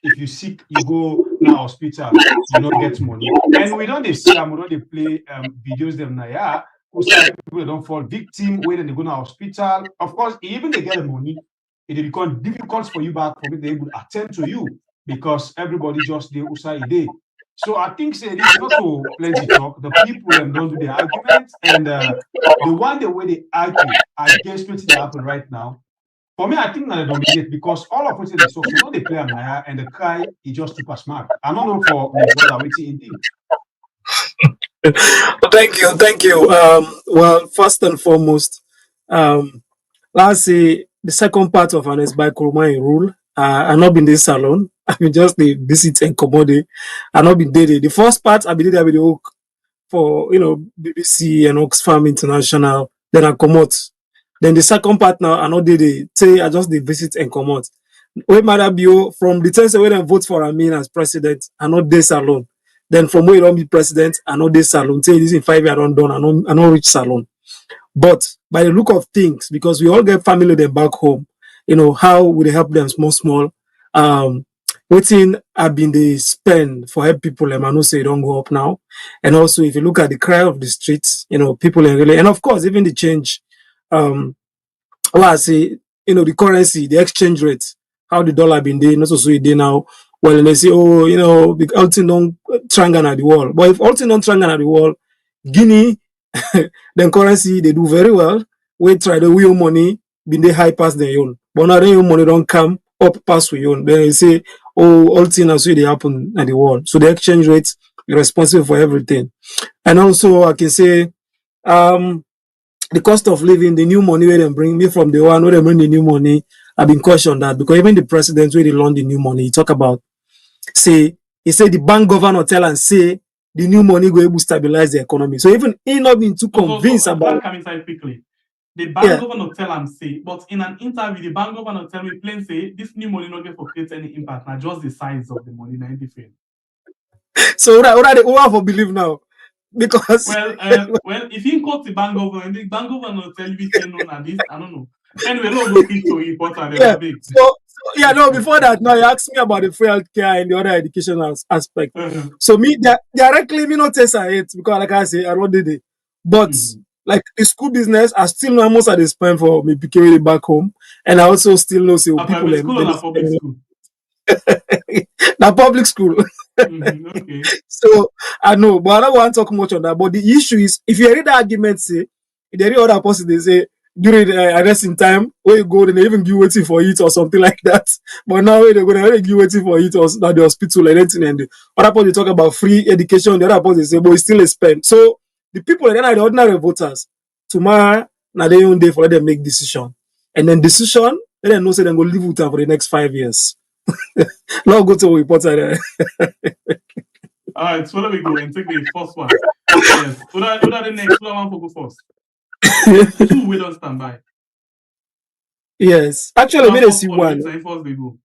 if you sick, you go now hospital, you don't get money. And we don't see we don't play videos them now, who say people don't fall victim, where then they go to hospital. Of course, even they get the money, it becomes difficult for you back for me they would attend to you because everybody just they usai day. So I think say this is not so plenty talk. The people don't do the arguments and the one the way they argue against what they happen right now. For me, I think that they dominate because all of what they so you know they play Amaya and the cry is just super smart. I don't know for my brother waiting indeed. Thank you. Well, first and foremost, let's say the second part of Anes by Kurumai rule. I not been this salon. I mean just the visit and commodity. I not been there. The first part I been there with the work for BBC and Oxfam International. Then I come out. Then the second part now I not did it. Say I just the visit and come out. Where Marabio from the time where they vote for Amin as president, I not this alone. Then from where you don't be president, I know this salon. Say this in 5 years I don't done. I know reach salon. But by the look of things, because we all get family them back home, how would they help them small. Waiting have been the spend for help people, I know say don't go up now. And also if you look at the cry of the streets, people are really, and of course even the change, I say, the currency, the exchange rate, how the dollar been there, not so day now. Well, and they say, Alton don't trangan at the wall. But if Alton don't trangan at the wall, Guinea, then currency, they do very well. We try the real money, been they high past their own. But now the money don't come up past we own. Then they say, Alton as they happen at the wall. So the exchange rate is responsible for everything. And also, I can say, the cost of living, the new money where they bring me from the one where they bring the new money, I've been cautioned that because even the president where they loan the new money, he talk about, he said the bank governor tell and say the new money go able to stabilize the economy. So even he not been too convinced about. Come inside quickly. The bank governor tell and say, but in an interview, the bank governor tell me plain say this new money not going to create any impact. Not just the size of the money, not different. So what are they have to believe now? Because well, if you quote the bank governor tell you no at this, I don't know. Anyway, no go fit to important. Before that, now you asked me about the free healthcare and the other educational aspect. So me directly me not test it because like I say, I don't did it. But like the school business, I still know most of the spend for me becoming back home, and I also still know people private school or public school. Now public school. Okay. So I know, but I don't want to talk much on that. But the issue is, if you read the argument, say if there are other person they say during arresting time, where you go, then they even give waiting for it or something like that. But now they're going to give waiting for it or at the hospital and anything. And the other part they talk about free education. The other part they say, but it's still a spend. So the people then are the ordinary voters. Tomorrow, now they own day for them make decision, and then decision, they don't know say they go live with them for the next 5 years. Now go to reporter. All right, so let me go and take the first one. Yes. What are the next one for go first? Two we don't stand by. Yes. Actually, we may see one. First they go.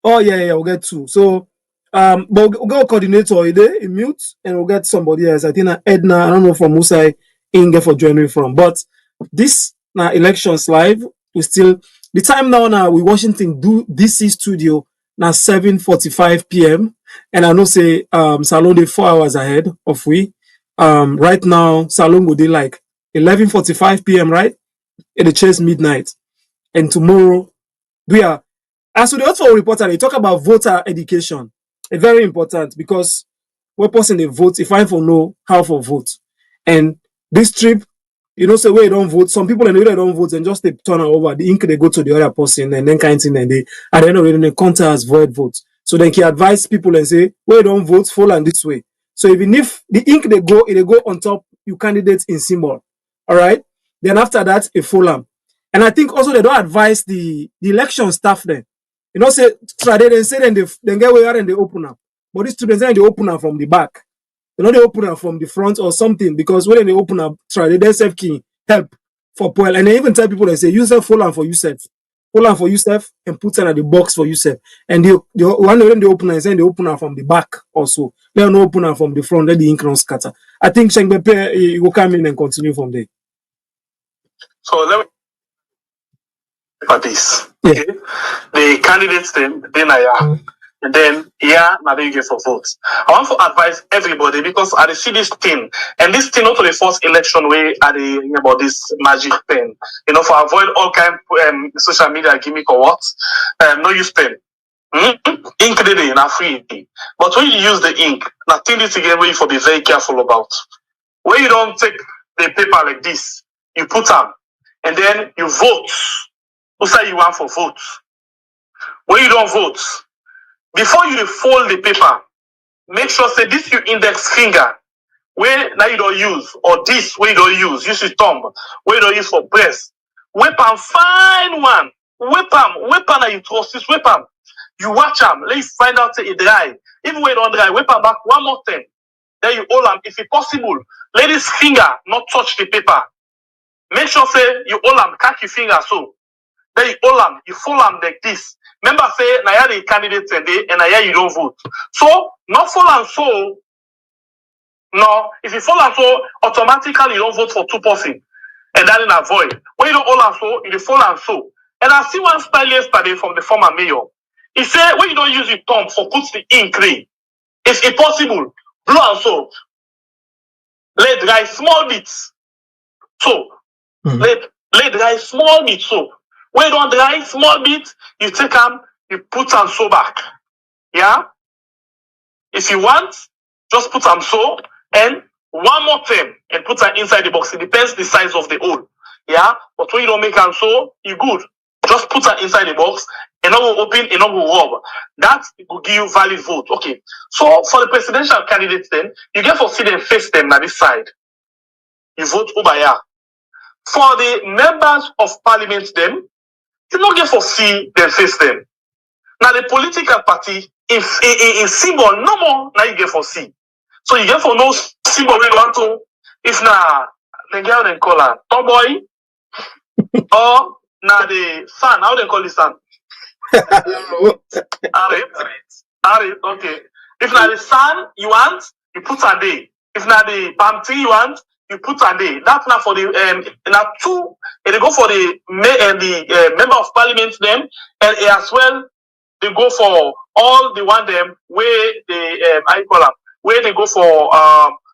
Oh yeah, we'll get two. So but we'll go coordinator in mute and we'll get somebody else. I think Edna, I don't know from Musa Inge for joining from. But this now elections live, we still the time now we Washington do DC studio now 7:45 p.m. And I know say Salon dey 4 hours ahead of we. Right now Salon will be like 11:45 p.m. right? It chase midnight. And tomorrow we are as we also reporter, they talk about voter education. It's very important because what person they vote, if I for know how for vote. And this trip, you know, say where you don't vote, some people and they don't vote and just they turn it over, the ink they go to the other person and then kind of thing and they at the end of it they counter as void vote. So then he advise people and say, where you don't vote, follow this way. So even if the ink they go on top, you candidates in symbol. All right. Then after that, a follow. And I think also they don't advise the election staff then. You know, say they say then they get where and they open up. But these students then they open up from the back. You know, they open up from the front or something because when they open up, they self key help for Paul. And they even tell people they say, use full on for yourself. Full on for yourself and put it at the box for yourself. And the one when they open up, they open up from the back also. They don't open up from the front, let the ink not scatter. I think Shengbepe will come in and continue from there. So let me for this. Yeah. Okay. The candidates then and then now they get for votes. I want to advise everybody because I see this thing, and this thing not the first election way about this magic pen. You know, for avoid all kind social media gimmick or what. No use pen. Ink today na free. But when you use the ink, now think this again where you for be very careful about. When you don't take the paper like this, you put them and then you vote. Who say you want for vote? When you don't vote, before you fold the paper, make sure say this your index finger, where now you don't use, or this where you don't use your thumb, where you don't use for press. Whip and fine one. Whip and you trust this whip them. You watch them, let you find out say it dry. Even when it don't dry, whip them back one more time. Then you hold them. If it's possible, let this finger not touch the paper. Make sure say you hold them, catch your finger so. Then you hold them, you fold them like this. Remember, say, now the candidates and you don't vote. So, not fall and so. No, if you fall and so, automatically you don't vote for two person. And that in avoid. When you don't hold and so, you fall and so. And I see one style yesterday from the former mayor. He said, when you don't use your thumb for put the ink in, it's impossible. Blow and so. Let dry small bits. So, let dry small bits. So, when you don't dry small bits, you take them, you put them so back. Yeah? If you want, just put them so, and one more time, and put them inside the box. It depends the size of the hole. Yeah? But when you don't make them so, you good. Just put them inside the box, and it will open, and it will rub. That will give you valid vote. Okay. So, for the presidential candidates then, you get to see them face them on this side. You vote Ubaya. For the members of parliament then, you don't get to see them face them. Now the political party, if in symbol no more, now you get for see. So you get for no symbol we want to. If na the girl they call her tomboy, or na the son, how they call the son? Ari, okay. If na the son you want, you put a day. If na the palm tree you want, you put a day. That's not for the now two. And they go for the member of parliament them, and as well. They go for all the one them where they where they go for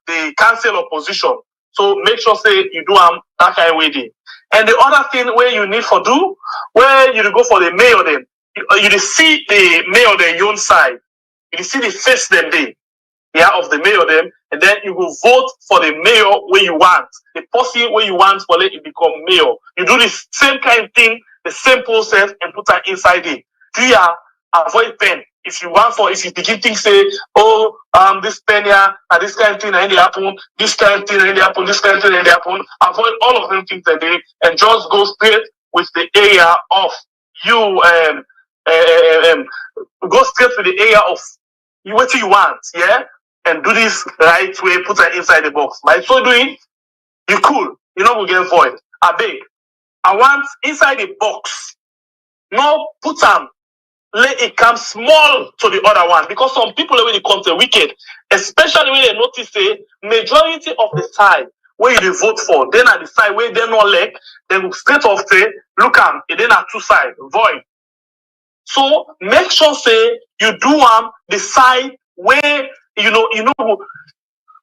the council opposition. So make sure say you do that kind of way. And the other thing where you need for do where you go for the mayor them, you see the mayor them your own side, you see the face them day, of the mayor them, and then you will vote for the mayor where you want, the person where you want for let it become mayor. You do the same kind of thing, the same process, and put that inside it. Clear. Avoid pen. If you begin to say, this pen here, and this kind of thing, and they happen, this kind of thing, and they happen, this kind of thing, and they happen, avoid all of them things today, and just go straight with the area of you, go straight to the area of what you want, yeah, and do this right way, put it inside the box. By so doing, you cool, you know, we get void. I beg, I want inside the box, no put them, let it come small to the other one, because some people when it comes to wicked, especially when they notice the majority of the side where you vote for, then at the side where they not like, then straight off say, look and then at two sides, void. So make sure say you do the side where you know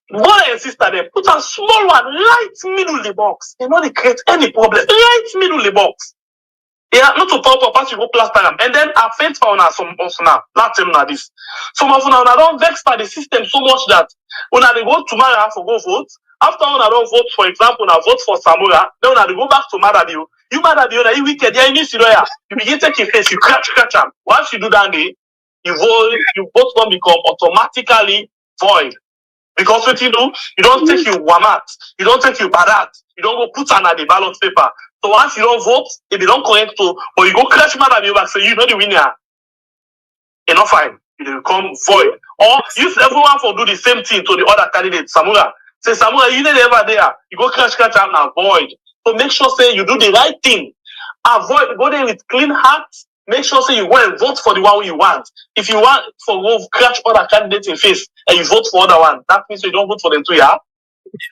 brother and sister they put a small one right middle the box. You know they create any problem. Right middle the box. Yeah, not to pop up as you go plaster them. And then I faint for una some of una. Not tell una this. Some of una don't vex by the system so much that when they go tomorrow for go vote. After una don't vote, for example, una vote for Samura, then una they go back to Madabio. You Madabio, you wicked, yeah, you miss you there. You begin take your face, you catch them. Once you do that day, you vote don't become automatically void. Because what you do, you don't take your wamat, you don't take your barat, you don't go put on the ballot paper. So once you don't vote, if you don't correct to, or you go crash Madabio back, so you know the winner. Enough fine, you become void. Or use everyone for do the same thing to the other candidate, Samura. Say Samura, you didn't ever there. You go crash and avoid. So make sure say you do the right thing. Avoid, go there with clean hearts. Make sure say you go and vote for the one you want. If you want for go crash other candidates in face and you vote for other one, that means you don't vote for them too, yeah.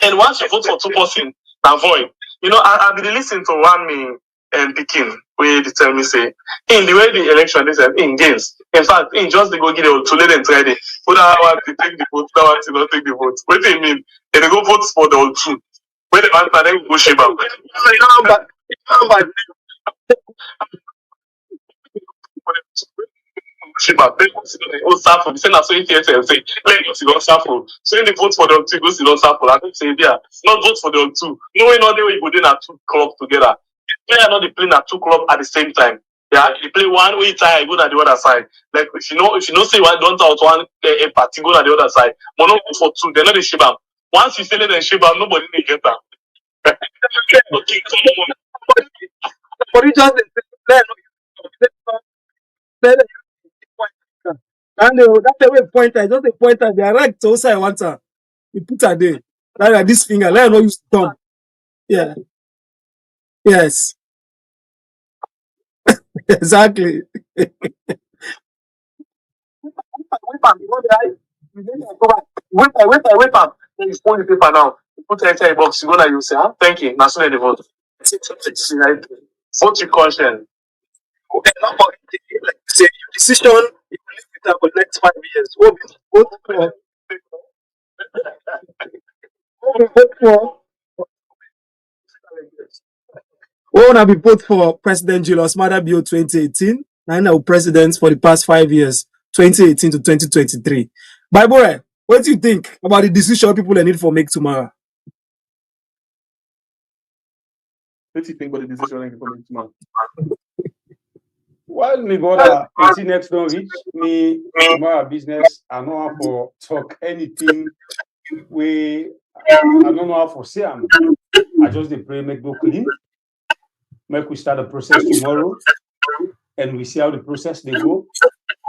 And once you vote for two person, avoid. You know, I've been listening to one me and Pekin where they tell me say in the way the election they said in games. In fact, in just they go get it to let them try it. Put that one to take the vote, that one to not take the vote. What do you mean? And they go vote for the old two. When the answer then go shame out. They say so in TSL say let us go sample. So in the vote for the two go sit on sample. I think say yeah, not vote for the two. No way, not the way you go in at 2 clubs together. Play not the playing at 2 clubs at the same time. Yeah, you play one way tie, you go to the other side. Like if you know say one don't out one a party, go to the other side. But not for two, they're not the shibam. Once you say let them shibam, nobody need get that. For you just and that's the way pointer, just a pointer direct to also I want her. You put her there. Like this finger, let her know use thumb. Yeah. Yes. Exactly. Wait, then you spoil the paper now. You put it inside a box, you go now, you say, huh? Thank you. Now, soon the vote. Vote your conscience. Okay, now for like say your decision, you will live with her for the next 5 years. What wanna be vote for President Julius Maada Bio 2018? Now presidents for the past 5 years, 2018 to 2023. Bible, what do you think about the decision people need for make tomorrow? What do you think about the decision people make tomorrow? Well, me brother, 18 next don't reach me tomorrow business. I know how for talk anything. I don't know how for say I'm. I just dey pray make go clean. Make we start the process tomorrow, and we see how the process they go.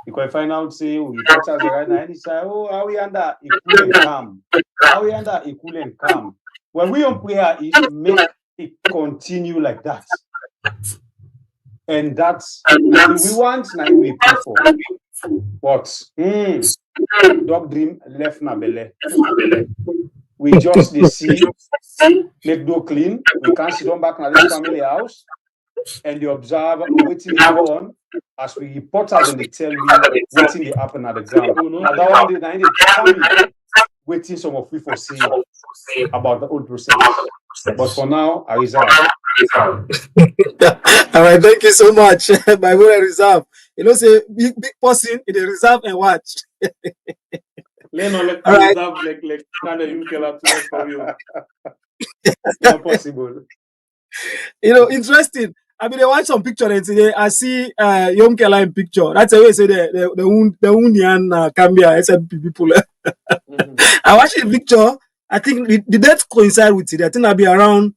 Because I find out say we touch us right now, and he say, oh, how we under equal and calm? How we under equal and calm? When we on prayer is make it continue like that. And that's what we want now we pray for. But dog dream left na belle. We just they see make do clean. We can't sit down back in this family house and they observe waiting they go on as we report out and they tell you waiting they happen at the ground. And that one day they tell me waiting some of we for see about the old process. But for now, I reserve. All right, thank you so much. My word reserve. You know, say big person in the reserve and watch. Let reserve like kind of you for you. Not possible. You know, interesting. I mean, they watch some picture and today I see Yom Kela in picture. That's the way say the Union Cambia SNP people. I watched the picture. I think the date coincide with it. I think that'll be around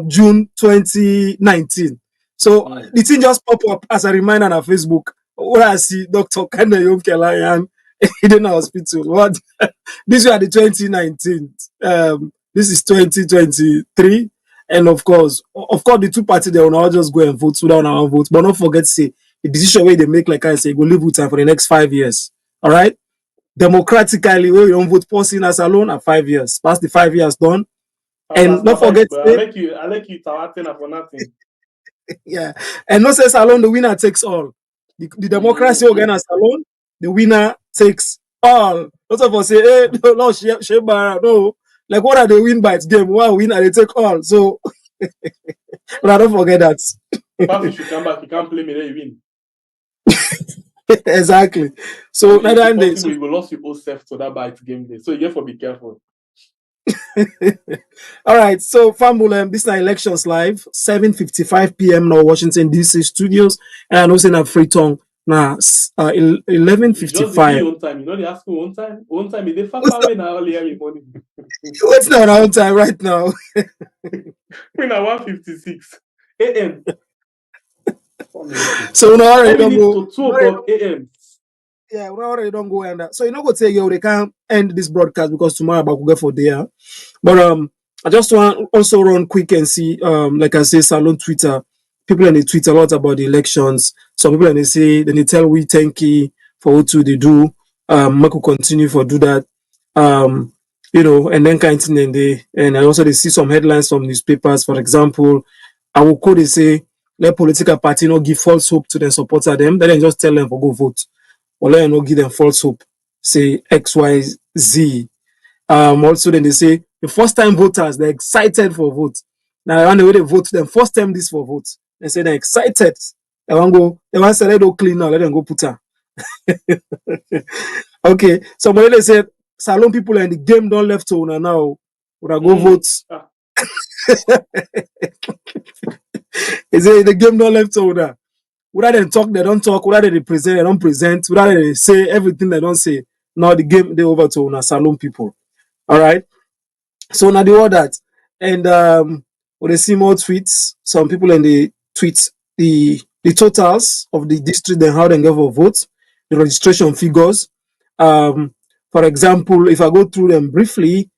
June 2019. So the thing just pop up as a reminder on Facebook. What I see, Dr. Kanda Yomkelayan in the hospital. What? This was the 2019. This is 2023. And of course, the two parties, they will not just go and vote without our vote. But don't forget to say, the decision where they make, like I say, go live with time for the next 5 years. All right? Democratically, we don't vote person as alone at 5 years. Past the 5 years done. And don't forget to say, I like you Tawatin for nothing. yeah. And not say Salon, the winner takes all. The democracy organ as Salon, the winner takes all. Lots of us say, hey, no, Sheba, no. Like, what are they win by its game? One winner, they take all. So, but I don't forget that. If you should come back, you can't play me, then you win. Exactly. So, we will lose you self to that bite game day. So, you have to be careful. All right, so Famulem, this is elections live, 7:55 p.m. now, Washington DC studios, and I know saying a free tongue now, 11:55. One time, you know they ask me one time, they far away now early in the morning. What's now our own time right now? We're at 1:56 a.m. So we already don't go to 2 o'clock a.m. Yeah, we already don't go end that. So you know go say yo, they can't end this broadcast because tomorrow about to go for there. But I just want also run quick and see like I say Salon Twitter. People in the tweet a lot about the elections. Some people and they say then they tell we thank you for what they do. Mark will continue for do that. You know, and then kind of thing and also they see some headlines from newspapers. For example, I will quote they say let political party not give false hope to their supporter them, then just tell them for go vote. Or let them not give them false hope. Say X, Y, Z. Also then they say the first time voters, they're excited for vote. Now when they vote them, first time this for vote. They say they're excited. They want to say let them clean now, let them go put her. Okay. Somebody they said Salon people and the game don't left to una now. Would I go vote? Is it the game don't left to una? Whether they talk, they don't talk. Whether they present, they don't present. Whether they say everything, they don't say. Now the game they over to una Salon people. All right. So now they all that, and when they see more tweets, some people in the tweets the totals of the district and how they get for votes, the registration figures. For example, if I go through them briefly,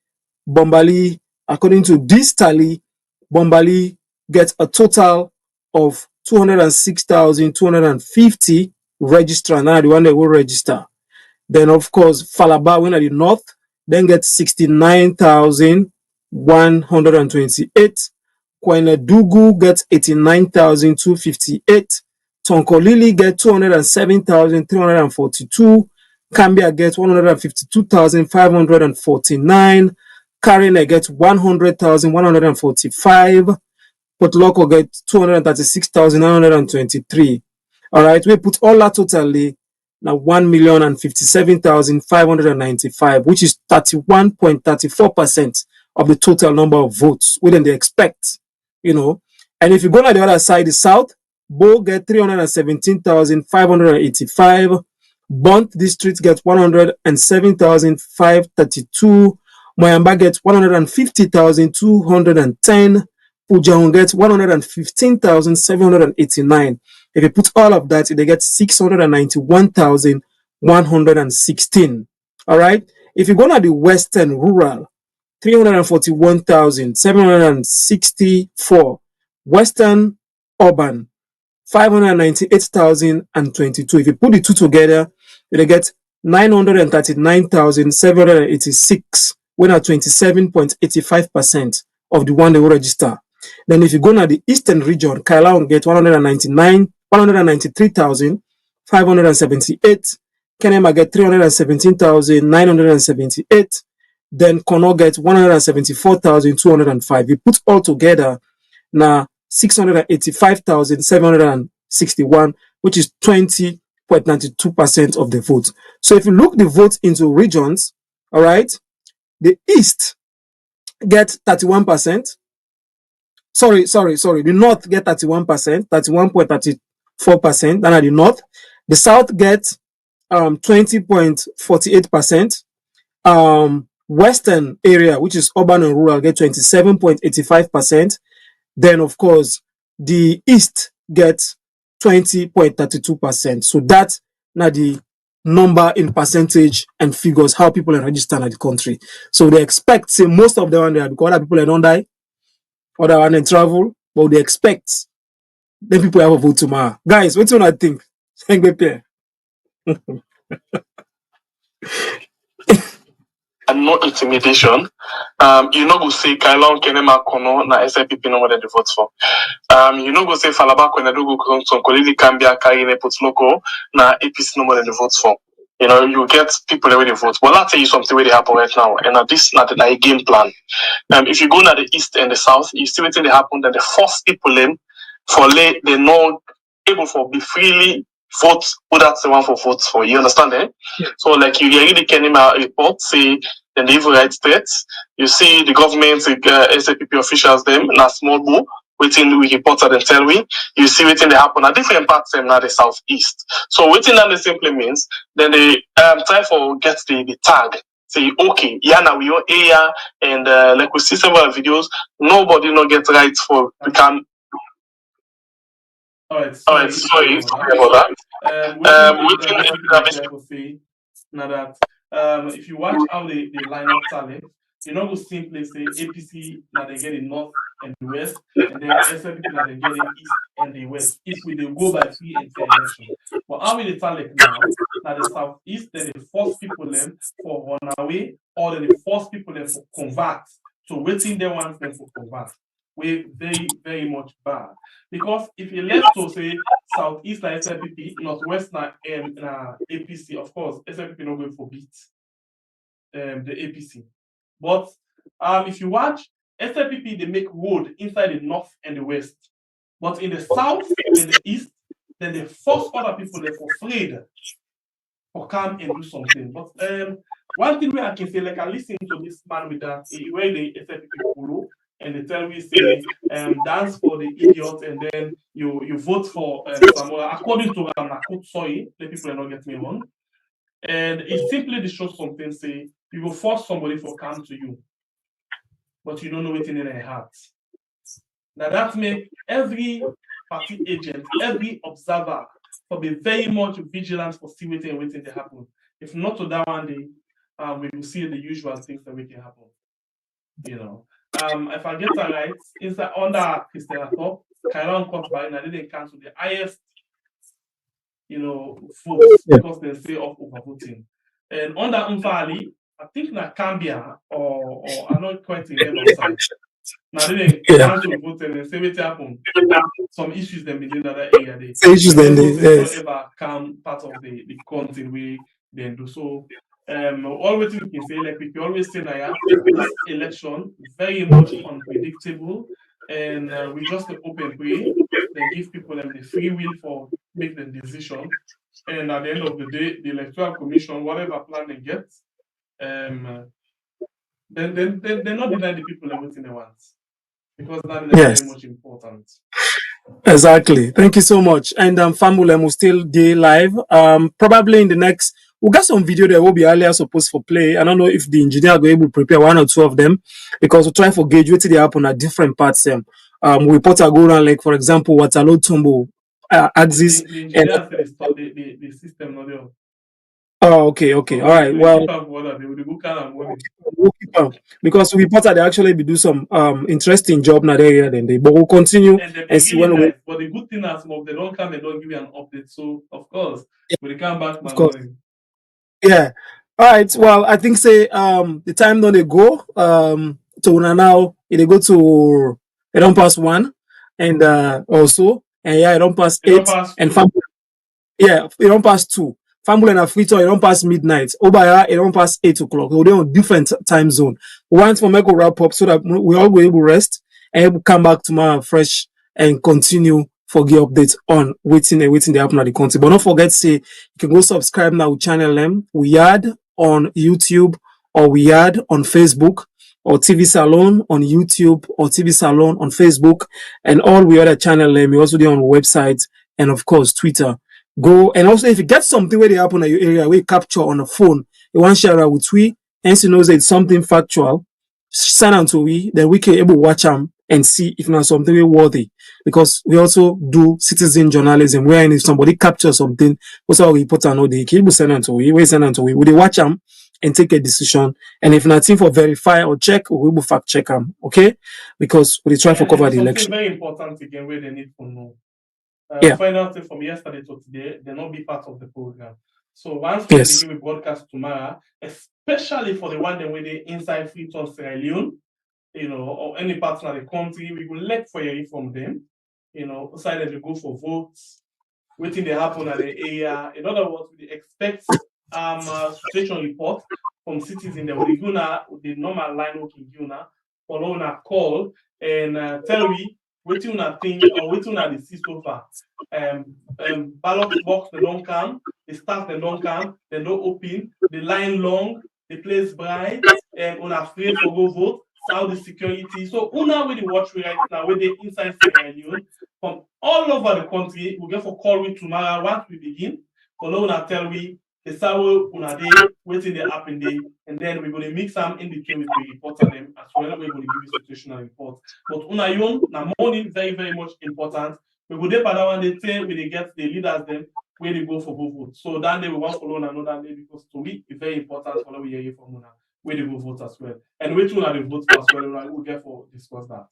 Bombali, according to this tally, Bombali gets a total of 206,250 register. Now the one they will register. Then of course Falaba, when at the north, then gets 69,128. Kwenedugu gets 89,258. Tonkolili gets 207,342. Cambia gets 152,549. Karine gets 100,145. Port Loco gets 236,923. All right, we put all that totally now 1,057,595, which is 31.34% of the total number of votes within they expect, you know. And if you go on the other side, the South, Bo get 317,585. Bont district gets 107,532. Moyamba gets 150,210. Pujahun gets 115,789. If you put all of that, they get 691,116. All right. If you go to the Western rural, 341,764. Western urban, 598,022. If you put the two together, they get 939,786, when at 27.85% of the one they will register. Then if you go to the eastern region, Kaila will get 193,578. Kenema get 317,978. Then Kono gets 174,205. You put all together now 685,761, which is 20.92% of the vote. So if you look the votes into regions, all right, the East get 31%. Sorry. The North get 31%, 31.34%. Then at the North, the South gets 20.48%. Western area, which is urban and rural, get 27.85%. Then, of course, the East gets 20.32%. So that now the number in percentage and figures how people are registered in the country. So they expect say most of them are there because other people don't die, other one in travel, but they expect then people have a vote tomorrow. Guys, what do you think? Thank you. And no intimidation. You know go say Kailon Kenema Kono na SLPP no more than the votes for. You know go say Falaba Kwenedo go some Kolili Kambia Kaine Putloko na APC no more than the votes for. You know, you get people that will vote. Well, I'll tell you something where they happen right now. And this not a game plan. If you go to the east and the south, you see what they happen that the first people in for late they not able for be freely vote who that's the one for votes for. You understand eh? Yeah. So like you read the Kenema report, say the evil right states, you see the government, SAPP officials them in a small book, waiting we reported and tell we, you see waiting they happen at different parts in the southeast. So waiting that simply means then they try for get the tag. Say okay, yeah now we are area and like we see several videos, nobody no get right for become. All right, sorry about that. Now that if you watch how they line up talent, you know, we simply say APC now they get in north and the west, and then SLP now they get in east and the west. If we they go by free and fair election, but how will the talent now? Now the southeast, then they force people them for run away, or then they force people them for convert. So waiting they want them for convert. We very, very much bad. Because if you left to say southeast like SLPP, northwest na APC, of course, SLPP not going for beat the APC. But if you watch, SLPP they make road inside the north and the west. But in the south and the east, then they force other people there for afraid or come and do something. But one thing where I can say, like I listen to this man with that where the SLPP follow. And they tell me say dance for the idiot and then you vote for Samoa according to Nakut Soy, the people are not get me wrong. And it simply shows something say you will force somebody to come to you, but you don't know what's in their heart. Now that makes every party agent, every observer for be very much vigilant for see waiting and waiting to happen. If not to that one day, we will see the usual things that we can happen. You know. If I get that right, is that under Christian Athop, Kairon comes by and I didn't cancel the highest, votes because they say of overvoting. And under Umfali, I think na Cambia or I'm not quite remember side. Now they didn't cancel voting and say what happened. Some issues them in another area. Issues then ever come part of the content we then do so. Always we can say, like we can always say that this election very much unpredictable, and we just open way, then give people the free will for make the decision, and at the end of the day, the electoral commission, whatever plan they get, then they're not denying the people everything they want, because that is very much important. Exactly. Thank you so much. And Famulem will still be live. Probably in the next. We got some video that will be earlier supposed for play. I don't know if the engineer will be able to prepare one or two of them because we try for gauge what they happen at different parts. We put a go around, like for example, Waterloo Tumbo axis. The engineer said the system not there. Oh, okay. All right. Well, we'll keep on because we thought they actually be do some interesting job now there then they, but we'll continue and see when we. But the good thing is, they don't come and don't give you an update. So of course, when they come back, of course. Yeah. All right. Well, I think say the time don't they go to now they go to it don't pass 1 and also and it don't pass 8 and it don't pass 2. Family and Afrito, it don't pass midnight. Obaya, it don't pass 8 o'clock. So they're on different time zone. We want to make a wrap up so that we all go able to rest and able to come back tomorrow fresh and continue for the updates on waiting they happen at the country. But don't forget, say you can go subscribe now with channel them. We add on YouTube or we add on Facebook or TV Salon on YouTube or TV Salon on Facebook and all we other channel them. We also do on website and of course Twitter. Go and also if you get something where they happen in your area, we capture on the phone, you want to share it with we, and you know that it's something factual, send on to we, then we can able to watch them and see if not something worthy. because we also do citizen journalism, where if somebody captures something, also we put an order, we send it to we would watch them and take a decision. And if nothing for verify or check, we will fact check them, okay? Because we try to cover the election. Something very important again where they need to know. Yeah. Final thing from yesterday to today, they'll not be part of the program. So once we begin with broadcast tomorrow, especially for the one that where they inside Freetown, Sierra Leone, you know, or any partner of the country, we will let for hearing from them, you know, decided to go for votes, waiting to happen at the area. In other words, we expect situation report from citizens that will the normal line working Guna, follow a call and tell me what you think or what you see so far. Ballot box they don't come, the staff they don't come, they don't open, the line long, the place bright, and afraid for go vote. How the security. So una with the watch right now, with the inside Sierra Leone from all over the country, we get for call we tomorrow once we begin. Follow una tell we the sour una day, waiting the happen day, and then we're going to mix them in between with the report on them as well. We're going to give you situational report. But una yon na morning very, very much important. We go there by that one they say when they get the leaders then where they go for vote. So that day we want to follow another day because to me it's very important follow we hear from una. Where they go vote as well. And which one are the votes as well? We'll get for discuss that.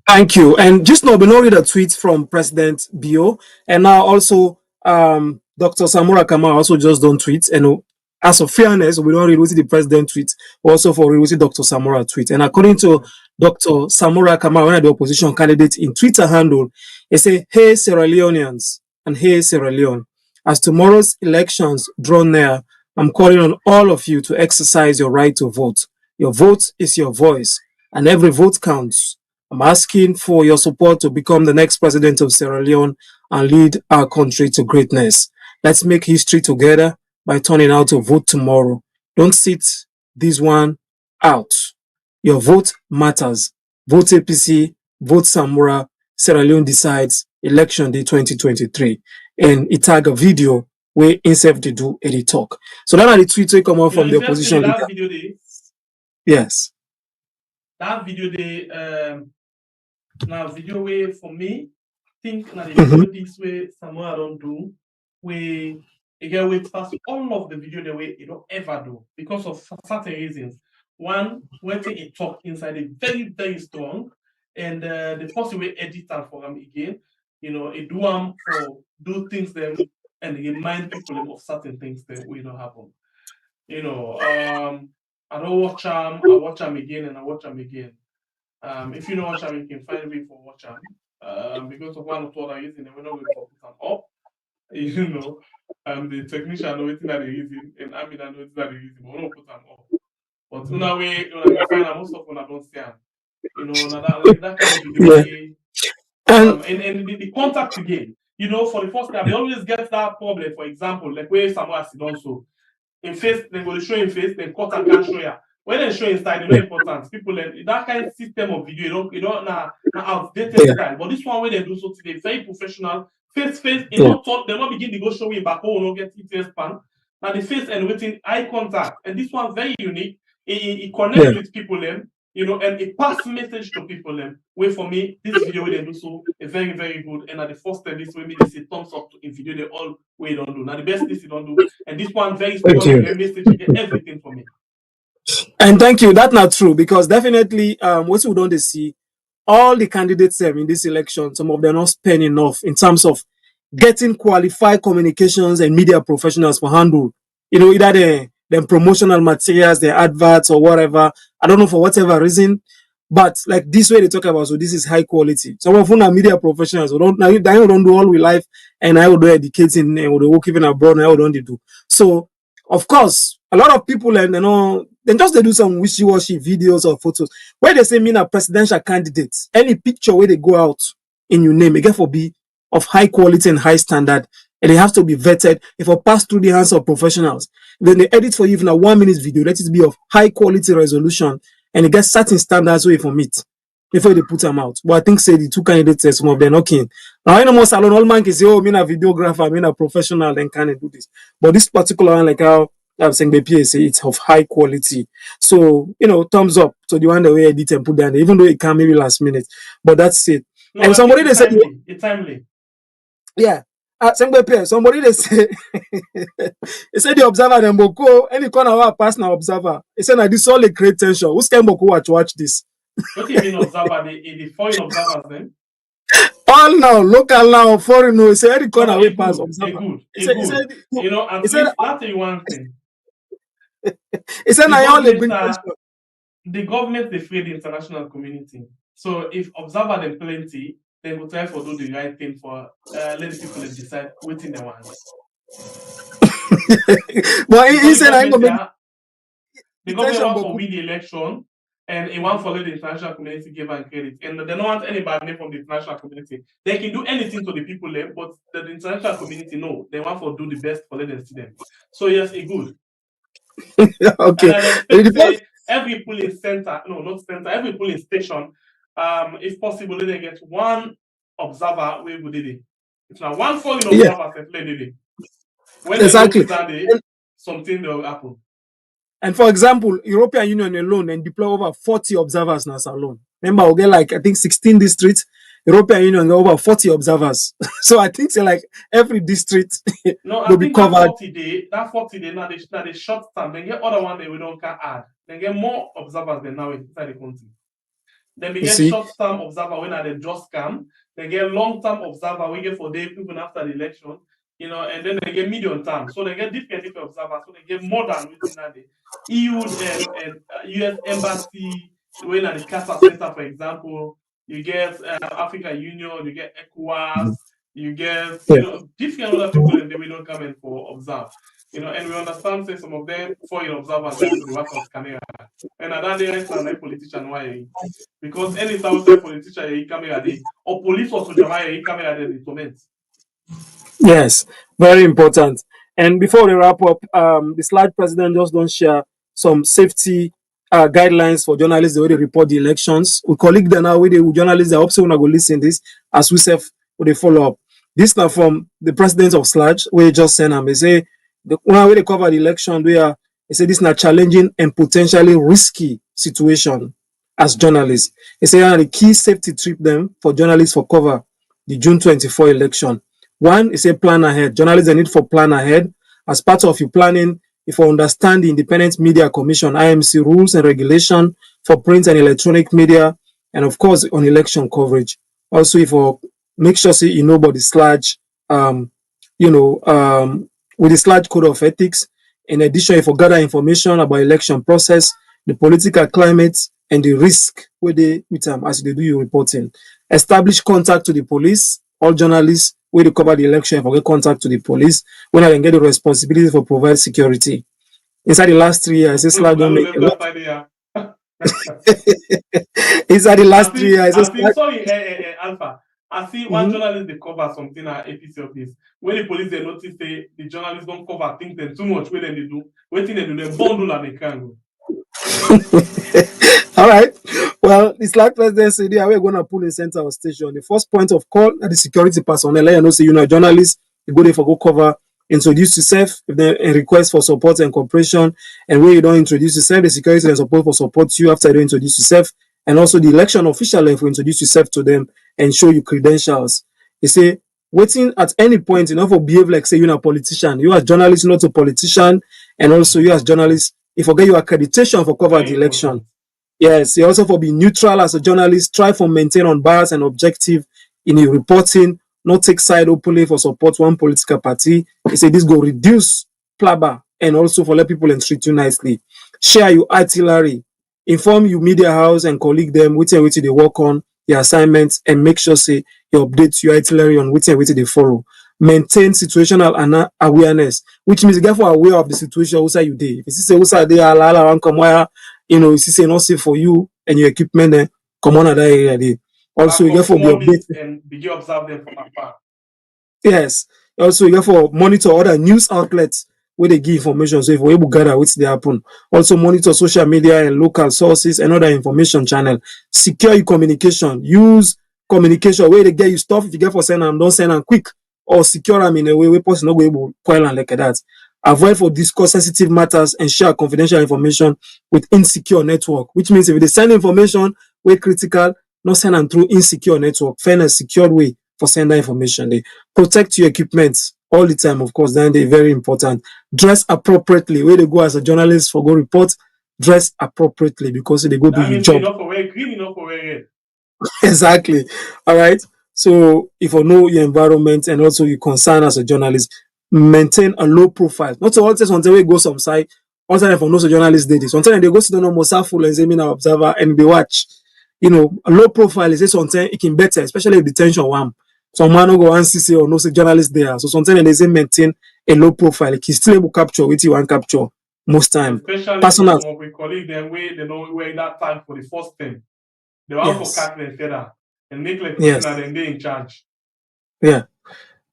Thank you. And just now, we know read a tweet from President Bio, and now also Dr. Samura Kamara also just done tweets. And as of fairness, we don't read what the president tweet, also for read what Dr. Samura tweet. And according to Dr. Samura Kamara, one of the opposition candidates in Twitter handle, he say, "Hey Sierra Leoneans and hey Sierra Leone, as tomorrow's elections draw near, I'm calling on all of you to exercise your right to vote. Your vote is your voice, and every vote counts. I'm asking for your support to become the next president of Sierra Leone and lead our country to greatness. Let's make history together by turning out to vote tomorrow. Don't sit this one out. Your vote matters. Vote APC, vote Samura. Sierra Leone decides election day 2023." And it tag a video where himself they do any talk. So that are the tweets we come out from the opposition leader. Video day, yes. That video day, now video way for me, think now the video this way Samoa don't do, we again wait past all of the video the way it don't ever do because of certain reasons. One, when it talk inside it very, very strong, and the first way edit for them again, you know, it do things them and remind people of certain things that will not happen. You know, I don't watch them, I watch them again and I watch them again. If you don't watch them, you can find me for watch them. Because of one or two other reasons, we're not going to put them up. You know, the technician know what they're using, and I mean I know what they're using, but we don't put them up. But in a way, you find that most of them don't see them. You know, that kind of way. And the contact again. You know, for the first time, they always get that problem. For example, like where Samoa sit also. In face, they go show in face, then cut and can't show ya. When they show inside, it's not important. People that kind of system of video, you don't outdated style. But this one where they do so today, very professional, face, they're not begin to go show you back home, no get TTS span. Now the face and waiting eye contact. And this one very unique. It connects with people then. You know, and it pass message to people then. Wait for me, this video they do so is very, very good. And at the first time, this way me they say thumbs up in video they all way don't do. Now the best this you don't do. And this one very strong message, you get everything for me. And thank you. That's not true because definitely what we don't see, all the candidates in this election, some of them not spend enough in terms of getting qualified communications and media professionals for handle. You know, either them promotional materials, their adverts or whatever. I don't know for whatever reason, but like this way they talk about, so this is high quality. Some of them are media professionals who don't do all with life, and I would do educating and would work even abroad, and I would only do. So of course, a lot of people and then just they do some wishy-washy videos or photos where they say me a presidential candidate. Any picture where they go out in your name, again for be of high quality and high standard, and they have to be vetted. If I pass through the hands of professionals, then they edit for you even a 1 minute video. Let it be of high quality resolution, and it gets certain standards way from it before they put them out. But I think say the two candidates, some of them okay. Now I know most salon all man can say, oh, me a videographer, me a professional, then can do this. But this particular one, like how I'm saying the PA say it's of high quality. So, you know, thumbs up to the one that we edit and put down there, even though it came maybe last minute. But that's it. No, And somebody they it's say, timely. It's timely. yeah. Somebody they say, they say the observer then boko any corner wa pass na observer. They say na this all a great tension. Who's can boko watch this? What do you mean observer? The foreign observers then? All now, local now, foreign no. He say any corner No, we it pass good. It observer. good. He It said, good. You know, he at said, least I'll tell you one thing. he said, The now all they government bring are tension. the government they fear the international community. So if observer them plenty, they will try to do the right thing for let the people decide within the want. But he Because said, I ain't gonna make the the government tension want to boku. win the election and it want for let the international community give and credit. And they don't want anybody from the international community. They can do anything to the people there, but the international community no. They want to do the best for let them see them. So yes, it good. And Okay. I expect say every polling center, no, not center, every polling station, if possible, they get one observer where would it. It's now one foreign Yeah, observer say when they exactly. notice that something will happen. And for example, European Union alone and deploy over 40 observers now alone. Remember, we'll get like I think 16 districts. European Union get over 40 observers. So I think say like every district No, I will be think that covered. 40 day now they short term. They get other one that we don't can add. They get more observers than now inside the country. Then we You get see? short term observer when they just come. They get long term observer we get for day even after the election. You know, and then they get medium term. So they get different observers. So they get more than within that day. EU and US embassy, when at the Casa Center, for example, you get African Union, you get ECOWAS, you get different other people, and they don't come in for observe. You know, and we understand say some of them foreign observers they have to work on camera. And at that day, I sound like politician why because any outside politician you camera day or police or soldier you camera day they torment. Yes, very important. And before we wrap up, the slide president just don't share some safety guidelines for journalists the way they report the elections. We colleague them now with the journalists. I hope so when I go listen this as we self will they follow up. This now from the president of Sludge, where he just sent them. They say the one way they cover the election, where they say this is not challenging and potentially risky situation as journalists. They say the key safety trip them for journalists for cover the June 24 election. One is a plan ahead. Journalists a need for plan ahead. As part of your planning, if you understand the Independent Media Commission, IMC rules and regulation for print and electronic media, and of course on election coverage. Also, if you make sure say you know about the sludge, with the sludge code of ethics. In addition, if you gather information about election process, the political climate, and the risk with them as they do your reporting. Establish contact to the police. All journalists where they cover the election if I get contact to the police when I can get the responsibility for provide security. Inside the last 3 years, this slide don't make a lot. Inside the last 3 years, Alpha. I see one journalist they cover something at APC office. When the police they notice the journalists don't cover things them too much, what they do, waiting they do them bundle and they can go. All right. Well, it's like presidency there. We're going to pull in center of station. The first point of call at the security personnel. Let you know, say you know, journalists, you go there for go cover, introduce yourself. If they request for support and cooperation, and when you don't introduce yourself, the security and support for support you after you don't introduce yourself, and also the election official if you introduce yourself to them and show you credentials. They say waiting at any point, you know, for behave like say you're a politician. You as journalist, not a politician, and also you as journalist, if you get your accreditation for cover the election. Yes, you also for being neutral as a journalist, try for maintain unbiased and objective in your reporting, not take side openly for support one political party. They say this go reduce plaba and also for let people and treat you nicely. Share your artillery, inform your media house and colleague them which they work on the assignments and make sure say you update your artillery on which they follow. Maintain situational awareness, which means you get for aware of the situation outside you day. If you say outside they are come where you know, it's not safe for you and your equipment come on that area. Also, you get for be updated and begin observe them from afar. Yes. Also, you get for monitor other news outlets where they give information. So if we're able to gather what's they happen. Also monitor social media and local sources and other information channel. Secure your communication. Use communication where they get you stuff. If you get for send them, don't send them quick. Or secure them in a way where person not go able to coil and like that. Avoid for discuss sensitive matters and share confidential information with insecure network, which means if they send information we're critical, not send them through insecure network, find a secured way for sending information. They protect your equipment all the time, of course, then they're very important. Dress appropriately. Where they go as a journalist for go report, dress appropriately because they go do your job. Enough for wear green, enough for wear red. Exactly. All right. So if you know your environment and also you concern as a journalist, maintain a low profile. Not all the sometimes we go some side. Also, if you know a journalist did it. Sometimes they go sit down on Mosaful and say me now observer and they watch. You know, a low profile is sometimes it can better, especially if detention one. Some man go and see or no say journalist there. So sometimes they say maintain a low profile. It can still able capture what you want capture most time. Especially Personal. some of we colleagues them way they know where that time for the first thing. They want Yes. for cat and feather and make like Yes. and they in charge. Yeah.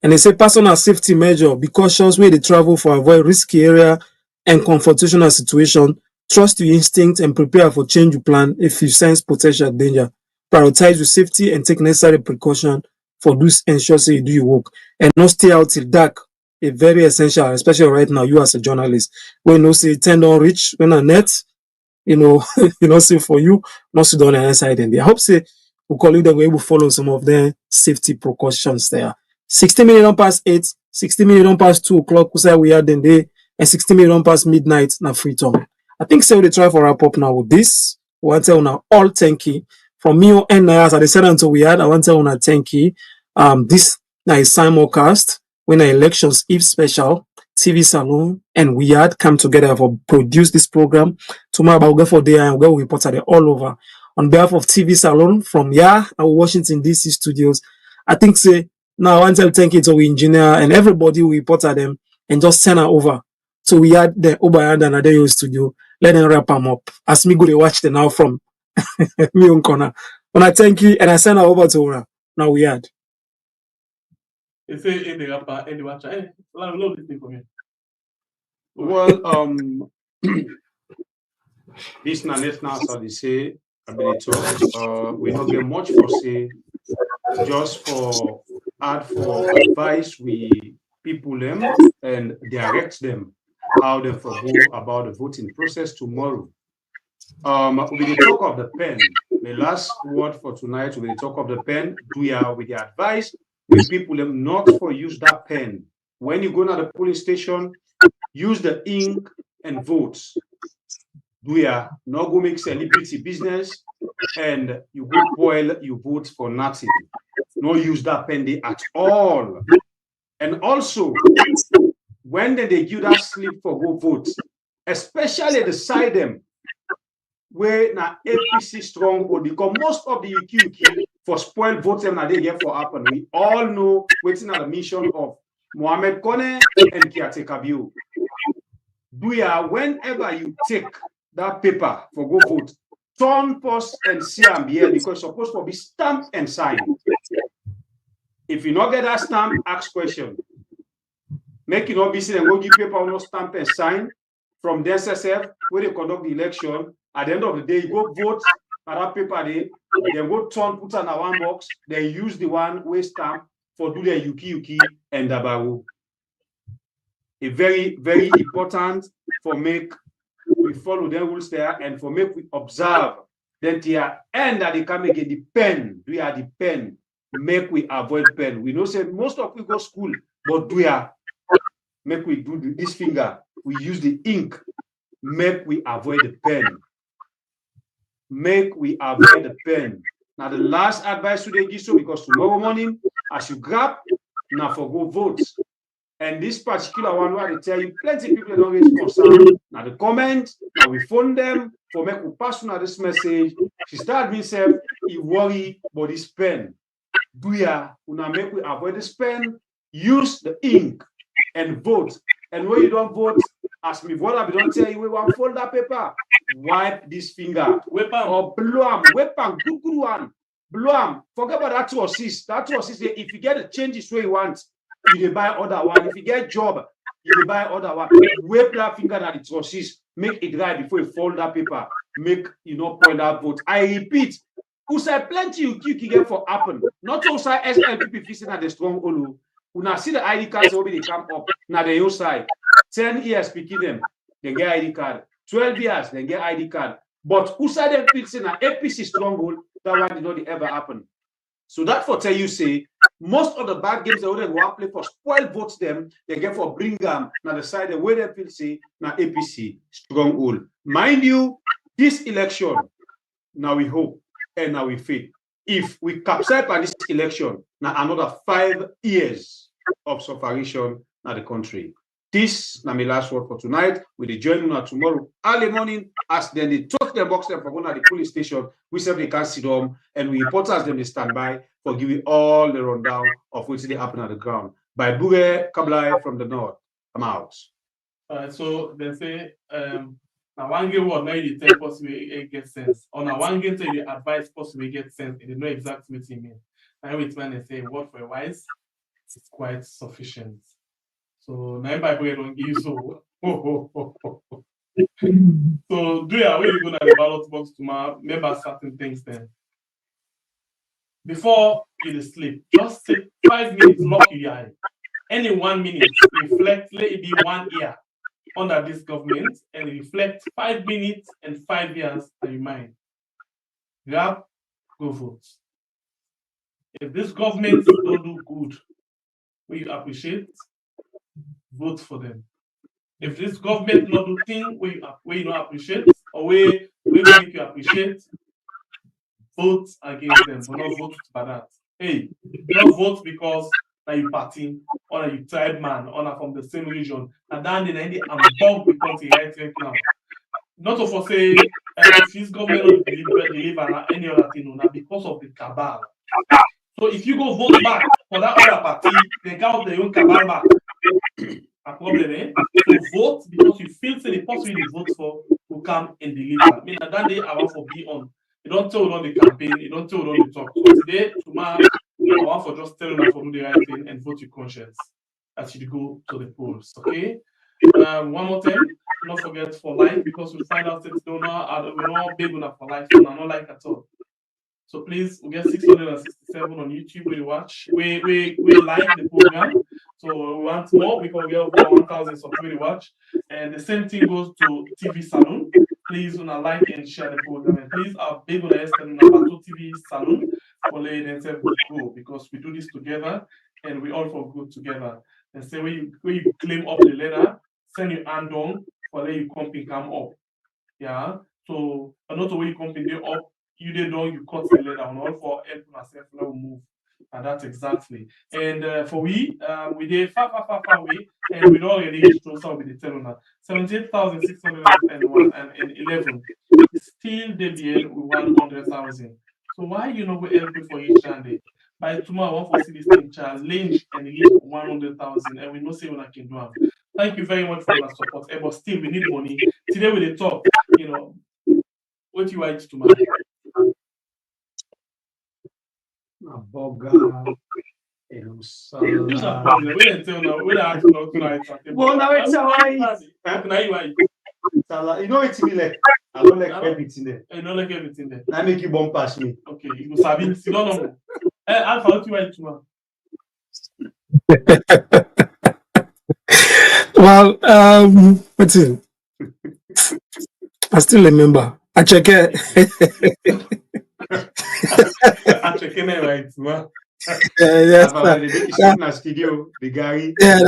And they say personal safety measure, be cautious where they travel for avoid risky area and confrontational situation. Trust your instinct and prepare for change your plan if you sense potential danger. Prioritize your safety and take necessary precaution for this ensure say you do your work. And not stay out till dark. It's very essential, especially right now, you as a journalist. When you know say 10 don't reach, when a net, you know, say for you, not sit down inside in there. I hope say we call you that we will follow some of the safety precautions there. 60 minutes past 8, 60 minutes past 2 o'clock, we had the day, and 60 minutes past midnight, na free time. I think so they try for wrap up now with this. I want to tell now all thank you. From me and as I said until we had, I want to tell you thank you. This now is simulcast when the elections if special. TV Salon and we had come together for produce this program. Tomorrow I'll go for day and we'll report it all over. On behalf of TV Salon from our Washington DC studios, I think say now I want to thank you to our engineer and everybody who reported them and just send her over. So we had the Obayand and Adeyo studio. Let them wrap them up. As me go to watch the now from me on corner. When I thank you and I send her over to her. Now we had. Well, this na national so they say ability we not get much for say just for add for advice we people them and direct them how they for go about the voting process tomorrow. With the talk of the pen, the last word for tonight with the talk of the pen, with the advice with people them not for use that pen. When you go to the polling station, use the ink and vote. Not go make celebrity business and you go spoil your vote for nothing. No use that pen day at all. And also, when they give that slip for go vote, especially beside them, where na APC stronghold, because most of the UQ for spoil votes them they get for happen. We all know waiting at the mission of Mohamed Kone and Kiate Kabiu. Whenever you take that paper for go vote, turn post and CMBL because it's supposed to be stamped and signed. If you not get that stamp, ask question. Make it not be seen and go give paper no stamp and sign from the SSF where they conduct the election. At the end of the day, you go vote at that paper day, then go turn, put on a one box, then use the one way stamp for do the Yuki and Dabaru. A very, very important for make we follow the rules there and for make we observe. Then the end that they come again, the pen, we are the pen, make we avoid pen. We know say most of we go school, but we are make we do this finger, we use the ink, make we avoid the pen. Make we avoid the pen. Now the last advice today give so because tomorrow morning, as you grab, now for go vote. And this particular one where they tell you plenty people don't raise concern. Now the comment, now we phone them for make we pass on this message. She start being self, he worry about this pen. Una make we avoid this pen, use the ink and vote. And when you don't vote, as me vote, I don't tell you we want fold that paper. Wipe this finger. Or blow them. Good one. Blow them. Forget about that 2 or 6. That 2 or 6, if you get the changes where you want, you buy other one. If you get job, you buy other one. Whip that finger at the 2 or 6. Make it dry before you fold that paper. Make point that vote. I repeat, Usai plenty you get for happen. Not also SLPP facing at the strong Olu. Una see the ID cards will be they come up. Now the your side. 10 years picking them, they get ID card. 12 years, they get ID card. But who said them fixing an APC stronghold, That why did not ever happen. So that for tell you say most of the bad games that they go play for spoil votes them, they get for bring them now the side the way they feel say now APC stronghold. Mind you, this election, now we hope and now we faith. If we capture by this election, now another 5 years of sufferation in the country. This na my last word for tonight. We join you tomorrow early morning as then they took the box them for going to the police station. We say they can't sit down and we reporters them they stand by for giving all the rundown of what's they happen at the ground. By Bure Kablai from the north. I'm out. So they say now one game word now you tell possible it get sense. Or now one game tell you advice possible get sense. They know exactly what you mean. Now it's when they say word for a wise, it's quite sufficient. So now Bible don't give you so. So do you when you go to the ballot box tomorrow, remember certain things then. Before you sleep, just take 5 minutes, lock your eye. Any 1 minute, reflect, let it be 1 year under this government, and reflect 5 minutes and 5 years in your mind. Grab, go vote. If this government don't do good, we appreciate, vote for them. If this government not do thing where you don't appreciate or where make you appreciate, vote against them, but not vote by that. Hey, don't vote because now you party or you tribe man or from the same region. And then I'm bound because he right now. Not to say if this government not deliver any other thing, now because of the cabal. So if you go vote back for that other party, they count their own cabal back. A problem, eh? So vote because you feel say the person you vote for will come and deliver. I mean, that day I want for be on. You don't tell on the campaign, you don't tell on the talk. So today, tomorrow, I want for just telling them for do the right thing and vote your conscience as you go to the polls. Okay. One more time, don't forget for like because we find out that we're not big enough for like, so not like at all. So please, we get 667 on YouTube. We watch, we like the program. So we want more because we get over 1,000 subscribers to watch. And the same thing goes to TV Salon. Please like and share the program. And please our big on the TV Salon for letting them go because we do this together and we all for good together. And say when you claim up the letter, send your hand on for let you company come up. Yeah. So another way you company up. You didn't know you cut the letter on all for help myself now move. And that's exactly. And for we did far away, and we already reached to some with the telling 78,611. Still the BN with 100,000. So why you know we help for each Sunday? By tomorrow, I want to see this thing challenge and reach 100,000, and we know say what I can do. Thank you very much for your support. But still, we need money. Today we talk, what you want tomorrow. A burger, a salad. Well, now it's salad. You know it's me like I don't like everything there. I don't like everything there. I make you bump past me. Okay, you go sabi. You don't know. Alpha, what you want tomorrow? Well, what's it? I still remember. I check it. I check it right, man. Yes, studio, the guy. Yeah,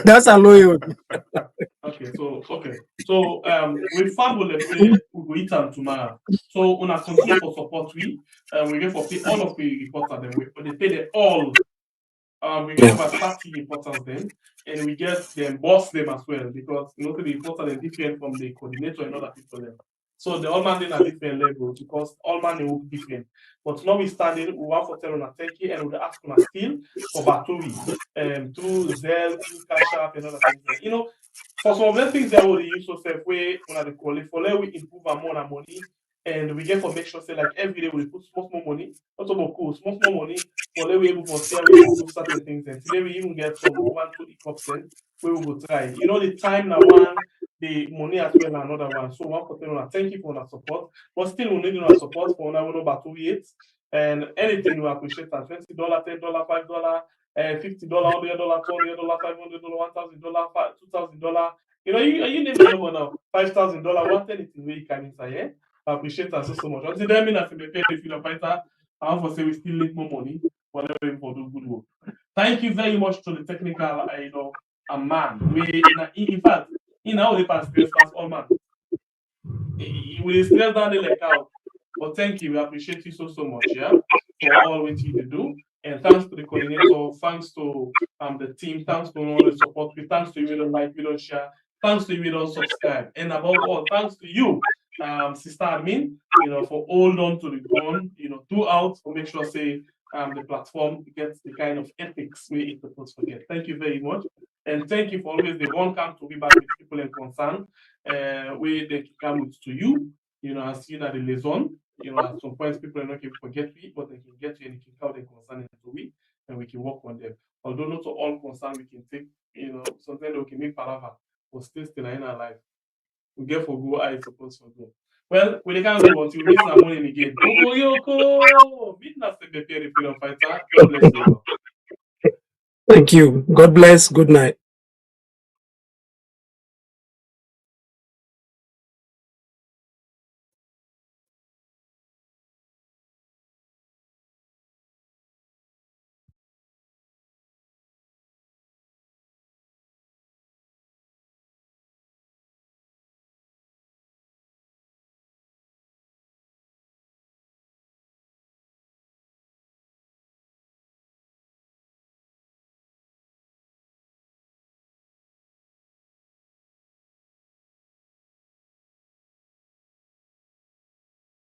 that's a loyal. Okay. So we found what they say we go eat them tomorrow. So on a continue for support we get for pay all of the reporters then they pay them all. We get about 30 reporters then, and we get them boss them as well because the reporters are different from the coordinator and other people then. So the all man then at different level because all man will be different. But notwithstanding, we want for tell on a thank you and we ask on a still for battery through Zelle, through Cash App and other things. For some of the things that we use yourself way on the quality for let we improve our more money and we get for make sure say like every day we put small money, not about cool, small money for let we able for say we improve certain things and today we even get some 1-2 where we will try. The time now one the money as well another one. So one for thank you for our support. But still we need our support for now number 28 and anything we appreciate that $20, $10, $5, $50, $100, $200, $500, $1,000, $2,000. You name the number now, $5,000, want anything where you can inside, yeah? I appreciate that so much. Until then, I mean, prepare the freedom fighter. I want to say we still need more money, whatever for do good work. Thank you very much to the technical, a man. In fact, how the past all man. We stress down the like out. But thank you, we appreciate you so much, yeah, for all what you do. And thanks to the coordinator, thanks to the team, thanks to all the support, thanks to you, we don't like, we don't share, thanks to you, we don't subscribe. And above all, thanks to you, Sister Admin, for hold on to the gun, throughout to make sure say the platform gets the kind of ethics we it supposed to get. Thank you very much. And thank you for always the one come to be back with people in concern. We they come with to you, as you know the liaison. At some points people are not going to forget me, but they can get you and you can count them concern to we, and we can work on them. Although not all concern we can take, sometimes we can make palaver, but still in our life. We get for go, I suppose for go. Well, we can't go until we meet some morning again. Yoko! Meet us the freedom fighter. God bless you all. Thank you. God bless. Good night.